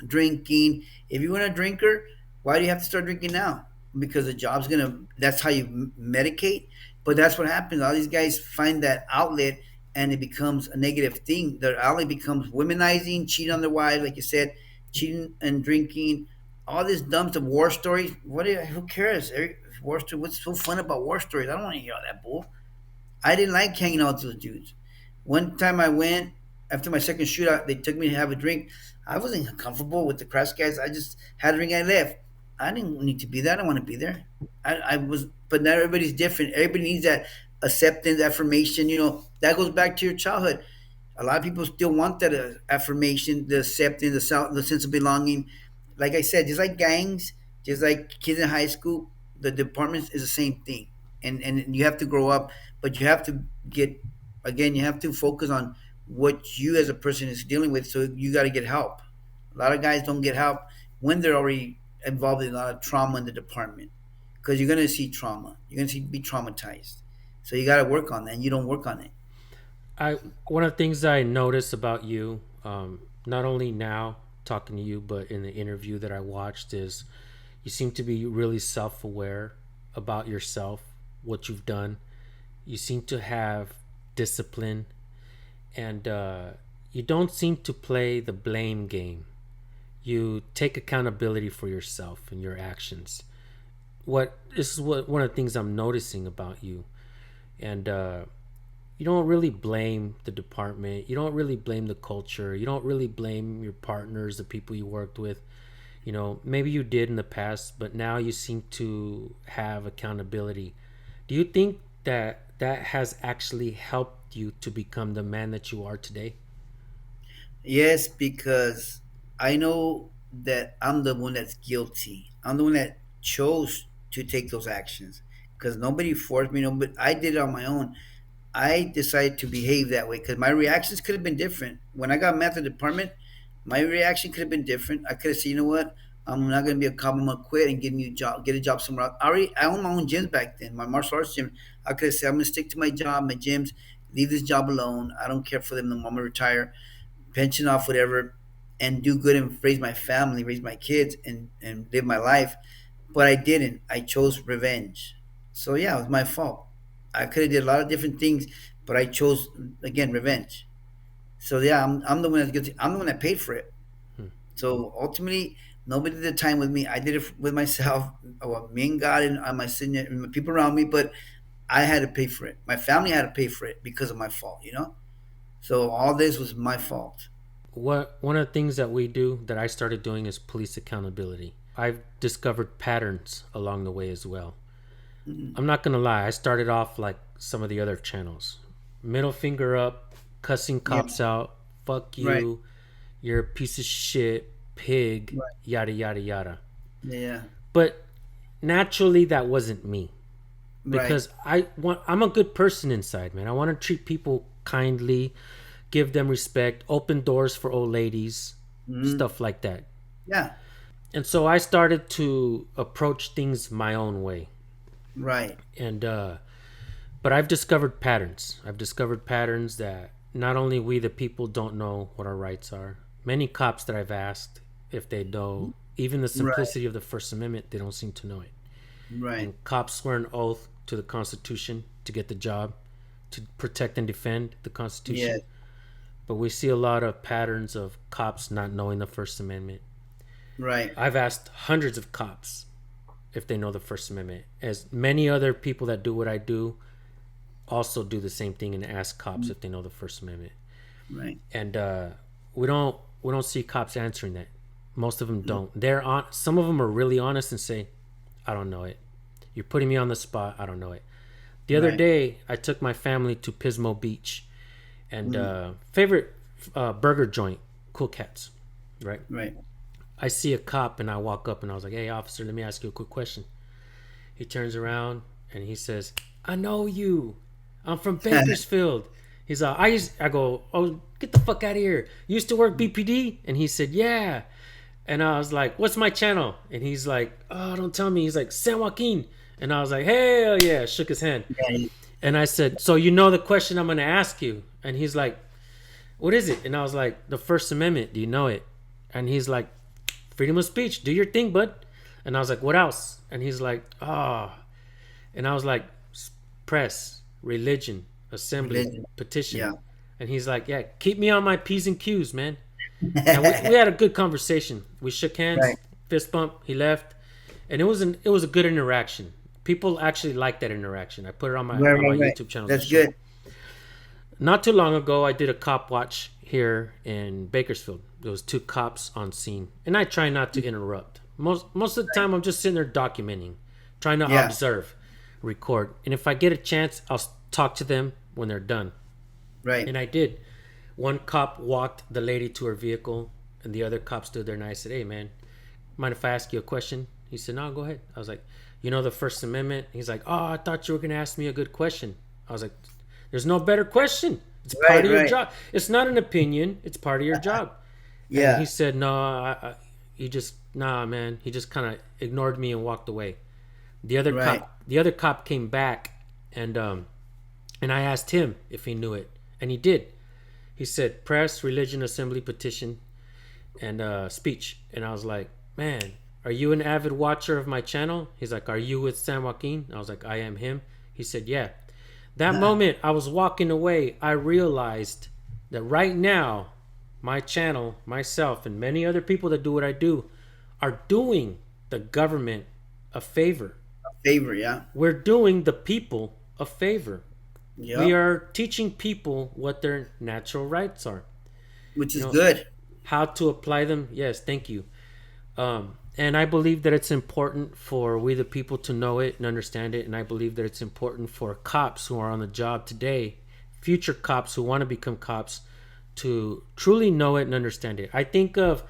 drinking. If you want a drinker, why do you have to start drinking now? Because the job's gonna. That's how you medicate. But that's what happens. All these guys find that outlet, and it becomes a negative thing. Their outlet becomes womanizing, cheating on their wives, like you said, cheating and drinking. All this dumb stuff, war stories. Who cares? War story. What's so fun about war stories? I don't want to hear all that bull. I didn't like hanging out with those dudes. One time I went after my second shootout, they took me to have a drink. I wasn't comfortable with the crash guys. I just had a drink. I left. I didn't need to be there. I don't want to be there. I was, but not everybody's different. Everybody needs that acceptance, affirmation. That goes back to your childhood. A lot of people still want that affirmation, the acceptance, the sense of belonging. Like I said, just like gangs, just like kids in high school, the department is the same thing. And you have to grow up, but you have to get again. You have to focus on what you as a person is dealing with. So you got to get help. A lot of guys don't get help when they're already involved in a lot of trauma in the department because you're gonna see trauma. You're gonna be traumatized. So you got to work on that. And you don't work on it. I One of the things I noticed about you, not only now talking to you, but in the interview that I watched, is you seem to be really self-aware about yourself, what you've done. You seem to have discipline, and you don't seem to play the blame game. You take accountability for yourself and your actions. This is what one of the things I'm noticing about you, and you don't really blame the department. You don't really blame the culture. You don't really blame your partners, the people you worked with. Maybe you did in the past, but now you seem to have accountability. Do you think that that has actually helped you to become the man that you are today? Yes, because I know that I'm the one that's guilty. I'm the one that chose to take those actions because nobody forced me. No, but I did it on my own. I decided to behave that way because my reactions could have been different. When I got mad at the department, my reaction could have been different. I could have said, you know what, I'm not going to be a cop. I'm going to quit and get a job somewhere else. I owned my own gyms back then, my martial arts gym. I could have said, I'm going to stick to my job, my gyms, leave this job alone. I don't care for them no more. I'm going to retire. pension off whatever, and do good and raise my family, raise my kids, and live my life. But I didn't. I chose revenge. So yeah, it was my fault. I could have did a lot of different things, but I chose again revenge. So yeah, I'm the one that's guilty. I'm the one that paid for it. Hmm. So ultimately, nobody did the time with me. I did it with myself. Well, me and God and my senior and the people around me. But I had to pay for it. My family had to pay for it because of my fault. So all this was my fault. What one of the things that we do that I started doing is police accountability. I've discovered patterns along the way as well. Mm-hmm. I'm not gonna lie, I started off like some of the other channels. Middle finger up, cussing Yeah. cops out, fuck Right. you, you're a piece of shit, pig, Right. yada yada yada. Yeah. But naturally that wasn't me. Right. Because I'm a good person inside, man. I want to treat people kindly, give them respect, open doors for old ladies, Mm-hmm. stuff like that. Yeah. And so I started to approach things my own way. Right. And but I've discovered patterns. I've discovered patterns that not only we the people don't know what our rights are. Many cops that I've asked if they know even the Right. simplicity of the First Amendment, they don't seem to know it. Right. And cops swear an oath to the Constitution to get the job, to protect and defend the Yeah. Constitution. But we see a lot of patterns of cops not knowing the First Amendment. Right. I've asked hundreds of cops if they know the First Amendment, as many other people that do what I do also do the same thing and ask cops if they know the First Amendment. Right. And we don't see cops answering that. Most of them don't. They're on. Some of them are really honest and say, "I don't know it. You're putting me on the spot. I don't know it." The other Right. day, I took my family to Pismo Beach, and Mm. favorite burger joint, Cool Cats, right? Right. I see a cop and I walk up and I was like, "Hey, officer, let me ask you a quick question." He turns around and he says, "I know you. I'm from Bakersfield." He's like, I go, "Oh, get the fuck out of here. You used to work BPD?" And he said, "Yeah." And I was like, "What's my channel?" And he's like, "Oh, don't tell me." He's like, "San Joaquin." And I was like, "Hell yeah." Shook his hand. Yeah. And I said, "So you know the question I'm going to ask you?" And he's like, "What is it?" And I was like, "The First Amendment. Do you know it?" And he's like, "Freedom of speech. Do your thing, bud." And I was like, "What else?" And he's like, "Ah." Oh. And I was like, "Press, religion, assembly, Religion. petition." Yeah. And he's like, "Yeah, keep me on my P's and Q's, man." And we had a good conversation. We shook hands, Right. fist bump. He left, and it was a good interaction. People actually liked that interaction. I put it Right. on my Right. Right. YouTube channel to That's show. good. Not too long ago, I did a cop watch here in Bakersfield. There was two cops on scene, and I try not to interrupt. Most of the time, I'm just sitting there documenting, trying to Yeah. observe, record, and if I get a chance, I'll talk to them when they're done. Right. And I did. One cop walked the lady to her vehicle, and the other cop stood there, and I said, "Hey, man, mind if I ask you a question?" He said, "No, go ahead." I was like, "You know the First Amendment?" He's like, "Oh, I thought you were going to ask me a good question." I was like, "There's no better question. It's part Right. of your Right. job. It's not an opinion. It's part of your job." And he Yeah. said, "No, he just, nah, man." He just kind of ignored me and walked away. Right. The other cop came back, and I asked him if he knew it, and he did. He said, "Press, religion, assembly, petition, and speech." And I was like, "Man, are you an avid watcher of my channel?" He's like, "Are you with San Joaquin?" I was like, "I am him." He said, "Yeah." That moment I was walking away, I realized that right now, my channel, myself, and many other people that do what I do are doing the government a favor. Favor. Yeah. We're doing the people a favor. We Yep. are teaching people what their natural rights are. Which You is know, good. how to apply them. Yes, thank you. And I believe that it's important for we the people to know it and understand it. And I believe that it's important for cops who are on the job today, future cops who want to become cops, to truly know it and understand it. I think of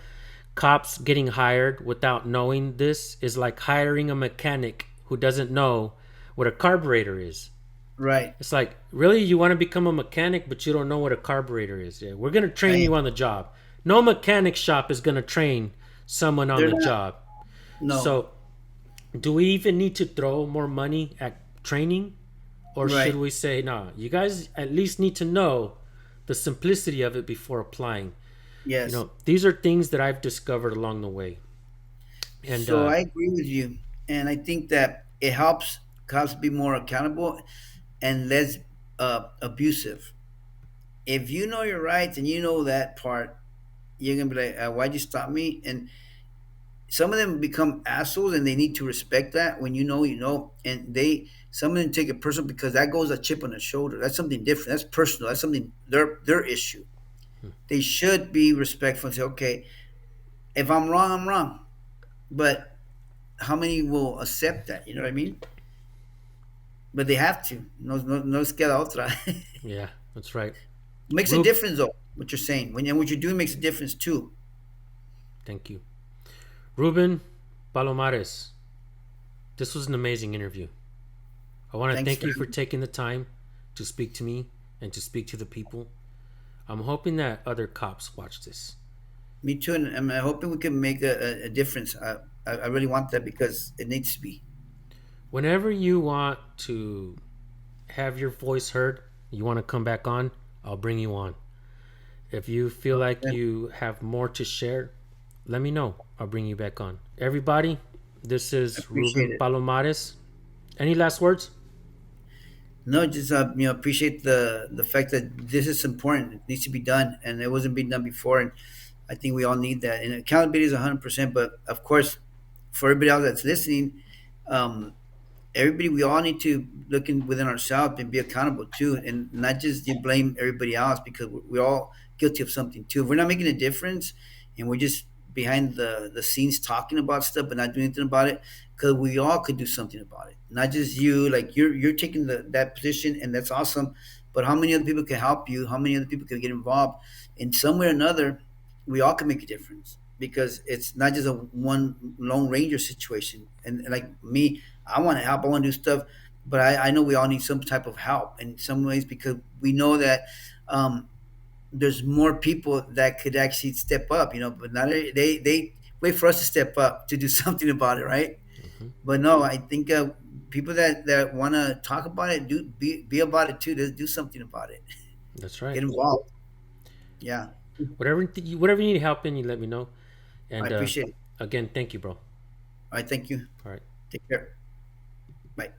cops getting hired without knowing this is like hiring a mechanic who doesn't know what a carburetor is. Right. It's like, really, you want to become a mechanic, but you don't know what a carburetor is. Yeah, we're going to train Right. you on the job. No mechanic shop is going to train someone on They're the not. job. No. So, do we even need to throw more money at training? Or should Right. we say, nah, you guys at least need to know the simplicity of it before applying? Yes. These are things that I've discovered along the way. And So I agree with you, and I think that it helps cops be more accountable and less abusive. If you know your rights and you know that part, you're gonna be like, "Why'd you stop me?" And some of them become assholes, and they need to respect that. When you know, you know, and some of them take it personal because that goes a chip on the shoulder. That's something different. That's personal. That's something their issue. They should be respectful and say, "Okay, if I'm wrong, I'm wrong." But how many will accept that? You know what I mean? But they have to. No, no, no es queda otra. yeah, that's right. Makes a Rube, difference though. What you're saying, when what you're doing makes a difference too. thank you. Ruben Palomares, this was an amazing interview. I want to Thanks thank for you for having me. taking the time to speak to me and to speak to the people. I'm hoping that other cops watch this. Me too, and I'm hoping we can make a difference. I really want that because it needs to be. Whenever you want to have your voice heard, you want to come back on, I'll bring you on. If you feel like Okay. you have more to share, let me know. I'll bring you back on. Everybody, this I is appreciate Ruben it. Palomares. Any last words? No, just appreciate the fact that this is important. It needs to be done, and it wasn't being done before. And I think we all need that. And accountability is 100%. But of course, for everybody else that's listening, um, everybody, we all need to look within ourselves and be accountable too, and not just you blame everybody else because we're all guilty of something too. If we're not making a difference, and we're just behind the scenes talking about stuff but not doing anything about it, because we all could do something about it. Not just you, like you're taking that position, and that's awesome. But how many other people can help you? How many other people can get involved in some way or another? We all can make a difference because it's not just a one lone ranger situation. And like me, I want to help. I want to do stuff, but I know we all need some type of help in some ways because we know that there's more people that could actually step up. But not they wait for us to step up to do something about it, right? Hmm. But no, I think people that want to talk about it be about it too. Do something about it. That's right. Get involved. Yeah, Whatever you need help in, you let me know. I And appreciate it. again, thank you, bro. All right, thank you. All right. Take care. Bye.